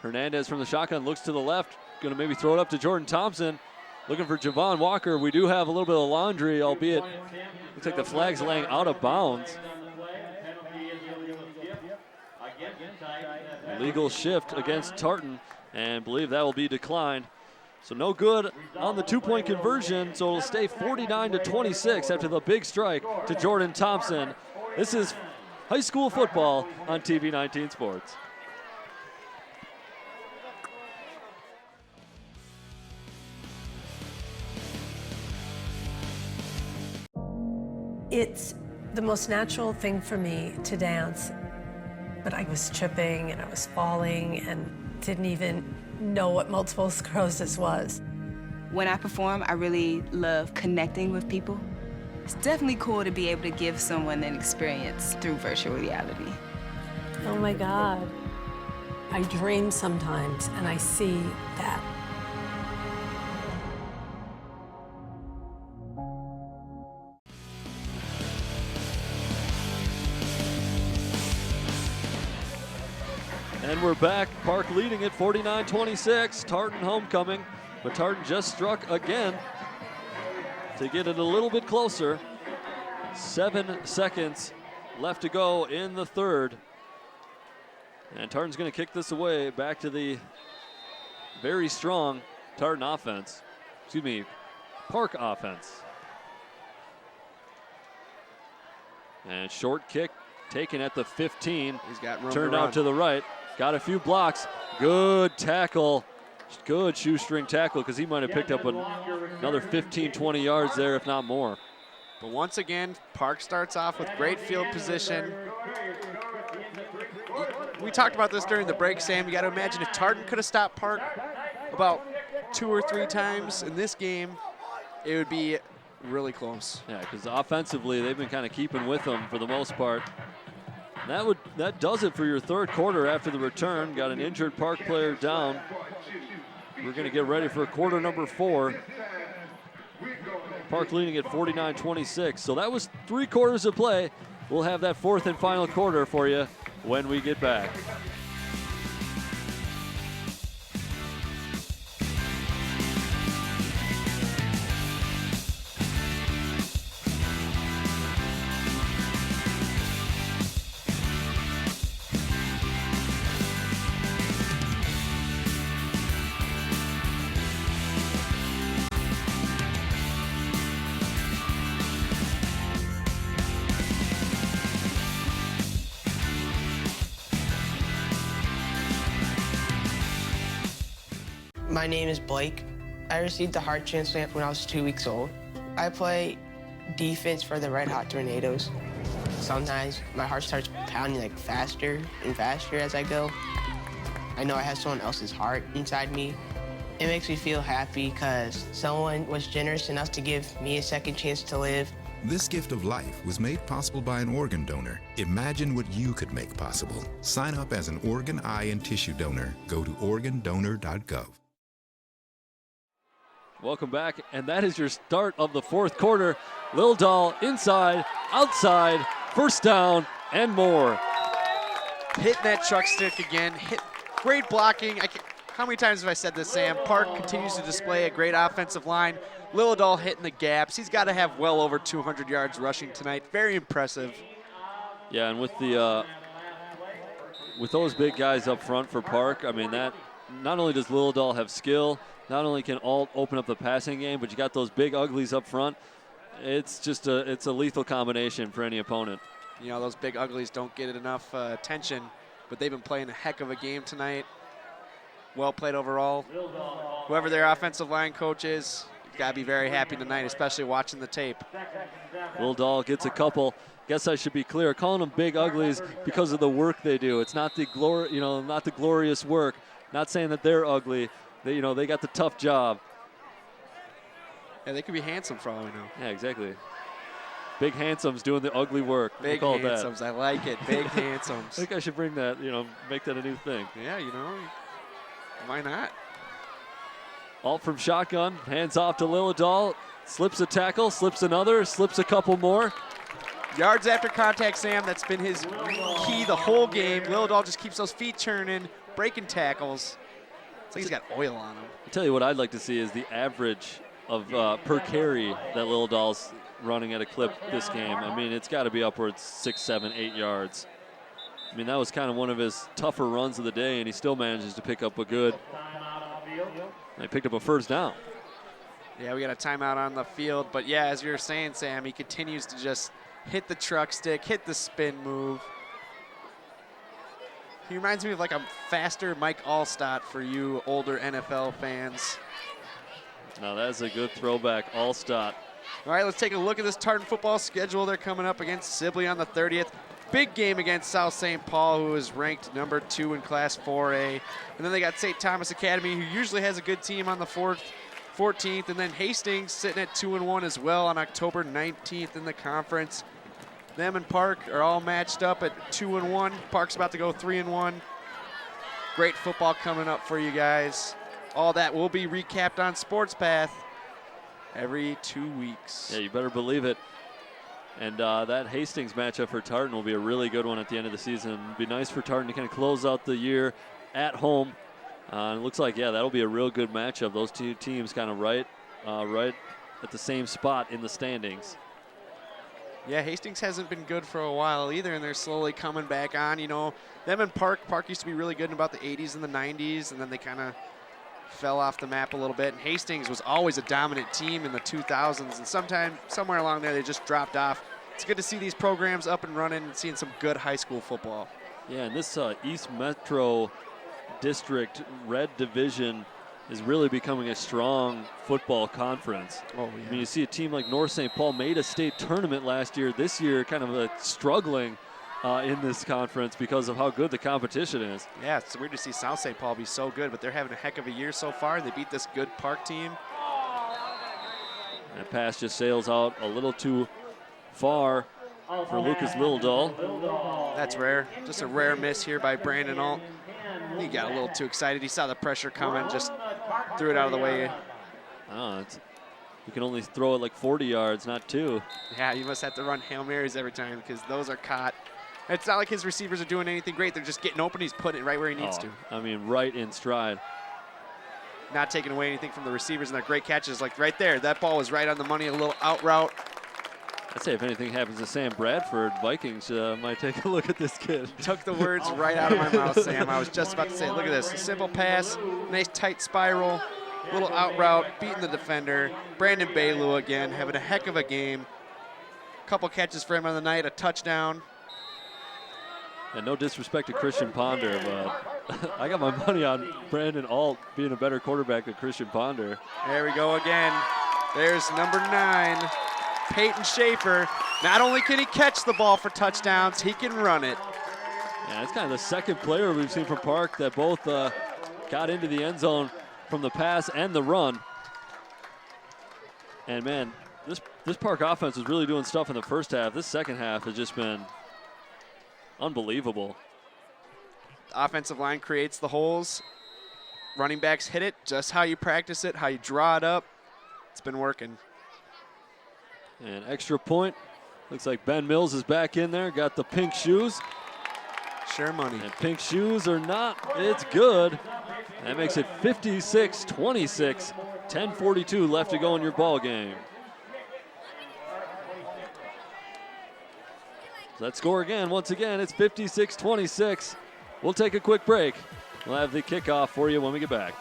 Hernandez from the shotgun looks to the left. Going to maybe throw it up to Jordan Thompson. Looking for Javon Walker. We do have a little bit of laundry, albeit looks like the flag's laying out of bounds. Legal shift against Tartan, and believe that will be declined. So no good on the 2-point conversion, so it'll stay 49-26 after the big strike to Jordan Thompson. This is high school football on TV 19 Sports. It's the most natural thing for me to dance, but I was tripping and I was falling and didn't even know what multiple sclerosis was. When I perform, I really love connecting with people. It's definitely cool to be able to give someone an experience through virtual reality. Oh my God. I dream sometimes and I see that. And we're back. Park leading at 49-26. Tartan homecoming, but Tartan just struck again to get it a little bit closer. 7 seconds left to go in the third. And Tartan's going to kick this away back to the very strong Tartan offense. Excuse me, Park offense. And short kick taken at the 15. He's got room turned to out run. to the right. Got a few blocks. Good tackle. Good shoestring tackle, because he might have picked up another 15, 20 yards there, if not more. But once again, Park starts off with great field position. We talked about this during the break, Sam. You got to imagine if Tartan could have stopped Park about 2 or 3 times in this game, it would be really close. Yeah, because offensively, they've been kind of keeping with them for the most part. That does it for your third quarter after the return. Got an injured Park player down. We're going to get ready for quarter number 4. Park leading at 49-26. So that was 3 quarters of play. We'll have that 4th and final quarter for you when we get back. My name is Blake. I received a heart transplant when I was 2 weeks old. I play defense for the Red Hot Tornadoes. Sometimes my heart starts pounding like faster and faster as I go. I know I have someone else's heart inside me. It makes me feel happy because someone was generous enough to give me a second chance to live. This gift of life was made possible by an organ donor. Imagine what you could make possible. Sign up as an organ, eye, and tissue donor. Go to organdonor.gov. Welcome back, and that is your start of the fourth quarter. Lil Dahl inside, outside, first down, and more. Hitting that truck stick again. Great blocking. How many times have I said this, Sam? Park continues to display a great offensive line. Lil Dahl hitting the gaps. He's got to have well over 200 yards rushing tonight. Very impressive. Yeah, and with those big guys up front for Park, I mean, that not only does Lil Dahl have skill, not only can Alt open up the passing game, but you got those big uglies up front. It's just it's a lethal combination for any opponent. You know, those big uglies don't get enough attention, but they've been playing a heck of a game tonight. Well played overall. Whoever their offensive line coach is, got to be very happy tonight, especially watching the tape. Lil Dahl gets a couple. Guess I should be clear, calling them big uglies because of the work they do. It's not the not the glorious work. Not saying that they're ugly. They got the tough job. Yeah, they could be handsome for all we know. Yeah, exactly. Big handsomes doing the ugly work. Big we'll call handsomes, that. I like it. Big handsomes. I think I should bring that, make that a new thing. Yeah, why not? Alt from shotgun, hands off to Lil Dahl, slips a tackle, slips another, slips a couple more. Yards after contact, Sam, that's been his key the whole game. Lil Dahl just keeps those feet turning, breaking tackles. It's like he's got oil on him. I'll tell you what I'd like to see is the average of per carry that Lil Dahl's running at a clip this game. I mean, it's got to be upwards 6, 7, 8 yards. I mean, that was kind of one of his tougher runs of the day, and he still manages to pick up a good. They picked up a first down. Yeah, we got a timeout on the field, but yeah, as you're saying, Sam, he continues to just hit the truck stick, hit the spin move. He reminds me of like a faster Mike Allstott for you older NFL fans. Now that's a good throwback, Allstott. All right, let's take a look at this Tartan football schedule. They're coming up against Sibley on the 30th. Big game against South St. Paul, who is ranked number 2 in Class 4A. And then they got St. Thomas Academy, who usually has a good team on the 14th. And then Hastings sitting at 2-1 as well on October 19th in the conference. Them and Park are all matched up at 2-1. Park's about to go 3-1. Great football coming up for you guys. All that will be recapped on Sports Path every 2 weeks. Yeah, you better believe it. And that Hastings matchup for Tartan will be a really good one at the end of the season. It'd be nice for Tartan to kind of close out the year at home. And it looks like, yeah, that'll be a real good matchup. Those two teams kind of right at the same spot in the standings. Yeah, Hastings hasn't been good for a while either, and they're slowly coming back on. You know, them and Park used to be really good in about the 80s and the 90s, and then they kind of fell off the map a little bit. And Hastings was always a dominant team in the 2000s, and somewhere along there they just dropped off. It's good to see these programs up and running and seeing some good high school football. Yeah, and this East Metro District Red Division is really becoming a strong football conference. Oh, yeah. I mean, you see a team like North St. Paul made a state tournament last year. This year, kind of struggling in this conference because of how good the competition is. Yeah, it's weird to see South St. Paul be so good, but they're having a heck of a year so far. They beat this good Park team. That pass just sails out a little too far for Lucas Lil Dahl. That's rare. Just a rare miss here by Brandon Alt. He got a little too excited. He saw the pressure coming, just threw it out of the way. Oh, you can only throw it like 40 yards, not 2. Yeah, you must have to run Hail Marys every time because those are caught. It's not like his receivers are doing anything great. They're just getting open. He's putting it right where he needs to. I mean, right in stride. Not taking away anything from the receivers and their great catches. Like right there, that ball was right on the money, a little out route. I'd say if anything happens to Sam Bradford, Vikings might take a look at this kid. Took the words right out of my mouth, Sam. I was just about to say, look at this. A simple pass, nice tight spiral, little out route, beating the defender. Brandon Bailu again, having a heck of a game. Couple catches for him on the night, a touchdown. And no disrespect to Christian Ponder, but I got my money on Brandon Alt being a better quarterback than Christian Ponder. There we go again. There's number 9, Peyton Schaefer. Not only can he catch the ball for touchdowns, he can run it. Yeah, it's kind of the second player we've seen from Park that both got into the end zone from the pass and the run. And man, this Park offense was really doing stuff in the first half. This second half has just been unbelievable. The offensive line creates the holes. Running backs hit it just how you practice it, how you draw it up. It's been working. And extra point. Looks like Ben Mills is back in there. Got the pink shoes. Sure money. And pink shoes or not, it's good. That makes it 56-26. 10:42 left to go in your ball game. So that score again, once again, it's 56-26. We'll take a quick break. We'll have the kickoff for you when we get back.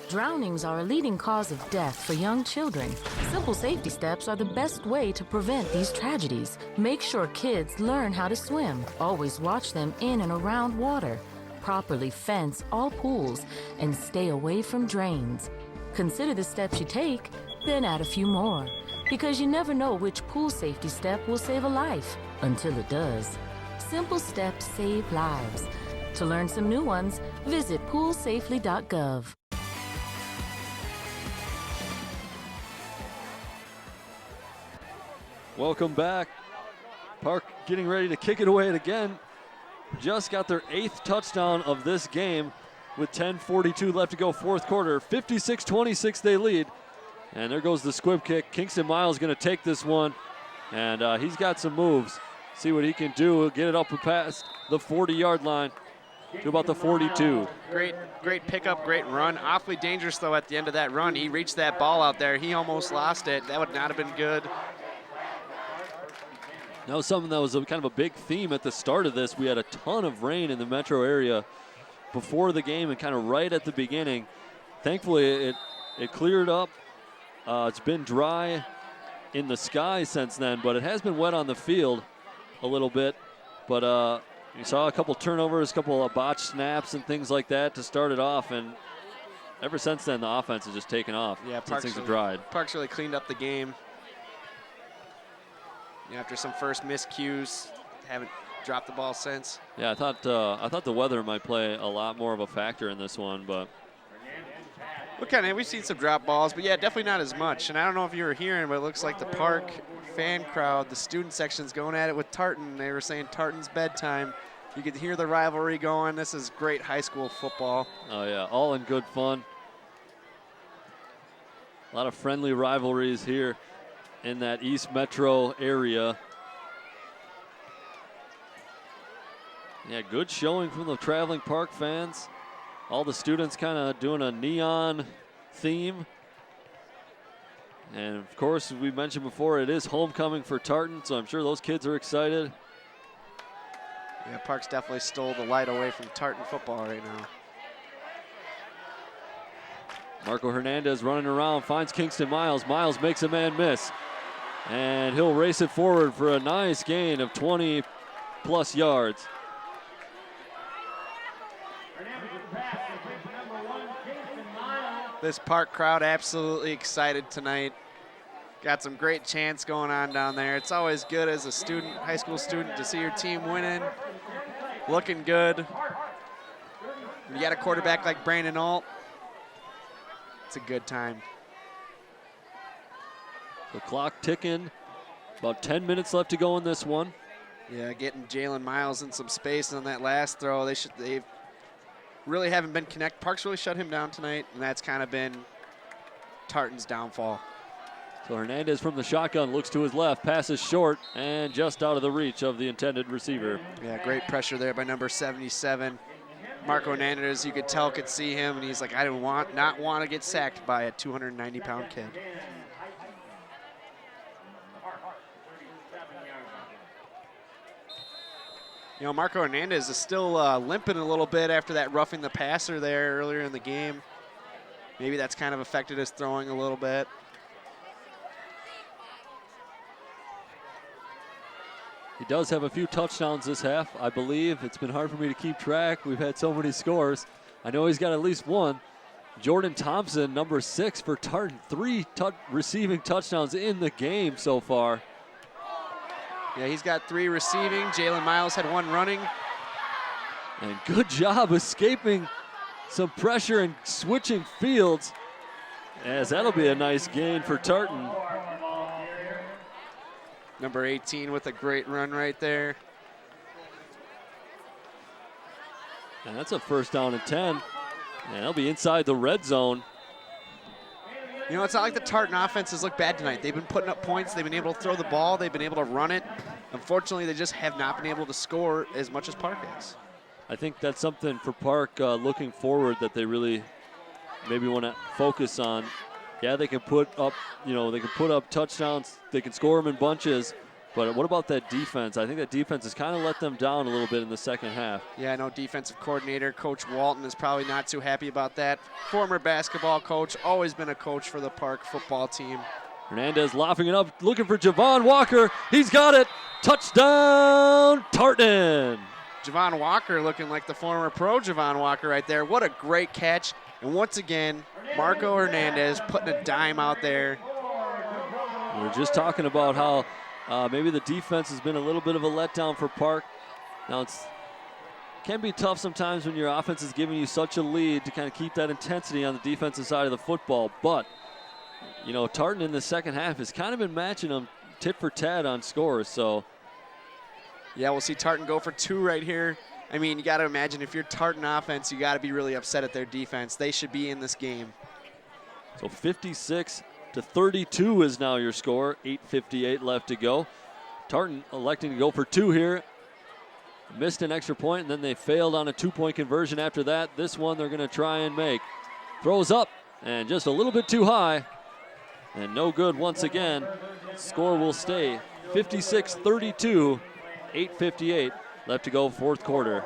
Drownings are a leading cause of death for young children. Simple safety steps are the best way to prevent these tragedies. Make sure kids learn how to swim. Always watch them in and around water. Properly fence all pools and stay away from drains. Consider the steps you take, then add a few more. Because you never know which pool safety step will save a life until it does. Simple steps save lives. To learn some new ones, visit poolsafely.gov. Welcome back. Park getting ready to kick it away again. Just got their 8th touchdown of this game with 10:42 left to go, fourth quarter. 56-26 they lead. And there goes the squib kick. Kingston Miles going to take this one. And he's got some moves. See what he can do. He'll get it up and past the 40-yard line to about the 42. Great pickup, great run. Awfully dangerous, though, at the end of that run. He reached that ball out there. He almost lost it. That would not have been good. That was something that was kind of a big theme at the start of this. We had a ton of rain in the metro area before the game and kind of right at the beginning. Thankfully, it cleared up. It's been dry in the sky since then, but it has been wet on the field a little bit. But you saw a couple turnovers, a couple of botched snaps and things like that to start it off. And ever since then, the offense has just taken off. Yeah, since things have dried. Park's really cleaned up the game. After some first miscues, haven't dropped the ball since. Yeah, I thought the weather might play a lot more of a factor in this one, but we've seen some drop balls, but yeah, definitely not as much. And I don't know if you were hearing, but it looks like the Park fan crowd, the student section's going at it with Tartan. They were saying Tartan's bedtime. You could hear the rivalry going. This is great high school football. Oh yeah, all in good fun. A lot of friendly rivalries here in that East Metro area. Yeah, good showing from the traveling Park fans. All the students kind of doing a neon theme. And of course, as we mentioned before, it is homecoming for Tartan, so I'm sure those kids are excited. Yeah, Park's definitely stole the light away from Tartan football right now. Marco Hernandez running around, finds Kingston Miles. Miles makes a man miss. And he'll race it forward for a nice gain of 20-plus yards. This Park crowd absolutely excited tonight. Got some great chants going on down there. It's always good as a student, high school student, to see your team winning, looking good. You got a quarterback like Brandon Alt. It's a good time. The clock ticking. About 10 minutes left to go in this one. Yeah, getting Jalen Miles in some space on that last throw. They really haven't been connected. Park's really shut him down tonight, and that's kind of been Tartan's downfall. So Hernandez from the shotgun looks to his left, passes short, and just out of the reach of the intended receiver. Yeah, great pressure there by number 77. Marco Hernandez, you could tell, could see him, and he's like, I don't not want to get sacked by a 290-pound kid. You know, Marco Hernandez is still limping a little bit after that roughing the passer there earlier in the game. Maybe that's kind of affected his throwing a little bit. He does have a few touchdowns this half, I believe. It's been hard for me to keep track. We've had so many scores. I know he's got at least one. Jordan Thompson, number 6 for Tartan, 3 receiving touchdowns in the game so far. Yeah, he's got 3 receiving. Jalen Miles had 1 running. And good job escaping some pressure and switching fields, as that'll be a nice gain for Tartan. Number 18 with a great run right there. And that's a first down and 10. And they'll be inside the red zone. You know, it's not like the Tartan offenses look bad tonight. They've been putting up points. They've been able to throw the ball. They've been able to run it. Unfortunately, they just have not been able to score as much as Park has. I think that's something for Park looking forward that they really maybe want to focus on. Yeah, they can put up, they can put up touchdowns. They can score them in bunches. But what about that defense? I think that defense has kind of let them down a little bit in the second half. Yeah, I know defensive coordinator Coach Walton is probably not too happy about that. Former basketball coach, always been a coach for the Park football team. Hernandez lopping it up, looking for Javon Walker. He's got it. Touchdown, Tartan. Javon Walker looking like the former pro Javon Walker right there. What a great catch. And once again, Marco Hernandez putting a dime out there. We were just talking about how maybe the defense has been a little bit of a letdown for Park. Now it can be tough sometimes when your offense is giving you such a lead to kind of keep that intensity on the defensive side of the football. But, Tartan in the second half has kind of been matching them tit for tat on scores. So, yeah, we'll see Tartan go for 2 right here. I mean, you got to imagine if you're Tartan offense, you got to be really upset at their defense. They should be in this game. So 56-32 is now your score. 8:58 left to go. Tartan electing to go for 2 here. Missed an extra point, and then they failed on a 2-point conversion after that. This one they're going to try and make. Throws up, and just a little bit too high. And no good once again. Score will stay 56-32, 8:58 left to go, fourth quarter.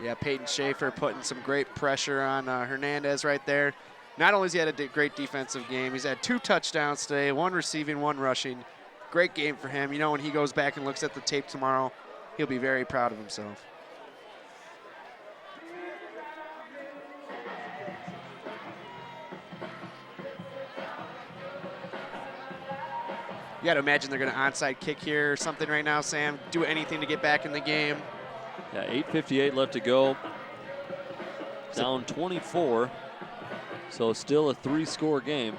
Yeah, Peyton Schaefer putting some great pressure on Hernandez right there. Not only has he had a great defensive game, he's had 2 touchdowns today, 1 receiving, 1 rushing. Great game for him. When he goes back and looks at the tape tomorrow, he'll be very proud of himself. You got to imagine they're going to onside kick here or something right now, Sam. Do anything to get back in the game. Yeah, 8:58 left to go. Down 24. So still a 3-score game.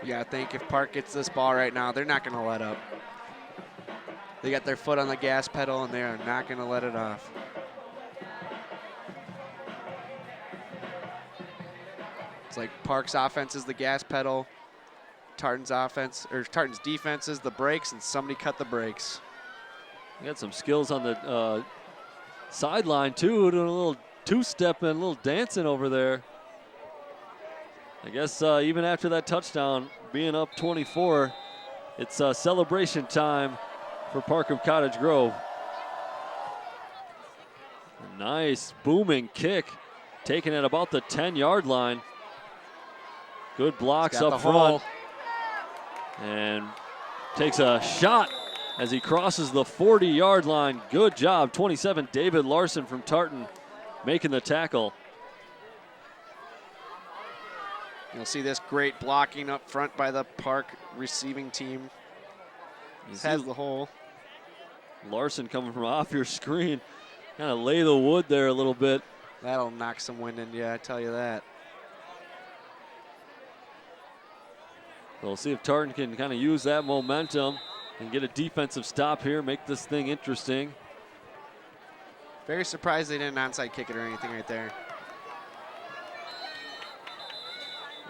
Yeah, I think if Park gets this ball right now, they're not going to let up. They got their foot on the gas pedal, and they are not going to let it off. It's like Park's offense is the gas pedal. Tartan's defense is the brakes, and somebody cut the brakes. Got some skills on the sideline, too, doing a little two-stepping, a little dancing over there. I guess even after that touchdown, being up 24, it's celebration time for Park of Cottage Grove. A nice booming kick, taken at about the 10-yard line. Good blocks up front. And takes a shot as he crosses the 40-yard line. Good job, 27, David Larson from Tartan making the tackle. You'll see this great blocking up front by the Park receiving team. Has the hole. Larson coming from off your screen. Kind of lay the wood there a little bit. That'll knock some wind in, yeah, I tell you that. We'll see if Tartan can kind of use that momentum and get a defensive stop here, make this thing interesting. Very surprised they didn't onside kick it or anything right there.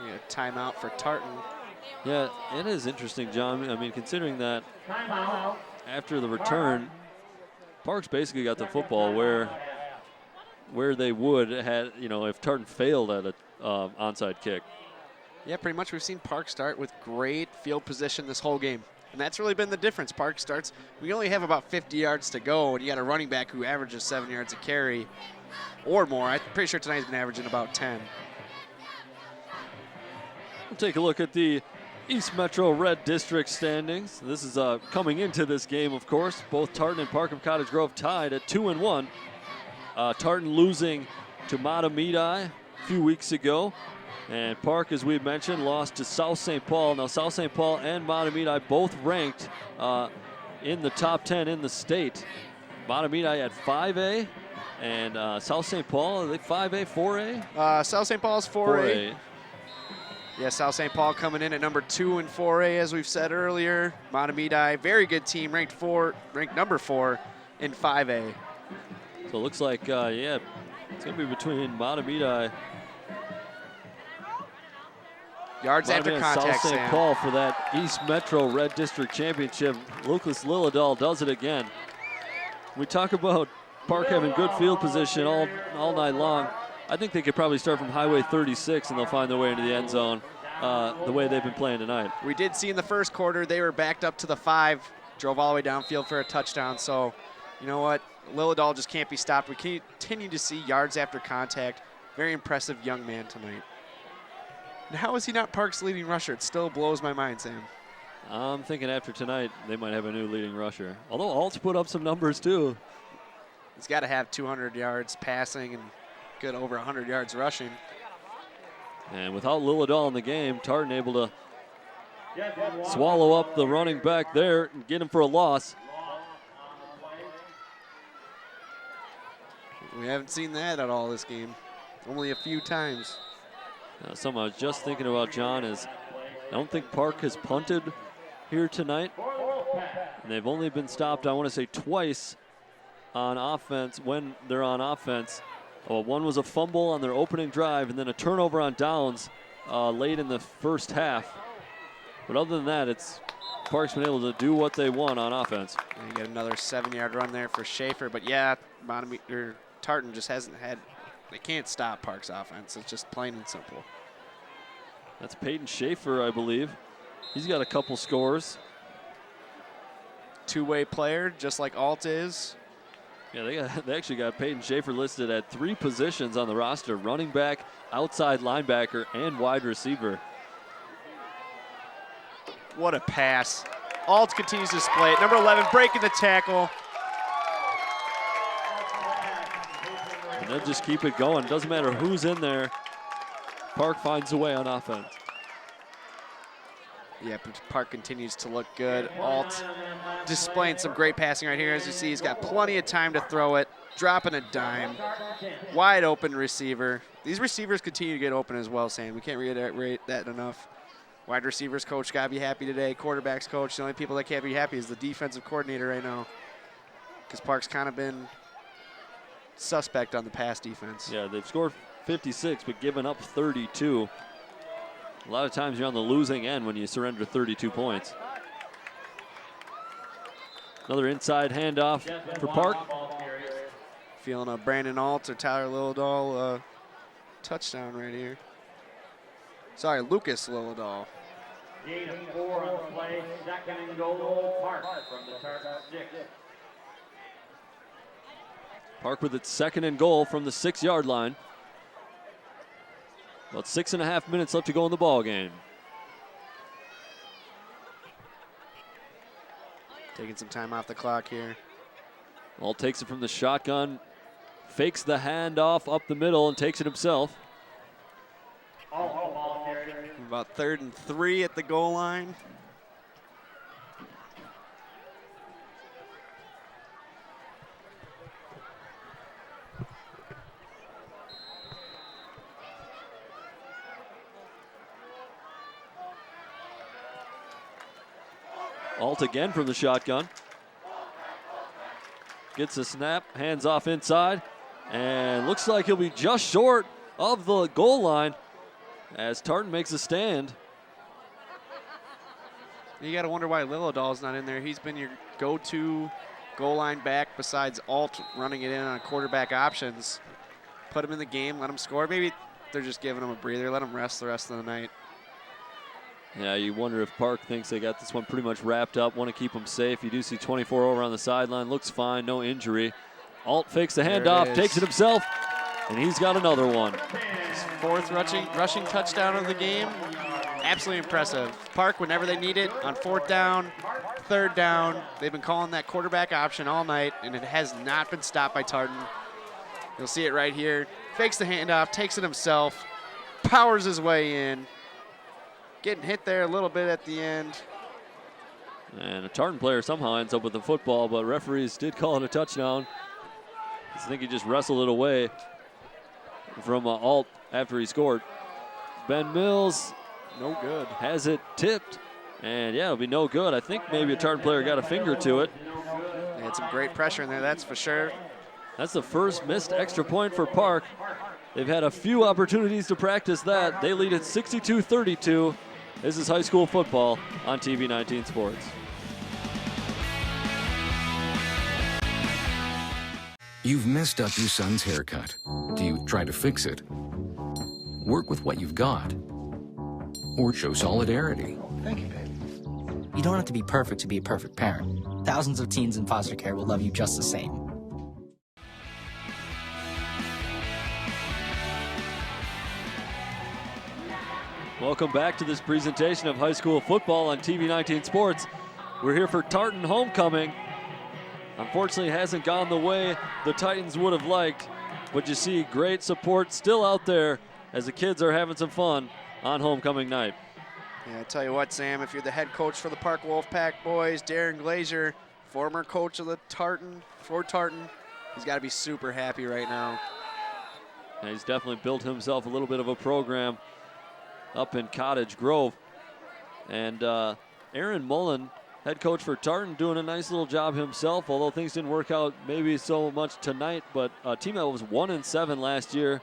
Yeah, timeout for Tartan. Yeah, it is interesting, John. I mean, considering that after the return, Parks basically got the football where they would had, if Tartan failed at an onside kick. Yeah, pretty much we've seen Park start with great field position this whole game. And that's really been the difference. Park starts, we only have about 50 yards to go, and you got a running back who averages 7 yards a carry or more. I'm pretty sure tonight he's been averaging about 10. We'll take a look at the East Metro Red District standings. This is coming into this game, of course. Both Tartan and Parkham Cottage Grove tied at 2-1. Tartan losing to Matamidi a few weeks ago. And Park, as we mentioned, lost to South St. Paul. Now, South St. Paul and Matamidi both ranked in the top 10 in the state. Matamidi at 5A, and South St. Paul, are they 5A, 4A? South St. Paul's 4A. Yeah, South St. Paul coming in at number 2 in 4A, as we've said earlier. Matamidi, very good team, ranked number 4 in 5A. So it looks like, yeah, it's going to be between Matamidi. Yards after contact, South St. Paul for that East Metro Red District Championship. Lucas Lilladal does it again. We talk about Park having good field position all night long. I think they could probably start from Highway 36 and they'll find their way into the end zone the way they've been playing tonight. We did see in the first quarter they were backed up to the 5, drove all the way downfield for a touchdown. So, you know what? Lilladal just can't be stopped. We continue to see yards after contact. Very impressive young man tonight. And how is he not Park's leading rusher? It still blows my mind, Sam. I'm thinking after tonight they might have a new leading rusher. Although Alt's put up some numbers too. He's got to have 200 yards passing and good over 100 yards rushing. And without Lilladal in the game, Tartan able to swallow up the running back there and get him for a loss. We haven't seen that at all this game. Only a few times. Something I was just thinking about, John, is I don't think Park has punted here tonight. And they've only been stopped, I want to say, twice on offense when they're on offense. One was a fumble on their opening drive and then a turnover on downs late in the first half. But other than that, it's Park's been able to do what they want on offense. And you get another 7-yard run there for Schaefer. But yeah, Tartan just hasn't had, they can't stop Park's offense. It's just plain and simple. That's Peyton Schaefer, I believe. He's got a couple scores. Two-way player, just like Alt is. Yeah, they actually got Peyton Schaefer listed at 3 positions on the roster: running back, outside linebacker, and wide receiver. What a pass. Alt continues to display it. Number 11 breaking the tackle. And they'll just keep it going. Doesn't matter who's in there. Park finds a way on offense. Yeah, Park continues to look good. Alt displaying some great passing right here. As you see, he's got plenty of time to throw it, dropping a dime. Wide open receiver. These receivers continue to get open as well, Sam. We can't reiterate that enough. Wide receivers coach got to be happy today. Quarterbacks coach, the only people that can't be happy is the defensive coordinator right now, because Park's kind of been suspect on the pass defense. Yeah, they've scored 56, but given up 32. A lot of times you're on the losing end when you surrender 32 points. Another inside handoff for Park. Feeling a Brandon Alt or Tyler Lilladal touchdown right here. Sorry, Lucas Lilladal. Gain of 4 on the play, 2nd and goal, Park from the Tartan 6. Park with its 2nd and goal from the 6-yard line. About 6.5 minutes left to go in the ball game. Taking some time off the clock here. Alt takes it from the shotgun, fakes the handoff up the middle and takes it himself. About 3rd and 3 at the goal line. Alt again from the shotgun. Gets a snap, hands off inside, and looks like he'll be just short of the goal line as Tartan makes a stand. You got to wonder why Lilladal's not in there. He's been your go-to goal line back besides Alt running it in on quarterback options. Put him in the game, let him score. Maybe they're just giving him a breather, let him rest the rest of the night. Yeah, you wonder if Park thinks they got this one pretty much wrapped up, want to keep him safe. You do see 24 over on the sideline, looks fine, no injury. Alt fakes the handoff, takes it himself, and he's got another one. His 4th rushing touchdown of the game. absolutely impressive. Park, whenever they need it, on 4th down, 3rd down, they've been calling that quarterback option all night, and it has not been stopped by Tartan. You'll see it right here. Fakes the handoff, takes it himself, powers his way in. Getting hit there a little bit at the end. And a Tartan player somehow ends up with the football, but referees did call it a touchdown. I think he just wrestled it away from Alt after he scored. Ben Mills, no good. Has it tipped, and yeah, it'll be no good. I think maybe a Tartan player got a finger to it. They had some great pressure in there, that's for sure. That's the first missed extra point for Park. They've had a few opportunities to practice that. They lead at 62-32. This is high school football on TV 19 Sports. You've messed up your son's haircut. Do you try to fix it? Work with what you've got? Or show solidarity? Thank you, babe. You don't have to be perfect to be a perfect parent. Thousands of teens in foster care will love you just the same. Welcome back to this presentation of high school football on TV 19 Sports. We're here for Tartan homecoming. Unfortunately, it hasn't gone the way the Titans would have liked, but you see great support still out there as the kids are having some fun on homecoming night. Yeah, I tell you what, Sam, if you're the head coach for the Park Wolfpack boys, Darren Glazier, former coach of the Tartan, he's got to be super happy right now. Yeah, he's definitely built himself a little bit of a program up in Cottage Grove. And Aaron Mullen, head coach for Tartan, doing a nice little job himself, although things didn't work out maybe so much tonight, but a team that was 1-7 last year,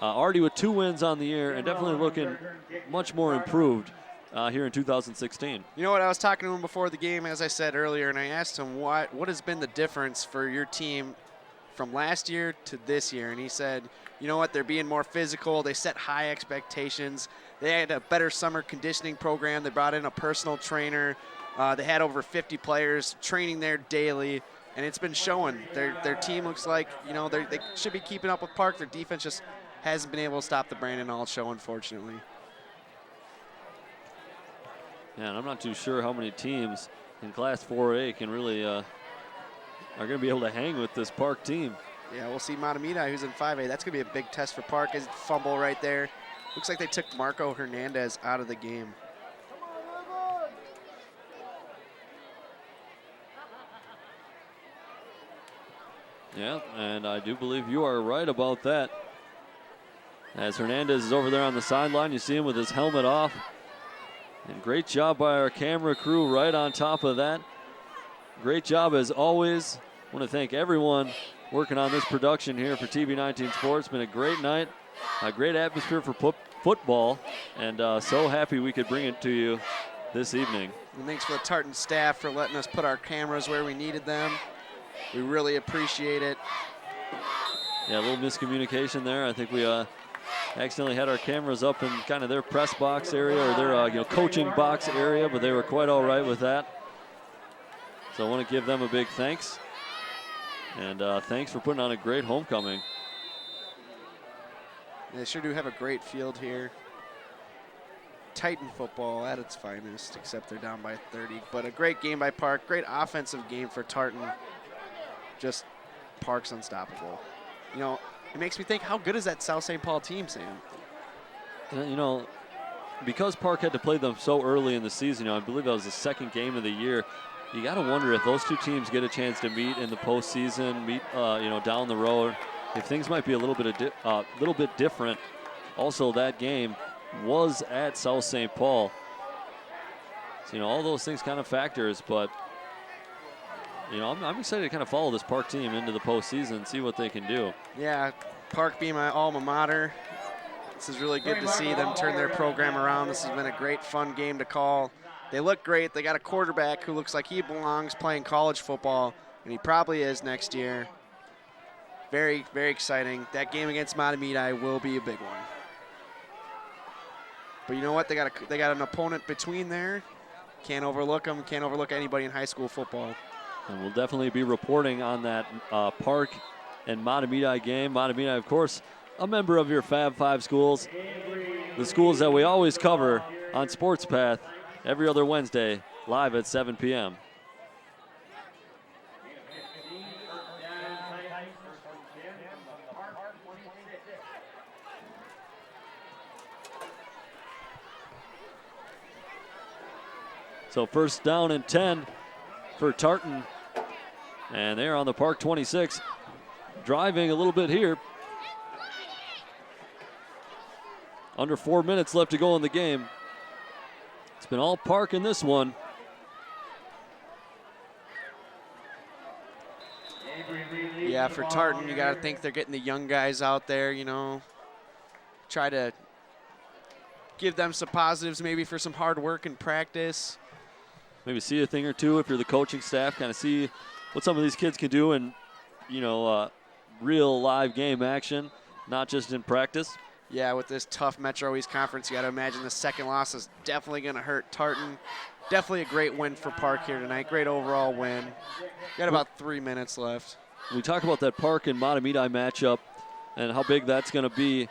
already with 2 wins on the year, and definitely looking much more improved here in 2016. You know what, I was talking to him before the game, as I said earlier, and I asked him what has been the difference for your team from last year to this year, and he said, you know what, they're being more physical, they set high expectations, they had a better summer conditioning program, they brought in a personal trainer, they had over 50 players training there daily, and it's been showing. Their team looks like, you know, they should be keeping up with Park. Their defense just hasn't been able to stop the Brandon Alt show, unfortunately. Yeah, and I'm not too sure how many teams in Class 4A can really are going to be able to hang with this Park team. Yeah, we'll see Matamida, who's in 5A. That's going to be a big test for Park. His fumble right there. Looks like they took Marco Hernandez out of the game. Yeah, and I do believe you are right about that. As Hernandez is over there on the sideline, you see him with his helmet off. And great job by our camera crew right on top of that. Great job as always. I want to thank everyone working on this production here for TV 19 Sports. It's been a great night, a great atmosphere for football, and so happy we could bring it to you this evening. And thanks for the Tartan staff for letting us put our cameras where we needed them. We really appreciate it. Yeah, a little miscommunication there. I think we accidentally had our cameras up in kind of their press box area or their coaching box area, but they were quite all right with that. So I want to give them a big thanks. And thanks for putting on a great homecoming. They sure do have a great field here. Titan football at its finest, except they're down by 30. But a great game by Park, great offensive game for Tartan. Just Park's unstoppable. You know, it makes me think, how good is that South St. Paul team, Sam? You know, because Park had to play them so early in the season, I believe that was the second game of the year, you got to wonder if those two teams get a chance to meet in the postseason, meet down the road, if things might be a little bit different. Also, that game was at South St. Paul, so all those things kind of factors. But I'm excited to kind of follow this Park team into the postseason and see what they can do. Yeah, Park being my alma mater, this is really good to see them turn their program around. This has been a great, fun game to call. They look great. They got a quarterback who looks like he belongs playing college football, and he probably is next year. Very, very exciting. That game against Matamidi will be a big one. But you know what? They got an opponent between there. Can't overlook them. Can't overlook anybody in high school football. And we'll definitely be reporting on that Park and Matamidi game. Matamidi, of course, a member of your Fab Five schools. the schools that we always cover on Sports Path every other Wednesday, live at 7 p.m. So first down and 10 for Tartan. And they're on the Park 26, driving a little bit here. Under 4 minutes left to go in the game. It's been all Park in this one. Yeah, for Tartan, you got to think they're getting the young guys out there, you know. Try to give them some positives maybe for some hard work and practice. Maybe see a thing or two if you're the coaching staff, kind of see what some of these kids can do in, you know, real live game action, not just in practice. Yeah, with this tough Metro East Conference, you got to imagine the second loss is definitely going to hurt Tartan. Definitely a great win for Park here tonight. Great overall win. Got about 3 minutes left. We talk about that Park and Matamidi matchup and how big that's going to be.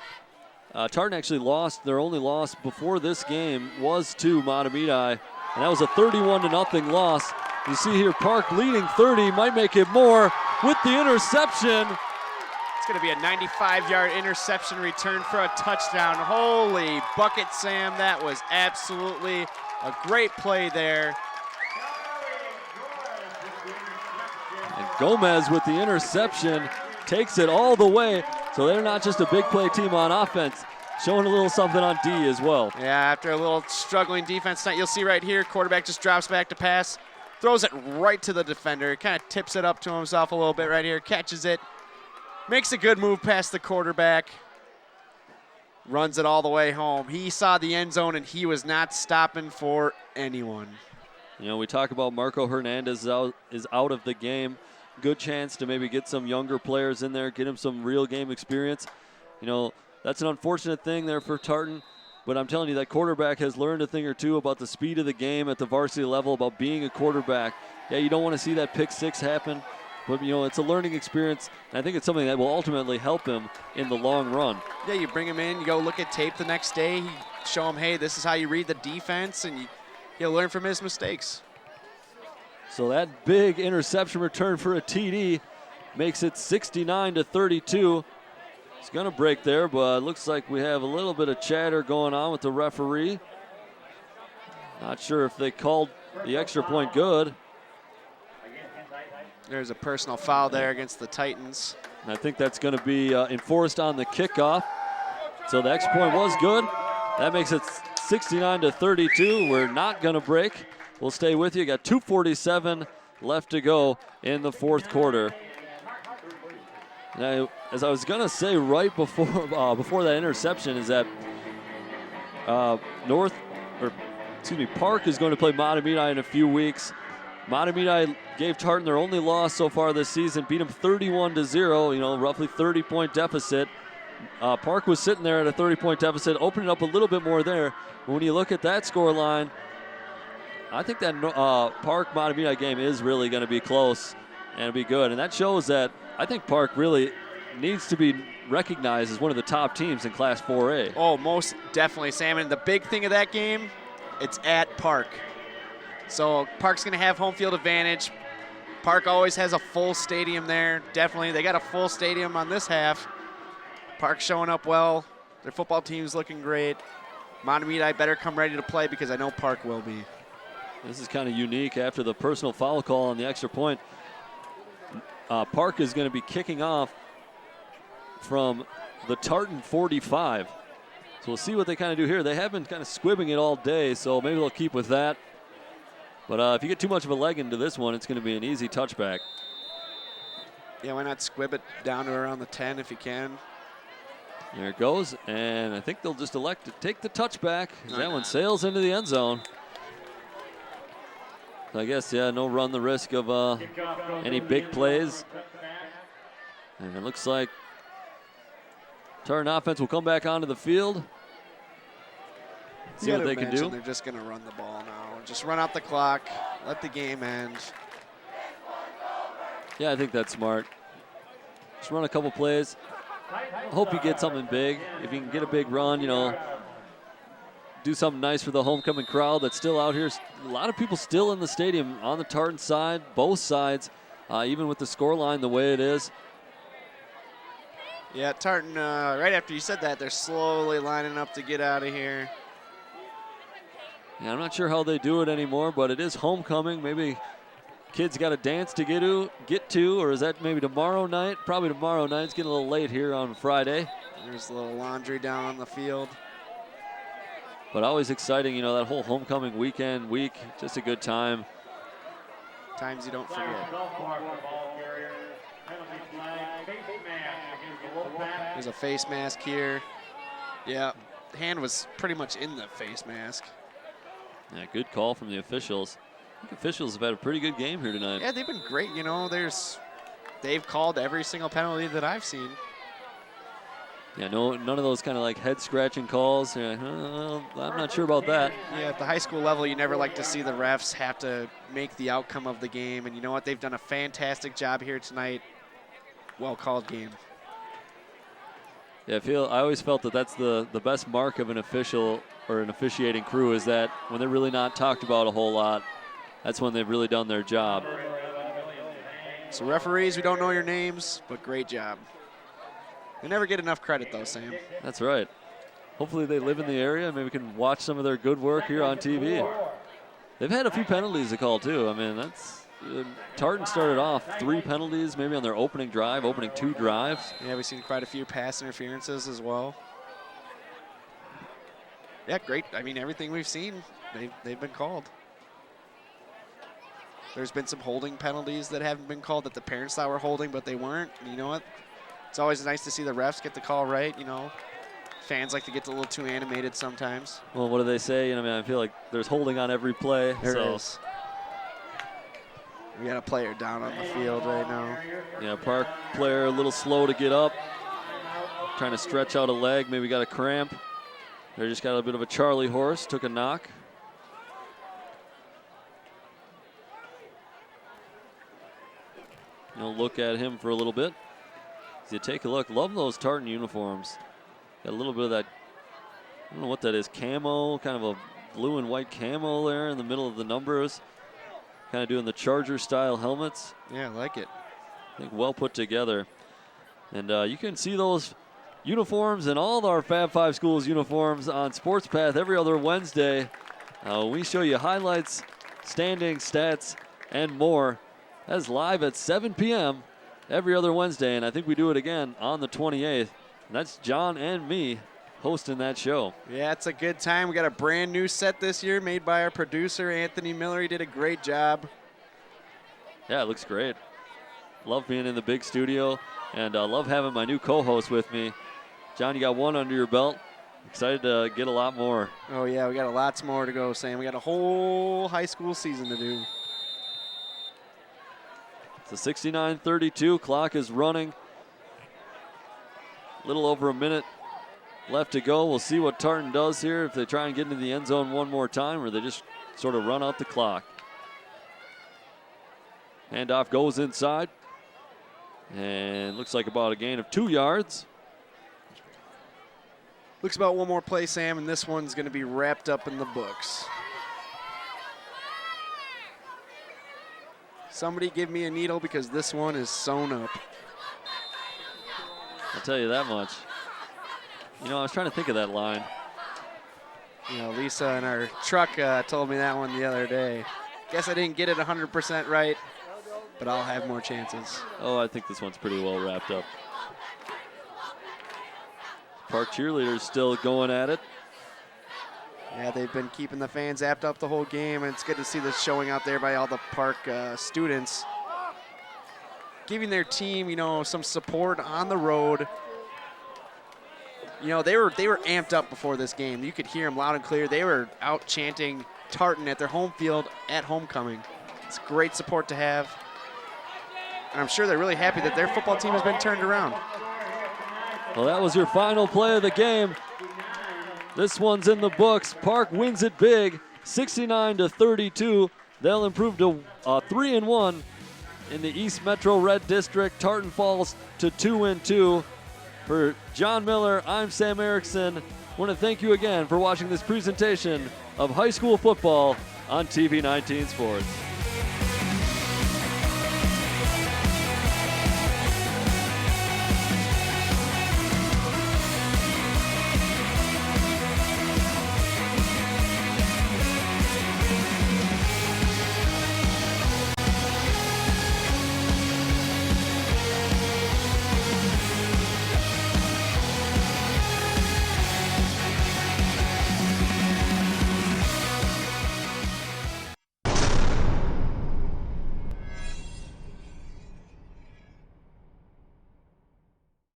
Tartan actually lost. Their only loss before this game was to Matamidi, and that was a 31-0 loss. You see here Park leading 30, might make it more with the interception. It's going to be a 95-yard interception return for a touchdown. Holy bucket, Sam. That was absolutely a great play there. And Gomez with the interception takes it all the way. So they're not just a big play team on offense, showing a little something on D as well. Yeah, after a little struggling defense tonight, you'll see right here, quarterback just drops back to pass, throws it right to the defender, kind of tips it up to himself a little bit right here, catches it, makes a good move past the quarterback, runs it all the way home. He saw the end zone, and he was not stopping for anyone. You know, we talk about Marco Hernandez is out of the game. Good chance to maybe get some younger players in there, get him some real game experience. You know, that's an unfortunate thing there for Tartan, but I'm telling you, that quarterback has learned a thing or two about the speed of the game at the varsity level, about being a quarterback. Yeah, you don't want to see that pick six happen, but, you know, it's a learning experience, and I think it's something that will ultimately help him in the long run. Yeah, you bring him in, you go look at tape the next day, you show him, hey, this is how you read the defense, and he'll learn from his mistakes. So that big interception return for a TD makes it 69-32. It's going to break there, but it looks like we have a little bit of chatter going on with the referee. Not sure if they called the extra point good. There's a personal foul there against the Titans. And I think that's going to be enforced on the kickoff. So the extra point was good. That makes it 69-32. We're not going to break. We'll stay with you. Got 2:47 left to go in the fourth quarter. Now, as I was going to say right before that interception, is that Park is going to play Matamidi in a few weeks. Matamidi gave Tartan their only loss so far this season, beat them 31-0, you know, roughly 30-point deficit. Park was sitting there at a 30-point deficit, opening up a little bit more there. But when you look at that score line, I think that Park Matamidi game is really going to be close and be good. And that shows that I think Park really needs to be recognized as one of the top teams in Class 4A. Oh, most definitely, Sam. And the big thing of that game, it's at Park. So Park's going to have home field advantage. Park always has a full stadium there. Definitely, they got a full stadium on this half. Park showing up well. Their football team's looking great. Matamidi better come ready to play because I know Park will be. This is kind of unique after the personal foul call on the extra point. Park is going to be kicking off from the Tartan 45. So we'll see what they kind of do here. They have been kind of squibbing it all day, so maybe they'll keep with that. But if you get too much of a leg into this one, it's going to be an easy touchback. Yeah, why not squib it down to around the 10 if you can? There it goes, and I think they'll just elect to take the touchback. That one sails into the end zone. So I guess, yeah, no run the risk of any big plays. And it looks like Tartan offense will come back onto the field. See what they can do. They're just going to run the ball now. Just run out the clock, let the game end. Yeah, I think that's smart. Just run a couple plays. I hope you get something big. If you can get a big run, you know, do something nice for the homecoming crowd that's still out here. A lot of people still in the stadium on the Tartan side, both sides, even with the scoreline the way it is. Yeah, Tartan, right after you said that, they're slowly lining up to get out of here. Yeah, I'm not sure how they do it anymore, but it is homecoming. Maybe kids got a dance to get to, or is that maybe tomorrow night? Probably tomorrow night. It's getting a little late here on Friday. There's a little laundry down on the field. But always exciting, you know, that whole homecoming week, just a good time. Times you don't forget. There's a face mask here. Yeah, the hand was pretty much in the face mask. Yeah, good call from the officials. I think officials have had a pretty good game here tonight. Yeah, they've been great. You know, they've called every single penalty that I've seen. Yeah, none of those kind of like head scratching calls. Yeah, I'm not sure about that. Yeah, at the high school level, you never like to see the refs have to make the outcome of the game. And you know what? They've done a fantastic job here tonight. Well called game. Yeah, I always felt that that's the best mark of an official or an officiating crew is that when they're really not talked about a whole lot, that's when they've really done their job. So referees, we don't know your names, but great job. They never get enough credit, though, Sam. That's right. Hopefully they live in the area. Maybe we can watch some of their good work here on TV. They've had a few penalties to call, too. I mean, Tartan started off 3 penalties, maybe on their opening 2 drives. Yeah, we've seen quite a few pass interferences as well. Yeah, great. I mean, everything we've seen, they've been called. There's been some holding penalties that haven't been called that the parents thought were holding, but they weren't. And you know what? It's always nice to see the refs get the call right, you know. Fans like to get a little too animated sometimes. Well, what do they say? I mean, I feel like there's holding on every play. There is. We got a player down on the field right now. Yeah, Park player a little slow to get up. Trying to stretch out a leg, maybe got a cramp. They just got a bit of a Charlie horse, took a knock. You'll look at him for a little bit. As you take a look, love those Tartan uniforms. Got a little bit of that, I don't know what that is, camo, kind of a blue and white camo there in the middle of the numbers. Kind of doing the Charger style helmets. Yeah, I like it. I think well put together. And you can see those uniforms and all of our Fab 5 schools uniforms on Sports Path every other Wednesday. We show you highlights, standings, stats, and more. That's live at 7 p.m. every other Wednesday, and I think we do it again on the 28th. And that's John and me hosting that show. Yeah, it's a good time. We got a brand new set this year made by our producer, Anthony Miller. He did a great job. Yeah, it looks great. Love being in the big studio, and love having my new co-host with me. John, you got one under your belt. Excited to get a lot more. Oh, yeah, we got lots more to go, Sam. We got a whole high school season to do. It's a 69-32. Clock is running. A little over a minute left to go. We'll see what Tartan does here, if they try and get into the end zone one more time or they just sort of run out the clock. Handoff goes inside. And looks like about a gain of 2 yards. Looks about one more play, Sam, and this one's going to be wrapped up in the books. Somebody give me a needle because this one is sewn up. I'll tell you that much. You know, I was trying to think of that line. You know, Lisa in our truck told me that one the other day. Guess I didn't get it 100% right, but I'll have more chances. Oh, I think this one's pretty well wrapped up. Park cheerleaders still going at it. Yeah, they've been keeping the fans amped up the whole game, and it's good to see this showing out there by all the Park students. Giving their team, you know, some support on the road. You know, they were amped up before this game. You could hear them loud and clear. They were out chanting Tartan at their home field at homecoming. It's great support to have. And I'm sure they're really happy that their football team has been turned around. Well, that was your final play of the game. This one's in the books. Park wins it big, 69-32. They'll improve to 3-1 in the East Metro Red District. Tartan falls to 2-2. For John Miller, I'm Sam Erickson. I want to thank you again for watching this presentation of high school football on TV 19 Sports.